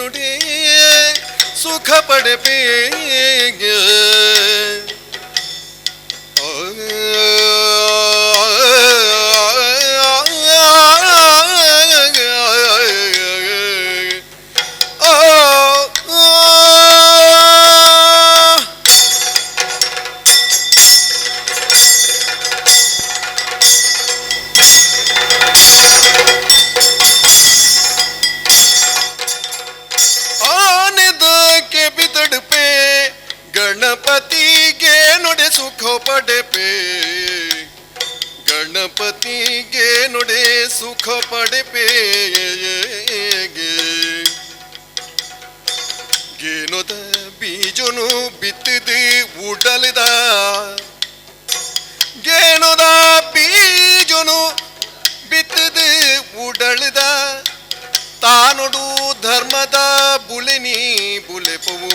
ನುಡಿ ಸುಖ ಪಡೆಪೇಗೆ ಗಣಪತಿಗೆ ನುಡೆ ಸುಖ ಪಡೆಪೆ ಗಣಪತಿಗೆ ನುಡೆ ಸುಖ ಪಡೆಪೆ ಗೇನೊದ ಬೀಜನು ಬಿತ್ತಿದೆ ಉಡಲಿದ ಗೇನೊದ ಬೀಜನು ಬಿತ್ತಿದೆ ಉಡಲಿದ ತಾನೊಡು ಧರ್ಮದ ಬುಲೆನಿ ಬುಲೆಪವು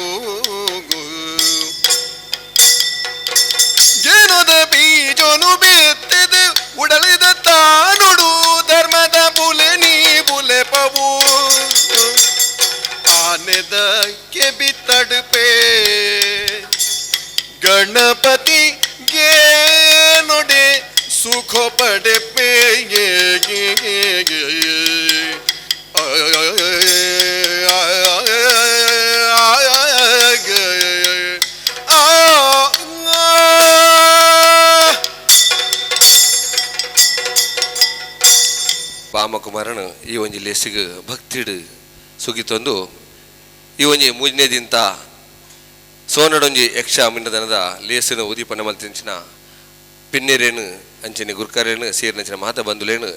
ಗೇನೊದ ಬೀಜನು ಬಿತ್ತಿದೆ ಉಡಲಿದ ತಾನೊಡು ಧರ್ಮದ ಬುಲೆನಿ ಬುಲೆಪವು ಆನೆದಕ್ಕೆ ಬಿತ್ತಡುಪೆ ಗಣಪತಿ ಗೆ ನೊಡೆ ಸುಖ ಪಡೆಪೆ ಬಾಮಕುಮಾರನು ಈ ಒಂಜಿ ಲೆಸಿಗೆ ಭಕ್ತಿಡು ಸುಗಿತೊಂದು ಈ ಒಂಜಿ ಮೂಜನೇದಿಂತ ಸೋನಡೊಂಜಿ ಯಕ್ಷ ಮಿನ್ನದನದ ಲೇಸಿನ ಉದೀಪನ ಮಲ್ತಿಂಚಿನ ಪಿನ್ನೆರೇನು ಅಂಚಿನ ಗುರ್ಕರೇನು ಸೇರಿನಂಚಿನ ಮಾತ ಬಂಧುಲೇನು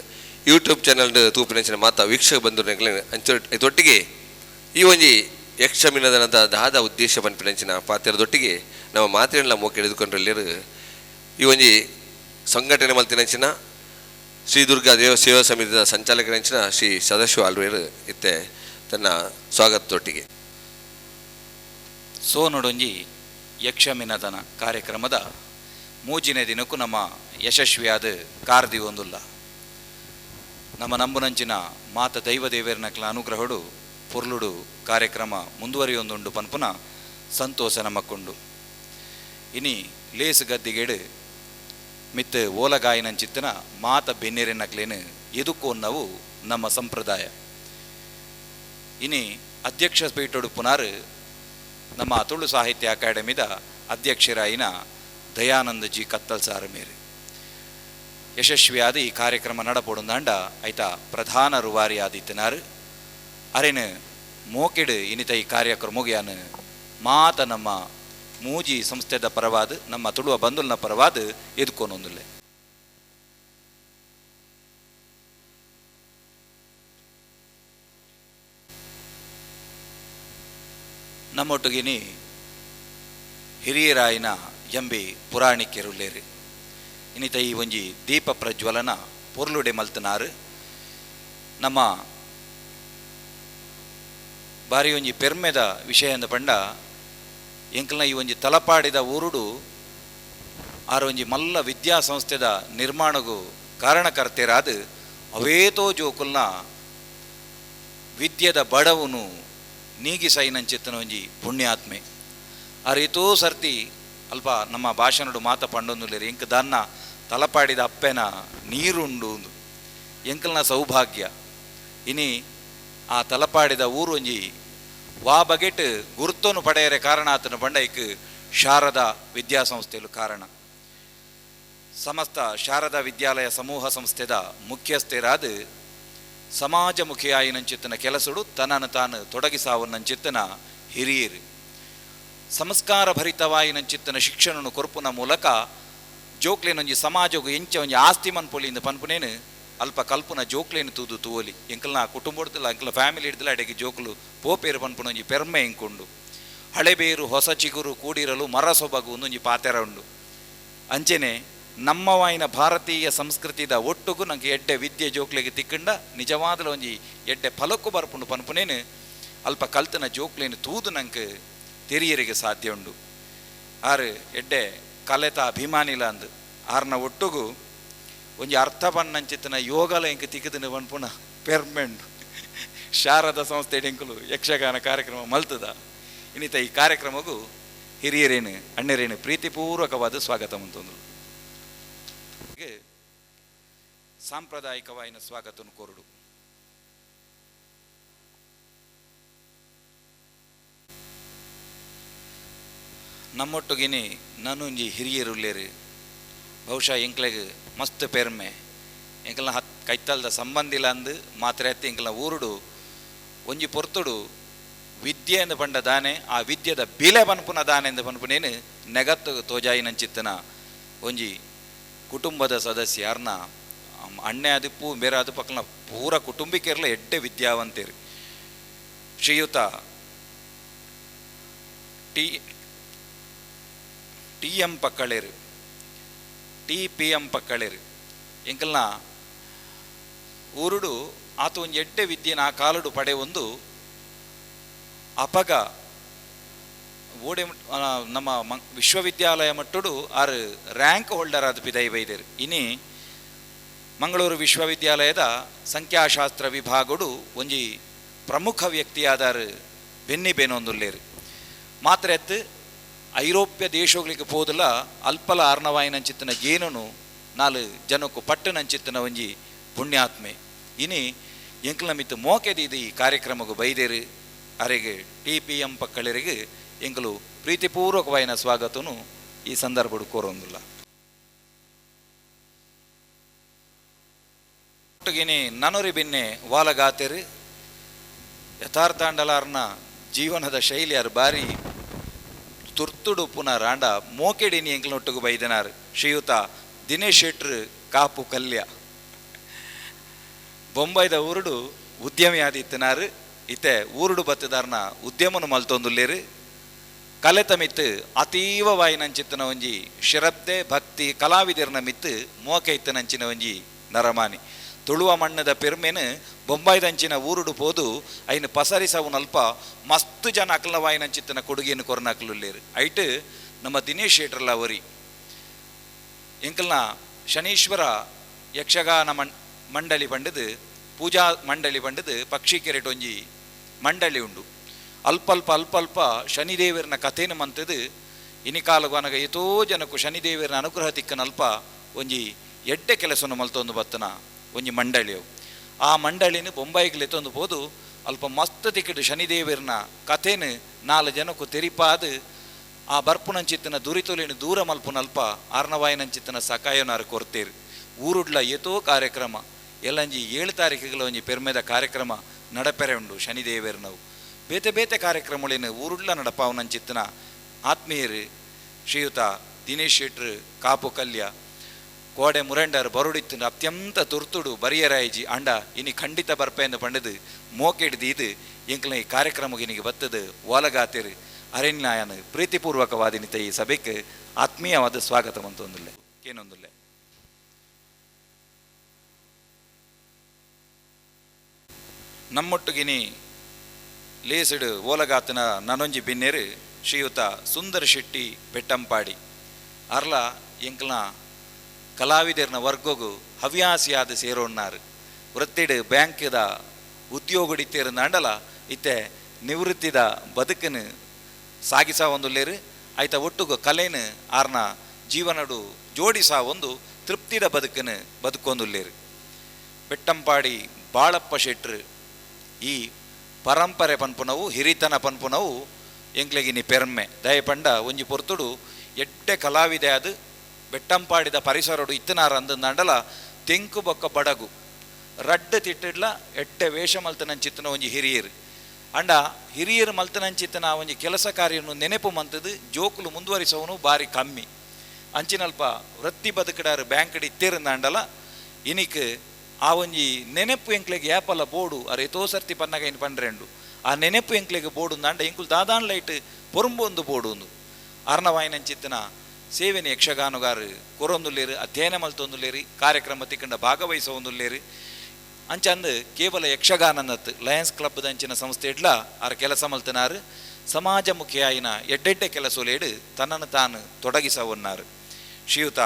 ಯೂಟ್ಯೂಬ್ ಚಾನಲ್ ತೂಪಿನಂಚಿನ ಮಾತ ವೀಕ್ಷಕ ಬಂಧುಲೇನು ಅಂಚೊಟ್ಟಿಗೆ ಈ ಒಂಜಿ ಯಕ್ಷ ಮಿನ್ನದನದ ದಾದ ಉದ್ದೇಶ ಪನ್ಪಿನಂಚಿನ ಪಾತ್ರದೊಟ್ಟಿಗೆ ನಮ್ಮ ಮಾತ್ರೆಲ್ಲ ಮೋಕೆ ಹಿಡಿದುಕೊಂಡ್ರಲ್ಲೇರು ಈ ಒಂಜಿ ಸಂಘಟನೆ ಮಲ್ತಿನಂಚಿನ ಶ್ರೀ ದುರ್ಗಾ ದೇವ ಸೇವಾ ಸಮಿತಿಯ ಸಂಚಾಲಕರಂಚಿನ ಶ್ರೀ ಸದಾಶಿವ ಆಳ್ವೇರು ಇತ್ತೆ ತನ್ನ ಸ್ವಾಗತದೊಟ್ಟಿಗೆ ಸೋನೊಡೊಂಜಿ ಯಕ್ಷಮಿನದನ ಕಾರ್ಯಕ್ರಮದ ಮೂಜಿನೇ ದಿನಕ್ಕೂ ನಮ್ಮ ಯಶಸ್ವಿಯಾದ ಕಾರ್ದಿ ಒಂದುಲ್ಲ ನಮ್ಮ ನಂಬುನಂಚಿನ ಮಾತ ದೈವ ದೇವೇರ್ನಕ್ಲ ಅನುಗ್ರಹಡು ಪುರ್ಲುಡು ಕಾರ್ಯಕ್ರಮ ಮುಂದುವರಿಯೊಂದುಂಡು ಪನ್ಪುನ ಸಂತೋಷ ನಮ್ಮಕ್ಕೊಂಡು ಇನಿ ಲೇಸು ಗದ್ದಿಗೇಡು ಮಿತ್ ಓಲಗಾಯಿನಂಚಿತ್ತನ ಮಾತ ಬೆನ್ನೆರೆನ್ನಕ್ಲೇನು ಎದುಕೋನ್ನವು ನಮ್ಮ ಸಂಪ್ರದಾಯ ಇನಿ ಅಧ್ಯಕ್ಷ ಪೀಠಡು ಪುನರ್ ನಮ್ಮ ತುಳು ಸಾಹಿತ್ಯ ಅಕಾಡೆಮಿದ ಅಧ್ಯಕ್ಷರಾಯಿನ ದಯಾನಂದ ಜಿ ಕತ್ತಲ್ ಸಾರ ಮೇರೆ ಯಶಸ್ವಿಯಾದ ಈ ಕಾರ್ಯಕ್ರಮ ನಡಪೊಡುಂದಾಂಡ ಐತ ಪ್ರಧಾನ ರೂವಾರಿ ಆದಿತ್ತನಾರು ಅರೆನು ಮೋಕೆಡು ಇನಿತ ಈ ಕಾರ್ಯಕ್ರಮ ಮುಗಿಯಾನು ಮಾತ ನಮ್ಮ ಮೂಜಿ ಸಂಸ್ಥೆದ ಪರವಾದ ನಮ್ಮ ತುಳುವ ಬಂಧುಲ್ನ ಪರವಾದ ಎದುಕೋನೊಂದುಲ್ಲೆ ನಮ್ಮೊಟ್ಟಿಗಿನಿ ಹಿರಿಯರಾಯಿನ ಎಂಬಿ ಪುರಾಣಿಕೆರುಲ್ಲೇರು ಇನಿತ ಈ ಒಂಜಿ ದೀಪ ಪ್ರಜ್ವಲನ ಪೊರ್ಲುಡೆ ಮಲ್ತನಾರು ನಮ್ಮ ಬಾರಿ ಒಂಜಿ ಪೆರ್ಮೆದ ವಿಷಯ ಅಂದ ಪಂಡ ಎಂಕಲ್ನ ಈ ಒಂಜಿ ತಲಪಾಡಿದ ಊರುಡು ಆರ ಒಂಜಿ ಮಲ್ಲ ವಿದ್ಯಾಸಂಸ್ಥೆದ ನಿರ್ಮಾಣಗೂ ಕಾರಣಕರ್ತೆರಾದ ಅವೇತೋ ಜೋಕುಲ್ನ ವಿದ್ಯೆದ ಬಡವನು ನೀಗಿ ಸೈನಂಚಿತ್ತನ ಒಂಜಿ ಪುಣ್ಯಾತ್ಮೆ ಆ ರೀತೋ ಸರ್ತಿ ಅಲ್ಪ ನಮ್ಮ ಭಾಷಣಡು ಮಾತ ಪಂಡೊಂದುಲ್ಲೇರು ಎಂಕ್ ದಾನ್ನ ತಲಪಾಡಿದ ಅಪ್ಪೆನ ನೀರುಂಡು ಎಂಕಲ್ನ ಸೌಭಾಗ್ಯ ಇನಿ ಆ ತಲಪಾಡಿದ ಊರು ಒಂಜಿ ವಾ ಬಗೆಟ್ ಗುರುತೋನು ಪಡೆಯರೆ ಕಾರಣ ಆತನ ಬಂಡೈಕ್ ಶಾರದಾ ವಿದ್ಯಾಸಂಸ್ಥೆಲು ಕಾರಣ ಸಮಸ್ತ ಶಾರದಾ ವಿದ್ಯಾಲಯ ಸಮೂಹ ಸಂಸ್ಥೆದ ಮುಖ್ಯಸ್ಥರಾದ ಸಮಾಜಮುಖಿಯಾಯಿನಂಚಿತ್ತನ ಕೆಲಸಡು ತನ್ನನ್ನು ತಾನು ತೊಡಗಿಸಾವನ್ನಂಚಿತ್ತನ ಹಿರಿಯರು ಸಂಸ್ಕಾರ ಭರಿತವಾಯಿನಂಚಿತ್ತನ ಶಿಕ್ಷಣನು ಕೊರ್ಪುನ ಮೂಲಕ ಜೋಕ್ಲೇನೊಂಜಿ ಸಮಾಜಗೂ ಎಂಚ ಒಂಜಿ ಆಸ್ತಿ ಮನ್ಪೊಲಿಂದ ಪನ್ಪುನೇನು ಅಲ್ಪ ಕಲ್ಪುನ ಜೋಕ್ಲೇನು ತೂದು ತೂವಲಿ ಎಂಕಲ್ನ ಕುಟುಂಬಡ್ದಲ್ಲ ಎಂಕಲ ಫ್ಯಾಮಿಲಿ ಹಿಡ್ದಲ್ಲ ಅಡೆಗೆ ಜೋಕ್ಲು ಪೋಪೇರು ಪನ್ಪುನ ಒಂಜಿ ಪೆರ್ಮೆ ಎಂಕುಂಡು ಹಳೆಬೇರು ಹೊಸ ಚಿಗುರು ಕೂಡಿರಲು ಮರ ಸೊಬಗು ಒಂದೊಂಜಿ ಪಾತೆರ ಉಂಡು ಅಂಚೆನೆ ನಮ್ಮವಾಯಿನ ಭಾರತೀಯ ಸಂಸ್ಕೃತಿದ ಒಟ್ಟುಗೂ ನಂಗೆ ಎಡ್ಡೆ ವಿದ್ಯೆ ಜೋಕ್ಲೆಗೆ ತಿಕ್ಕಂಡ ನಿಜವಾದಲ ಒಂಜಿ ಎಡ್ಡೆ ಫಲಕ್ಕೂ ಬರ್ಪುಂಡು ಪನ್ಪುನೇನು ಅಲ್ಪ ಕಲ್ತನ ಜೋಕ್ಲೇನು ತೂದು ನಂಗೆ ತೆರಿಯರಿಗೆ ಸಾಧ್ಯ ಉಂಡು ಆರು ಎಡ್ಡೆ ಕಲೆತ ಅಭಿಮಾನಿಲ ಅಂದು ಆರ್ನ ಒಟ್ಟುಗೂ ಒಂಜಿ ಅರ್ಥ ಬಣ್ಣಂಚಿತ್ತನ ಯೋಗಲ ಎಂಕ್ ತಿಕ್ಕದನ ಪನ್ಪುನ ಪೆರ್ಮೆಂಡು ಶಾರದಾ ಸಂಸ್ಥೆ ಎಂಕುಲು ಯಕ್ಷಗಾನ ಕಾರ್ಯಕ್ರಮ ಮಲ್ತದ ಇನ್ನಿತ ಈ ಕಾರ್ಯಕ್ರಮಗೂ ಹಿರಿಯರೇನು ಅಣ್ಣರೇನು ಪ್ರೀತಿಪೂರ್ವಕವಾದ ಸ್ವಾಗತ ಮಂತಂದ್ರು. ಸಾಂಪ್ರದಾಯಿಕವಾಯಿನ ಸ್ವಾಗತನು ಕೋರುಡು. ನಮ್ಮೊಟ್ಟುಗಿನಿ ನನ್ನೊಂಜಿ ಹಿರಿಯರುಲ್ಲೇರು ಬಹುಶಃ ಎಂಕ್ಲೆಗ್ ಮಸ್ತ್ ಪೆರ್ಮೆ ಎಂಕಲ್ನ ಕೈತಲ್ದ ಸಂಬಂಧಿಲ ಅಂದು ಮಾತ್ರ ಎತ್ತಿ ಎಂಕಲ್ನ ಊರುಡು ಒಂಜಿ ಪೊರ್ತುಡು ವಿದ್ಯೆ ಎಂದು ಪಂಡ ದಾನೆ ಆ ವಿದ್ಯೆದ ಬಿಲೆ ಪನ್ಪುನ ದಾನೆ ಎಂದು ಪನ್ಪುನೇನು ನೆಗತ್ತು ತೋಜಾಯಿನಂಚಿತ್ತನ ಒಂಜಿ ಕುಟುಂಬದ ಸದಸ್ಯ ಅರ್ನ ಅಣ್ಣೆ ಅದುಪ್ಪು ಬೇರೆ ಅದು ಪಕ್ಕನ ಪೂರ ಕುಟುಂಬಿಕೆರ್ಲ ಎಡ್ಡೆ ವಿದ್ಯಾವಂತೇರು. ಶ್ರೀಯುತ TM ಪಕ್ಕಳೇರು TPM ಪಕ್ಕಳೇರು ಎಂಕಲ್ನ ಊರುಡು ಆತ ಒಂದು ಎಡ್ಡೆ ವಿದ್ಯೆನ ಆ ಕಾಲುಡು ಪಡೆ ಒಂದು ಅಪಗ ಓಡೆ ನಮ್ಮ ವಿಶ್ವವಿದ್ಯಾಲಯ ಮಟ್ಟುಡು ಆರು ರ್ಯಾಂಕ್ ಹೋಲ್ಡರ್ ಆದ ಪಿದೈ ಬೈದೇರು. ಇನಿ ಮಂಗಳೂರು ವಿಶ್ವವಿದ್ಯಾಲಯದ ಸಂಖ್ಯಾಶಾಸ್ತ್ರ ವಿಭಾಗಡು ಒಂಜಿ ಪ್ರಮುಖ ವ್ಯಕ್ತಿಯಾದಾರು ಬೆನ್ನಿ ಬೇನೊಂದುಲ್ಲೇರು. ಮಾತ್ರ ಎತ್ತು ಐರೋಪ್ಯ ದೇಶಗಳಿಗೆ ಪೋದಲ ಅಲ್ಪಲ ಆರ್ನವಾಯಿನಂಚಿತ್ತಿನ ಗೇನನು ನಾಲು ಜನಕ್ಕೂ ಪಟ್ಟನಂಚಿತ್ತಿನ ಒಂಜಿ ಪುಣ್ಯಾತ್ಮೆ. ಇನಿ ಎಂಕಲ್ನ ಮಿತ್ತು ಮೋಕೆದಿದು ಈ ಕಾರ್ಯಕ್ರಮಗೂ ಬೈದೇರು ಅರೆಗೆ TPM ಪಕ್ಕಳರಿಗೆ ಎಂಕಲು ಪ್ರೀತಿಪೂರ್ವಕವಾಯಿನ ಸ್ವಾಗತನು ಈ ಸಂದರ್ಭಡು ಕೋರೊಂದಿಲ್ಲ. ಒಟ್ಟಿಗೆನೆ ನನರಿ ಬಿನ್ನೆ ವಾಲಗಾತೆರು ಯಥಾರ್ಥಾಂಡಲಾರ್ನ ಜೀವನದ ಶೈಲಿ ಯಾರು ಬಾರಿ ತುರ್ತುಡು ಪುನಃ ರಾಂಡ ಮೋಕೆಡಿನಿ ಎಂಕಲ್ನೊಟ್ಟಿಗೂ ಬೈದನಾರು ಶ್ರೀಯುತ ದಿನೇಶ್ ಶೆಟ್ರು ಕಾಪು ಕಲ್ಯ ಬೊಂಬೈದ ಊರುಡು ಉದ್ಯಮಿ ಆದಿತ್ತನಾರು ಇತ್ತೆ ಊರುಡು ಬತ್ತದಾರ್ನ ಉದ್ಯಮನು ಮಲ್ತೊಂದುಲ್ಲೇರು. ಕಲೆತ ಮಿತ್ತು ಅತೀವ ವಾಯಿನಂಚಿತ್ತನ ಒಂಜಿ ಶ್ರದ್ಧೆ ಭಕ್ತಿ ಕಲಾವಿದರ್ನ ಮಿತ್ತು ಮೋಕೆ ಇತ್ತನಂಚಿನ ಒಂಜಿ ನರಮಾನಿ ತುಳುವ ಮಣ್ಣದ ಪೆರ್ಮೆನು ಬೊಂಬೈದಂಚಿನ ಊರುಡು ಪೋದು ಐನು ಪಸರಿಸವುನಲ್ಪ ಮಸ್ತು ಜನ ಅಕಲ್ನ ವಾಯಿನಂಚಿತ್ತನ ಕೊಡುಗೆಯನ್ನು ಕೊರನಾಕಲುಲ್ಲೇರು. ಐಟ್ ನಮ್ಮ ದಿನೇಶ್ ಶೆಟ್ರಲ್ಲ ಅವರಿ ಎಂಕಲ್ನ ಶನೀಶ್ವರ ಯಕ್ಷಗಾನ ಮಂಡಳಿ ಪಂಡದು ಪೂಜಾ ಮಂಡಳಿ ಪಂಡದು ಪಕ್ಷಿಕೆರೆಟ್ ಒಂಜಿ ಮಂಡಳಿ ಉಂಡು. ಅಲ್ಪ ಶನಿದೇವರನ ಕಥೆನು ಮಂತದು ಇನಿಕಾಲಗು ಅನಗ ಎತೋ ಜನಕ್ಕೂ ಶನಿದೇವರನ ಅನುಗ್ರಹ ತಿಕ್ಕನಲ್ಪ ಒಂಜಿ ಎಡ್ಡೆ ಕೆಲಸವನ್ನು ಮಲ್ತೊಂದು ಬತ್ತನ ಒಂಜಿ ಮಂಡಳಿಯವು. ಆ ಮಂಡಳಿನ ಬೊಂಬೈಗೆ ಎತ್ತೊಂದು ಹೋದು ಅಲ್ಪ ಮಸ್ತ್ ತಿಕ್ಕಿಟ್ಟು ಶನಿದೇವರನ ಕಥೆನು ನಾಲ್ ಜನಕ್ಕೂ ತೆರಿಪಾದು ಆ ಬರ್ಪುನಂಚಿತ್ತಿನ ದುರಿತೊಲಿನ ದೂರ ಮಲ್ಪುನಲ್ಪ ಆರ್ನವಾಯಿನಂಚಿತ್ತಿನ ಸಕಾಯನಾರು ಕೊರ್ತೇರು. ಊರುಡ್ಲ ಎತೋ ಕಾರ್ಯಕ್ರಮ ಎಲ್ಲಂಜಿ 7 ತಾರೀಕಿಗಳ ಒಂಜಿ ಪೆರ್ಮೆದ ಕಾರ್ಯಕ್ರಮ ನಡಪೆರೆ ಉಂಡು. ಶನಿದೇವರನವು ಬೇತೆ ಬೇತೆ ಕಾರ್ಯಕ್ರಮಗಳೇನು ಊರುಡ್ಲ ನಡಪಾವನಂಚಿತ್ತಿನ ಆತ್ಮೀಯರು ಶ್ರೀಯುತ ದಿನೇಶ್ ಶೆಟ್ರು ಕಾಪು ಕಲ್ಯ ಕೋಡೆ ಮುರಂಡರ್ ಬರುಡಿತ್ತು ಅತ್ಯಂತ ತುರ್ತುಡು ಬರಿಯರಾಯಿಜಿ ಅಂಡ ಇನಿ ಖಂಡಿತ ಬರ್ಪೆಂದು ಪಂಡದು ಮೋಕೆಡ್ದು ಇದು ಎಂಕಲ್ನ ಈ ಕಾರ್ಯಕ್ರಮಕ್ಕೆ ನಿನಗೆ ಬತ್ತದು ಓಲಗಾತೆರು ಅರಣ್ಯಾಯನ ಪ್ರೀತಿಪೂರ್ವಕವಾದಿನಿತ ಈ ಸಭೆಗೆ ಆತ್ಮೀಯವಾದ ಸ್ವಾಗತ ಅಂತೊಂದಿಲ್ಲೆ ಏನೊಂದಿಲ್ಲೆ. ನಮ್ಮೊಟ್ಟುಗಿನಿ ಲೇಸಡು ಓಲಗಾತನ ನನೊಂಜಿ ಬಿನ್ನೆರು ಶ್ರೀಯುತ ಸುಂದರ ಶೆಟ್ಟಿ ಬೆಟ್ಟಂಪಾಡಿ ಅರ್ಲ ಎಂಕಲ್ನ ಕಲಾವಿದರ್ನ ವರ್ಗಗೂ ಹವ್ಯಾಸಿಯಾದ ಸೇರೋಣ್ಣಾರು ವೃತ್ತಿಡು ಬ್ಯಾಂಕ್ದ ಉದ್ಯೋಗಡಿತ್ತೇರು ನಂಡಲ ಇತ್ತೆ ನಿವೃತ್ತಿದ ಬದುಕನ್ನು ಸಾಗಿಸ ಒಂದುಲ್ಲೇರು ಆಯ್ತ ಒಟ್ಟುಗು ಕಲೆನು ಆರ್ನ ಜೀವನಡು ಜೋಡಿಸ ಒಂದು ತೃಪ್ತಿದ ಬದುಕನ್ನು ಬದುಕೊಂದುಲ್ಲೇರು. ಬೆಟ್ಟಂಪಾಡಿ ಬಾಳಪ್ಪ ಶೆಟ್ರು ಈ ಪರಂಪರೆ ಪನ್ಪುನವು ಹಿರಿತನ ಪನ್ಪುನವು ಎಂಕ್ಲೆಗಿನಿ ಪೆರ್ಮೆ ದಯಪಂಡ ಒಂಜಿ ಪೊರ್ತುಡು ಎಡ್ಡೆ ಕಲಾವಿದೆ ಅದು ಬೆಟ್ಟಂಪಾಡಿದ ಪರಿಸರಡು ಇತ್ತನಾರ ಅಂದಂಡಲ ತೆಂಕು ಬೊಕ್ಕ ಬಡಗು ರಡ್ಡು ತಿಟ್ಟಿಡ್ಲ ಎಡ್ಡೆ ವೇಷ ಮಲ್ತನಂಚಿತ್ತನ ಒಂಜಿ ಹಿರಿಯರು ಅಂಡ ಹಿರಿಯರು ಮಲ್ತನಂಚಿತ್ತನ ಒಂಜಿ ಕೆಲಸ ಕಾರ್ಯವನ್ನು ನೆನೆಪು ಮಂತದು ಜೋಕುಲು ಮುಂದುವರಿಸವನು ಬಾರಿ ಕಮ್ಮಿ ಅಂಚಿನಲ್ಪ ವೃತ್ತಿ ಬದುಕಡಾರು ಬ್ಯಾಂಕಡಿ ಇತ್ತೇರಂದಾಂಡಲ ಇನಿಕ್ ಆ ಒಂಜಿ ನೆನೆಪು ಎಂಕ್ಲೆಗೆ ಯಾಪಲ್ಲ ಬೋಡು ಅರೆ ಎತೋ ಸರ್ತಿ ಪನ್ನಗ ಏನು ಪಂಡ್ರೆಂಡು ಆ ನೆನೆಪು ಎಂಕ್ಲೆಗೆ ಬೋಡು ಅಂಡ ಎಂಕುಲು ದಾದಾನ್ ಲೈಟ್ ಪೊರುಂಬು ಒಂದು ಬೋಡು ಒಂದು ಅರ್ನವಾಯಿನಂಚಿತ್ತನ ಸೇವೆನ ಯಕ್ಷಗಾನುಗಾರು ಕೊರೊಂದುಲ್ಲೇರು ಅಧ್ಯಯನ ಮಲ್ತೊಂದುಲ್ಲೇರಿ ಕಾರ್ಯಕ್ರಮ ತಿಕ್ಕಂಡ ಭಾಗವಹಿಸೊಂದುಲ್ಲೇರು ಅಂಚಂದು ಕೇವಲ ಯಕ್ಷಗಾನನತ್ ಲಯನ್ಸ್ ಕ್ಲಬ್ ದಂಚಿನ ಸಂಸ್ಥೆ ಇಡ್ಲ ಆರ ಕೆಲಸ ಮಲ್ತನಾರು ಸಮಾಜಮುಖಿಯಾಯಿನ ಎಡ್ಡೆಡ್ಡೆ ಕೆಲಸಲೇಡು ತನ್ನನ್ನು ತಾನು ತೊಡಗಿಸವನ್ನಾರು. ಶ್ರೀಯುತ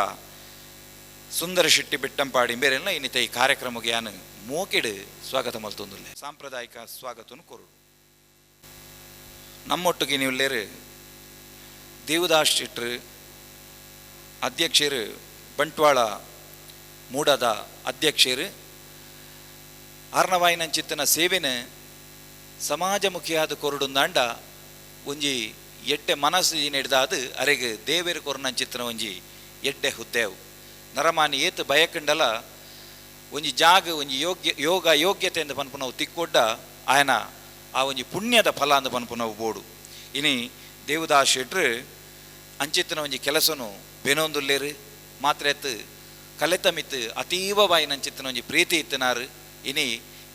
ಸುಂದರ ಶೆಟ್ಟಿ ಬೆಟ್ಟಂಪಾಡಿ ಬೇರೆಲ್ಲ ಇನ್ನಿತ ಈ ಕಾರ್ಯಕ್ರಮಕ್ಕೆ ಯಾನು ಮೋಕೆಡು ಸ್ವಾಗತ ಮಲ್ತೊಂದುಲ್ಲೆ ಸಾಂಪ್ರದಾಯಿಕ ಸ್ವಾಗತನು ಕೊರು. ನಮ್ಮೊಟ್ಟಿಗೆ ನೀವುಳ್ಳೇರು ದೇವದಾಸ್ ಶೆಟ್ರು ಅಧ್ಯಕ್ಷರು, ಬಂಟ್ವಾಳ ಮೂಡದ ಅಧ್ಯಕ್ಷರು, ಆರ್ನವಾಯಿನಂಚಿತ್ತನ ಸೇವೆನ ಸಮಾಜಮುಖಿಯಾದ ಕೊರಡುಂದಾಂಡ ಒಂಜಿ ಎಡ್ಡೆ ಮನಸ್ಸು ನೆಡ್ದಾದ ಅರೆಗೆ ದೇವೇರು ಕೊರನಂಚಿತ್ತನ ಒಂಜಿ ಎಡ್ಡೆ ಹುದ್ದೆವು ನರಮಾನಿ ಏತು ಭಯಕಂಡಲ ಒಂಜಿ ಜಾಗ ಒಂಜಿ ಯೋಗ್ಯತೆ ಎಂದು ಪನ್ಪುನವು ತಿಕ್ಕೊಡ್ಡ ಆಯನ ಆ ಒಂಜಿ ಪುಣ್ಯದ ಫಲ ಅಂದು ಪನ್ಪುನವು ಬೋಡು. ಇನಿ ದೇವದಾಸ್ ಶೆಟ್ರು ಅಂಚಿತ್ತಿನ ಒಂಜಿ ಕೆಲಸನು ಬೆನೊಂದುಲ್ಲೇರು ಮಾತ್ರ ಎತ್ತು ಕಲೆತ ಮಿತ್ತು ಅತೀವವಾಗಿ ನಂಚಿತ್ತಿನ ಒಂಜಿ ಪ್ರೀತಿ ಇತ್ತಿನಾರು. ಇನಿ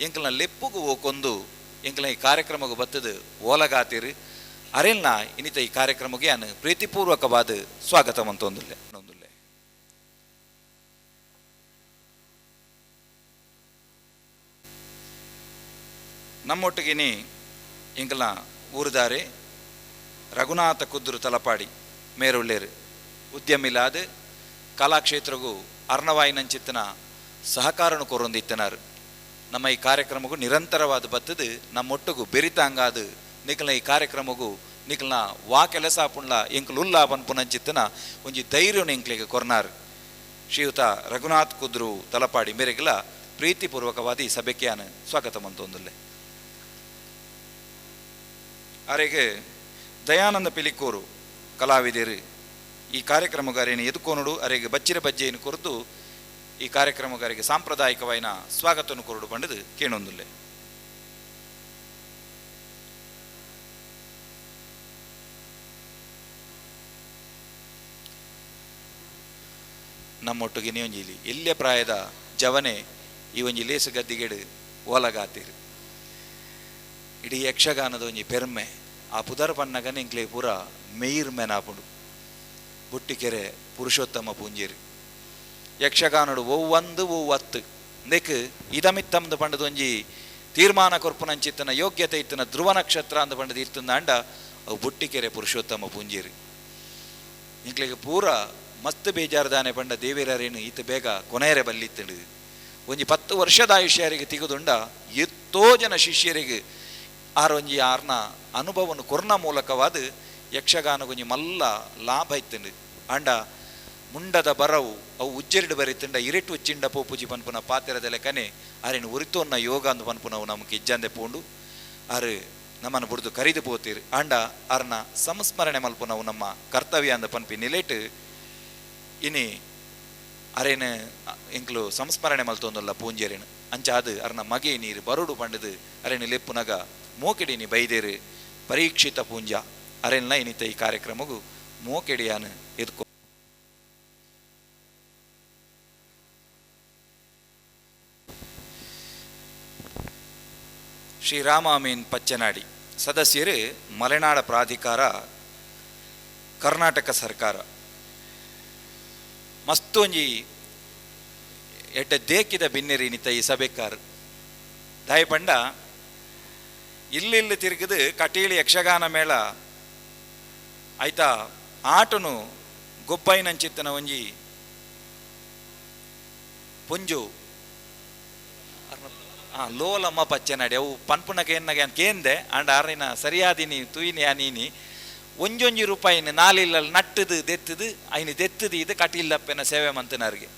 ಎಂಕಲ್ನ ಲೆಪ್ಪುಗು ಹೋಗೊಂದು ಎಂಕಲ್ನ ಈ ಕಾರ್ಯಕ್ರಮಕ್ಕೆ ಬತ್ತದು ಓಲಗಾತಿರು ಅರೆಲ್ನ ಇನ್ನಿತ ಈ ಕಾರ್ಯಕ್ರಮಕ್ಕೆ ನಾನು ಪ್ರೀತಿಪೂರ್ವಕವಾದ ಸ್ವಾಗತ ಮಂತೊಂದುಲ್ಲೆ. ನಮ್ಮೊಟ್ಟಿಗಿನಿ ಎಂಕಲ್ನ ಊರುದಾರೆ ರಘುನಾಥ ಕುದ್ರು ತಲಪಾಡಿ ಮೇರುಳ್ಳೇರು ಉದ್ಯಮಿಲಾದ ಕಲಾಕ್ಷೇತ್ರಗೂ ಅರ್ಣವಾಯಿನಂಚಿತ್ತನ ಸಹಕಾರನು ಕೊರೊಂದಿತ್ತನಾರು. ನಮ್ಮ ಈ ಕಾರ್ಯಕ್ರಮಗೂ ನಿರಂತರವಾದ ಬತ್ತದು ನಮ್ಮೊಟ್ಟಿಗೂ ಬೆರಿತಾಂಗಾದ ನಿಖಲ್ನ ಈ ಕಾರ್ಯಕ್ರಮಗೂ ನಿಖಲ್ನ ವಾ ಕೆಲಸ ಪುಣ್ಲ ಎಂಕಲು ಉಲ್ಲಾ ಪನ್ಪುನಂಚಿತ್ತನ ಒಂಜಿ ಧೈರ್ಯನು ಎಂಕ್ಲಿಗೆ ಕೊರ್ನಾರು. ಶ್ರೀಯುತ ರಘುನಾಥ್ ಕುದ್ರು ತಲಪಾಡಿ ಮೇರೆಗೆಲ್ಲ ಪ್ರೀತಿಪೂರ್ವಕವಾದ ಈ ಸಭೆಗೆ ನಾನು ಸ್ವಾಗತ ಮಂತೊಂದುಲ್ಲೆ. ಅರೆಗೆ ದಯಾನಂದ ಪಿಲಿಕೂರು ಕಲಾವಿದರು ಈ ಕಾರ್ಯಕ್ರಮಗಾರೇನು ಎದುಕೋನುಡು ಅರೆಗೆ ಬಚ್ಚಿರ ಬಜ್ಜೆಯನ್ನು ಕೊರತು ಈ ಕಾರ್ಯಕ್ರಮಗಾರಿಗೆ ಸಾಂಪ್ರದಾಯಿಕವಾಯಿನ ಸ್ವಾಗತವನ್ನು ಕೊರಡು ಬಂಡದು ಕೇಳೊಂದುಲ್ಲೆ. ನಮ್ಮೊಟ್ಟಿಗೆ ಒಂಜಿಲಿ ಎಲ್ಲೆ ಪ್ರಾಯದ ಜವನೆ ಈ ಒಂಜಿ ಲೇಸು ಗದ್ದಿಗೆಡು ಓಲಗಾತಿರು ಇಡೀ ಯಕ್ಷಗಾನದ ಒಂಜಿ ಪೆರ್ಮೆ ಆ ಪುದರ್ ಪನ್ನಗನ ಇಂಕ್ಲೆ ಪೂರ ಮೇಯಿರ್ ಮೆನಾಪುಡು ಬುಟ್ಟಿಕೆರೆ ಪುರುಷೋತ್ತಮ ಪೂಂಜೇರಿ ಯಕ್ಷಗಾನಡು ಒವ್ವಂದು ಒವ್ವತ್ತು ನೆಕ್ ಇದಮಿತ್ತಮ್ದು ಪಂಡದು ಒಂಜಿ ತೀರ್ಮಾನ ಕೊರ್ಪುನಂಚಿತ್ತನ ಯೋಗ್ಯತೆ ಇತ್ತನ ಧ್ರುವ ನಕ್ಷತ್ರ ಅಂದ ಪಂಡದು ಇರ್ತಂದಾಂಡ ಅವು ಬುಟ್ಟಿಕೆರೆ ಪುರುಷೋತ್ತಮ ಪೂಂಜೇರಿ ಇಂಕ್ಲೆಗೆ ಪೂರ ಮಸ್ತ್ ಬೇಜಾರದಾನೆ ಪಂಡ ದೇವೇರೇನು ಈತ ಬೇಗ ಕೊನೆಯರೆ ಬಲ್ಲಿತ್ತಡು ಒಂಜಿ 10 ವರ್ಷದ ಆಯುಷ್ಯರಿಗೆ ತಿಗುದುಂಡ ಎತ್ತೋ ಜನ ಶಿಷ್ಯರಿಗೆ ಆರೊಂಜಿ ಆರ್ನ ಅನುಭವವನ್ನು ಕೊರ್ನ ಮೂಲಕವಾದ ಯಕ್ಷಗಾನಗೊಂಜಿ ಮಲ್ಲ ಲಾಭ ಇತ್ತಂಡು ಅಂಡ ಮುಂಡದ ಬರವು ಅವು ಉಜ್ಜೆರಡು ಬರೀತಂಡ ಇರೆಟು ಚಿಂಡ ಪೋಪುಜಿ ಪನ್ಪುನ ಪಾತ್ರದ ಲೆಕ್ಕನೆ ಆರೇನು ಉರಿತೋನ್ನ ಯೋಗ ಅಂದು ಪನ್ಪುನವು ನಮಗೆ ಇಜ್ಜಂದೆ ಪೋಂಡು ಆರು ನಮ್ಮನ್ನು ಬುಡ್ದು ಕರಿದು ಪೋತೀರು ಅಂಡ ಆರ್ನ ಸಂಸ್ಮರಣೆ ಮಲ್ಪುನವು ನಮ್ಮ ಕರ್ತವ್ಯ ಅಂದ ಪನ್ಪಿ ನಿಲೇಟ್ ಇನಿ ಅರೇನು ಎಂಕ್ಲು ಸಂಸ್ಮರಣೆ ಮಲ್ತೊಂದಲ್ಲ ಪೂಂಜೇರೇನು ಅಂಚಾದು ಅರ್ನ ಮಗೆ ನೀರು ಬರುಡು ಪಂಡದು ಅರೇನು ಲೆಪ್ಪುನಗ ಮೋಕೆಡಿನಿ ಬೈದೇರು ಪರೀಕ್ಷಿತ ಪೂಂಜ ಅರೆಲ್ನ ಇನ್ನಿತ ಈ ಕಾರ್ಯಕ್ರಮಗೂ ಮೋಕೆಡಿಯಾನು ಎದ್ಕೊ. ಶ್ರೀರಾಮಮೀನ್ ಪಚ್ಚನಾಡಿ ಸದಸ್ಯರು ಮಲೆನಾಡ ಪ್ರಾಧಿಕಾರ ಕರ್ನಾಟಕ ಸರ್ಕಾರ ಮಸ್ತೊಂಜಿ ಎಡ್ಡ ದೇಕಿದ ಬಿನ್ನೆರಿ ನಿತ ಈ ಸಭೆಕಾರ್ ದಾಯಪಂಡ ಇಲ್ಲಿ ತಿರುಗಿದು ಕಟೀಳಿ ಯಕ್ಷಗಾನ ಮೇಳ ಆಯ್ತಾ ಆಟನು ಗೊಬ್ಬೈನಂಚಿತ್ತನ ಒಂಜಿ ಪುಂಜು ಲೋಲಮ್ಮ ಪಚ್ಚನಾಡಿ ಅವು ಪನ್ಪುನಗೆ ಎನ್ನಗೆ ಕೇಂದೆ ಅಂಡ ಆರಿನ ಸರಿಯಾದಿನಿ ತುಯಿನಿ ನೀನಿ ಒಂಜೊಂಜಿ ರೂಪಾಯಿನ ನಾಲಿಲ್ಲ ನಟ್ಟದು ದೆತ್ತದು ಐನು ದೆತ್ತದು ಇದು ಕಟೀಲಪ್ಪನ ಸೇವೆ ಮಂತನವ್ರಿಗೆ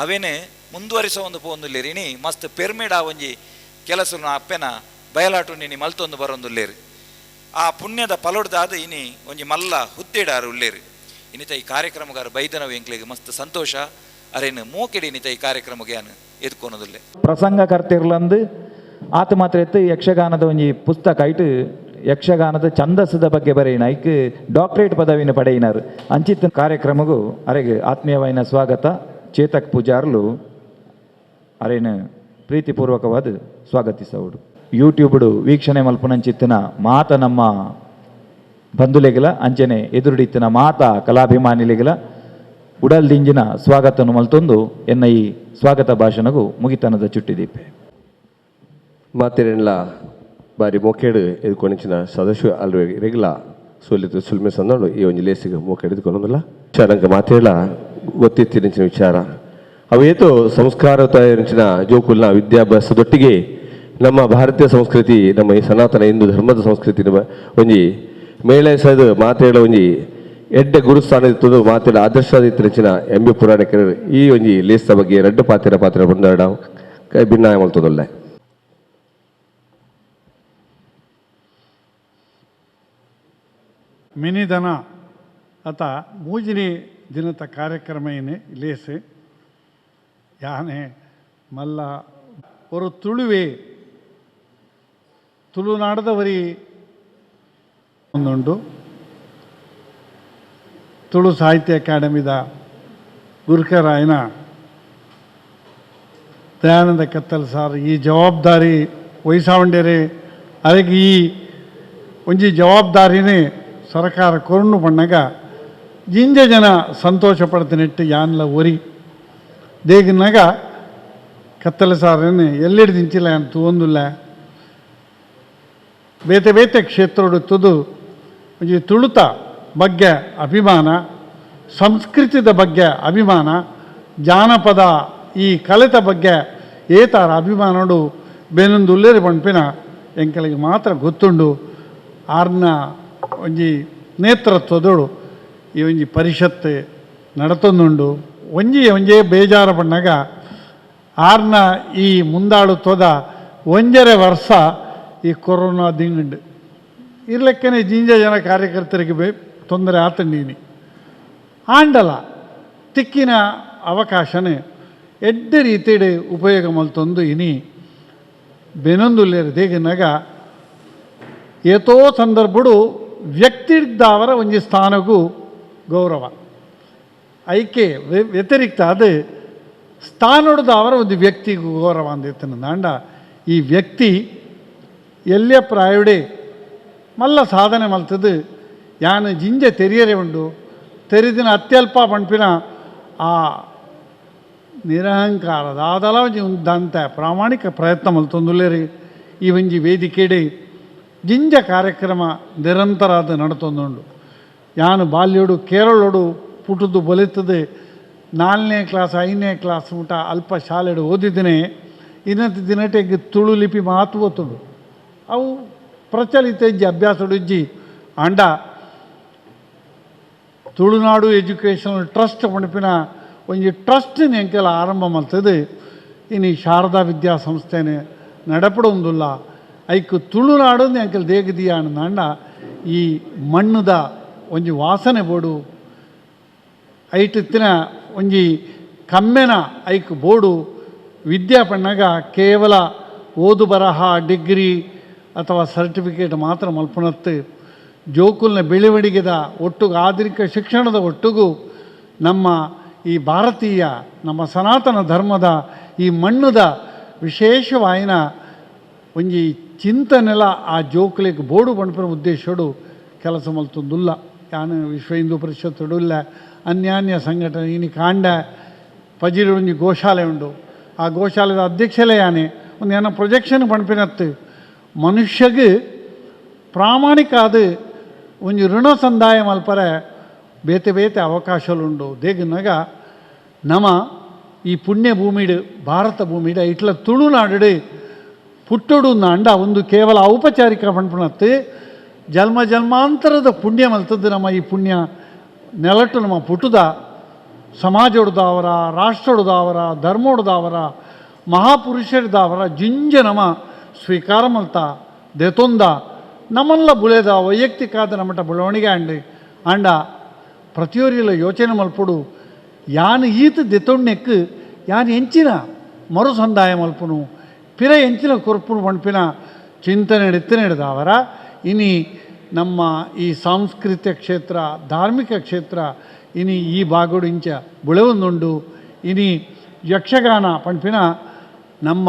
ಅವೇನೆ ಮುಂದುವರಿಸೋ ಒಂದು ಪೋಂದುಲ್ಲೇರಿನಿ ಮಸ್ತ್ ಪೆರ್ಮಿಡ ಒಂಜಿ ಕೆಲಸ ಅಪ್ಪೆನ ಬಯಲಾಟು ನೀನಿ ಮಲ್ತೊಂದು ಬರೊಂದುಲ್ಲೇರು ಆ ಪುಣ್ಯದ ಫಲೊಡ್ದಾದ ಇನಿ ಒಂಜಿ ಮಲ್ಲ ಹುತ್ತಿಡಾರು ಉಳ್ಳೇರು ಇನ್ನಿತ ಈ ಕಾರ್ಯಕ್ರಮಗಾರ ಬೈದನವು ಎಂಕ್ಲೆಗೆ ಮಸ್ತ್ ಸಂತೋಷ ಅರೇನು ಮೋಕೆಡಿ ಇನ್ನಿತ ಈ ಕಾರ್ಯಕ್ರಮಕ್ಕೆ ಯಾನು ಎದ್ಕೊನೋದುಲ್ಲೆ ಪ್ರಸಂಗ ಕರ್ತಿರ್ಲಂದು ಆತ ಮಾತ್ರ ಎತ್ತು ಯಕ್ಷಗಾನದ ಒಂಜಿ ಪುಸ್ತಕ ಐಟು ಯಕ್ಷಗಾನದ ಛಂದಸ್ಸದ ಬಗ್ಗೆ ಬರೆಯಿನ ಐಕ್ ಡಾಕ್ಟರೇಟ್ ಪದವಿನ ಪಡೆಯಿನಾರು ಅಂಚಿತ್ತ ಕಾರ್ಯಕ್ರಮಗೂ ಅರೆಗೆ ಆತ್ಮೀಯವಾಯಿನ ಸ್ವಾಗತ ಚೇತಕ್ ಪೂಜಾರ್ಲು ಅರೇನು ಪ್ರೀತಿಪೂರ್ವಕವಾದ ಸ್ವಾಗತಿಸವುಡು. ಯೂಟ್ಯೂಬ್ಡು ವೀಕ್ಷಣೆ ಮಲ್ಪುನಂಚಿತ್ತಿನ ಮಾತ ನಮ್ಮ ಬಂಧುಲೆಗಲ ಅಂಚನೆ ಎದುರುಡಿತ್ತಿನ ಮಾತ ಕಲಾಭಿಮಾನಿಲೆಗಲ ಉಡಲ್ದಿಂಜಿನ ಸ್ವಾಗತನು ಮಲ್ತೊಂದು ಎನ್ನ ಈ ಸ್ವಾಗತ ಭಾಷಣಗೂ ಮುಗಿತನದ ಚುಟ್ಟಿದೀಪೆ ಮಾತೆರೆಲ್ಲ ಬಾರಿ ಮೊಕೆಡು ಎದ್ಕೊಂಡಿನ ಸದಸ್ಯ ಅಲ್ವೇ ರೆಗ್ಯುಲ ಸೋಲಿತು ಸುಲ್ಮೆ ಸಂದಳು ಈ ಒಂದು ಲೇಸಿಗೆ ಮೊಕೆಡು ಎದ್ಕೊಂಡಲ್ಲ ವಿಚಾರಂಗ ಮಾತೆಲ್ಲ ಗೊತ್ತಿತ್ತಿನ ವಿಚಾರ ಅವೇತೋ ಸಂಸ್ಕಾರಯುತಂಚಿನ ಜೋಕುಲ್ನ ವಿದ್ಯಾಭ್ಯಾಸದೊಟ್ಟಿಗೆ ನಮ್ಮ ಭಾರತೀಯ ಸಂಸ್ಕೃತಿ ನಮ್ಮ ಈ ಸನಾತನ ಹಿಂದೂ ಧರ್ಮದ ಸಂಸ್ಕೃತಿ ಒಂಜಿ ಮೇಳೈಸದ ಮಾತೆಗಳ ಒಂಜಿ ಎಡ್ಡೆ ಗುರುಸ್ಥಾನದಿತ್ತು ಮಾತೆಗಳ ಆದರ್ಶದಿತ್ತಿನ ಎಂಬಿ ಪುರಾಣಿಕರು ಈ ಒಂಜಿ ಲೇಸ್ದ ಬಗ್ಗೆ ರಡ್ಡು ಪಾತ್ರ ಬಂದಾಡ ಭಿನ್ನಾಯ ಮಲ್ತದೊಳ್ಳೆ ಮಿನಿದನ ಅತ ಮೂಜಿನಿ ದಿನದ ಕಾರ್ಯಕ್ರಮ ಏನೇ ಲೇಸು ಯಾನೆ ಮಲ್ಲ ஒரு ತುಳುವೆ ತುಳುನಾಡದವರಿ ಒಂದುಂಡು ತುಳು ಸಾಹಿತ್ಯ ಅಕಾಡೆಮಿದ ಗುರುಕರಾಯನ ದಯಾನಂದ ಕತ್ತಲ್ ಸಾರ್ ಈ ಜವಾಬ್ದಾರಿ ವಹಿಸಾವಂಡೇರೆ ಅದಕ್ಕೆ ಈ ಒಂಜಿ ಜವಾಬ್ದಾರಿನೇ ಸರ್ಕಾರ ಕೊರಡು ಪಣ್ಣಗ ಜಿಂಜ ಜನ ಸಂತೋಷ ಪಡ್ತಿನೆಟ್ಟು ಯಾನ್ಲ ಒರಿ ದೇಗಿನಾಗ ಕತ್ತಲ ಸಾರನ್ನು ಎಲ್ಲೆಡೆ ದಿಂಚಿಲ್ಲ ಅಂತ ಒಂದಿಲ್ಲ ಬೇತೆ ಬೇತೆ ಕ್ಷೇತ್ರಡು ತುದು ಒಂಜಿ ತುಳುತ ಬಗ್ಗೆ ಅಭಿಮಾನ ಸಂಸ್ಕೃತಿದ ಬಗ್ಗೆ ಅಭಿಮಾನ ಜಾನಪದ ಈ ಕಲೆತ ಬಗ್ಗೆ ಏತಾರ ಅಭಿಮಾನಡು ಬೇನೊಂದು ಉಲ್ಲೇರಿ ಪಂಪಿನ ಎಂಕಲಿಗೆ ಮಾತ್ರ ಗೊತ್ತುಂಡು ಆರ್ನ ಒಂಜಿ ನೇತೃತ್ವದೋಡು ಈ ಒಂಜಿ ಪರಿಷತ್ ನಡತೊಂದುಂಡು ಒಂಜೇ ಬೇಜಾರು ಪಣ್ಣಾಗ ಆರ್ನ ಈ ಮುಂದಾಡುತ್ತೋದ ಒಂಜರೆ ವರ್ಷ ಈ ಕೊರೋನಾ ದಿಂಗಂಡು ಇರ್ಲೆಕ್ಕನೆ ಜಿಂಜ ಜನ ಕಾರ್ಯಕರ್ತರಿಗೆ ತೊಂದರೆ ಆತಂಡೀನಿ ಆಂಡಲ ತಿಕ್ಕಿನ ಅವಕಾಶನೇ ಎಡ್ಡ ರೀತಿಯ ಉಪಯೋಗ ಮಲ್ತೊಂದು ಇನಿ ಬೆನೊಂದುಲ್ಲೇರು ದೇಗಿನಾಗ ಏತೋ ಸಂದರ್ಭಡು ವ್ಯಕ್ತಿದ್ದಾವರ ಒಂಜಿ ಸ್ಥಾನಗೂ ಗೌರವ ಐಕೆ ವ್ಯತಿರಿಕ್ತ ಅದು ಸ್ಥಾನೋಡ್ದವರ ಒಂದು ವ್ಯಕ್ತಿಗೂ ಗೌರವ ಅಂದಿರ್ತನ ದಾಂಡ ಈ ವ್ಯಕ್ತಿ ಎಲ್ಲೇ ಪ್ರಾಯುಡೆ ಮಲ್ಲ ಸಾಧನೆ ಮಲ್ತದು ಯಾನು ಜಿಂಜ ತೆರಿಯರೆ ಉಂಡು ತೆರಿದಿನ ಅತ್ಯಲ್ಪ ಪಂಪಿನ ಆ ನಿರಹಂಕಾರದ ಆದಲ ಒಂಜಿ ದಂತ ಪ್ರಾಮಾಣಿಕ ಪ್ರಯತ್ನ ಮಲ್ತೊಂದುಲ್ಲೇರಿ ಈ ಒಂಜಿ ವೇದಿಕೆಡೆ ಜಿಂಜ ಕಾರ್ಯಕ್ರಮ ನಿರಂತರ ಅದು ನಡತೊಂದುಂಡು ಯಾನು ಬಾಲ್ಯೋಡು ಕೇರಳೋಡು ಪುಟುದು ಬಲಿತದೆ 4ನೇ ಕ್ಲಾಸ್ 5ನೇ ಕ್ಲಾಸ್ ಊಟ ಅಲ್ಪ ಶಾಲೆಡು ಓದಿದ್ದೇನೆ ಇನ್ನೊಂದು ದಿನಟೆಗೆ ತುಳು ಲಿಪಿ ಮಾತು ಓದ್ತುಂಡು ಅವು ಪ್ರಚಲಿತ ಇಜ್ಜಿ ಅಭ್ಯಾಸಡು ಇಜ್ಜಿ ಅಂಡ ತುಳುನಾಡು ಎಜುಕೇಷನಲ್ ಟ್ರಸ್ಟ್ ಪಣಪಿನ ಒಂಜಿ ಟ್ರಸ್ಟ್ ಎಂಕೆಲ್ಲ ಆರಂಭ ಮಲ್ತದೆ ಇನ್ನು ಶಾರದಾ ವಿದ್ಯಾಸಂಸ್ಥೆನೆ ನಡಪಡೊಂದುಲ್ಲ ಐಕು ತುಳುನಾಡು ಎಂಕೆಲ್ ದೇಗದಿಯ ಅಂಡ ಈ ಮಣ್ಣುದ ಒಂಜಿ ವಾಸನೆ ಬೋಡು ಐಟಿತ್ತಿನ ಒಂಜಿ ಕಮ್ಮೆನ ಐಕ್ ಬೋಡು ವಿದ್ಯಾ ಪಣ್ಣಗ ಕೇವಲ ಓದು ಬರಹ ಡಿಗ್ರಿ ಅಥವಾ ಸರ್ಟಿಫಿಕೇಟ್ ಮಾತ್ರ ಮಲ್ಪನತ್ತು ಜೋಕುಲ್ನ ಬೆಳವಣಿಗೆದ ಒಟ್ಟುಗು ಆಧುನಿಕ ಶಿಕ್ಷಣದ ಒಟ್ಟುಗು ನಮ್ಮ ಈ ಭಾರತೀಯ ನಮ್ಮ ಸನಾತನ ಧರ್ಮದ ಈ ಮಣ್ಣುದ ವಿಶೇಷವಾಯಿನ ಒಂಜಿ ಚಿಂತನೆಲ ಆ ಜೋಕುಲಿಗೆ ಬೋಡು ಪಣಪಿನ ಉದ್ದೇಶಡು ಕೆಲಸ ಮಲ್ತೊಂದುಲ್ಲ ಯಾನು ವಿಶ್ವ ಹಿಂದೂ ಪರಿಷತ್ತು ಇಲ್ಲ ಅನ್ಯಾನ್ಯ ಸಂಘಟನೆ ಇನಿ ಕಾಂಡ ಪಜಿರು ಒಂಜಿ ಗೋಶಾಲೆ ಉಂಡು ಆ ಗೋಶಾಲೆದ ಅಧ್ಯಕ್ಷಲೇ ಯಾನೆ ಒಂದು ಏನೋ ಪ್ರೊಜೆಕ್ಷನ್ ಪಣಪಿನತ್ತು ಮನುಷ್ಯಗೆ ಪ್ರಾಮಾಣಿಕ ಅದು ಒಂಜಿ ಋಣ ಸಂದಾಯ ಮಲ್ಪರೆ ಬೇತೆ ಬೇತೆ ಅವಕಾಶಗಳುಂಡು ದೇಗನಾಗ ನಮ್ಮ ಈ ಪುಣ್ಯ ಭೂಮಿಡು ಭಾರತ ಭೂಮಿಡು ಇಟ್ಲ ತುಳುನಾಡು ಪುಟ್ಟುಡು ಅಂಡ ಒಂದು ಕೇವಲ ಔಪಚಾರಿಕ ಪಣಪಣತ್ತು ಜನ್ಮ ಜನ್ಮಾಂತರದ ಪುಣ್ಯ ಮಲ್ತದ್ದು ನಮ್ಮ ಈ ಪುಣ್ಯ ನೆಲಟ್ಟು ನಮ್ಮ ಪುಟುದ ಸಮಾಜೋಡ್ದವರ ರಾಷ್ಟ್ರೋಡ್ದವರ ಧರ್ಮೋಡ್ದವರ ಮಹಾಪುರುಷರದವರ ಜಿಂಜ ನಮ ಸ್ವೀಕಾರ ಮಲ್ತ ದೆತೊಂದ ನಮ್ಮಲ್ಲ ಬುಳೆದ ವೈಯಕ್ತಿಕಾದ ನಮ್ಮಟ ಬೆಳವಣಿಗೆ ಅಂಡ ಪ್ರತಿಯೊರಿಲ್ಲ ಯೋಚನೆ ಮಲ್ಪಡು ಯಾನು ಈತ ದೆತೊಣ್ಣೆಕ್ಕು ಯಾನು ಎಂಚಿನ ಮರು ಸಂದಾಯ ಮಲ್ಪನು ಪಿರ ಎಂಚಿನ ಕೊರ್ಪುನು ಪಣಪಿನ ಚಿಂತನೆ ಎತ್ತಿನೆಡ್ದವರ ಇನಿ ನಮ್ಮ ಈ ಸಾಂಸ್ಕೃತಿಕ ಕ್ಷೇತ್ರ ಧಾರ್ಮಿಕ ಕ್ಷೇತ್ರ ಇನಿ ಈ ಬಾಗೋಡು ಇಂಚ ಬುಳೆವೊಂದುಂಡು ಇನಿ ಯಕ್ಷಗಾನ ಪಣಪಿನ ನಮ್ಮ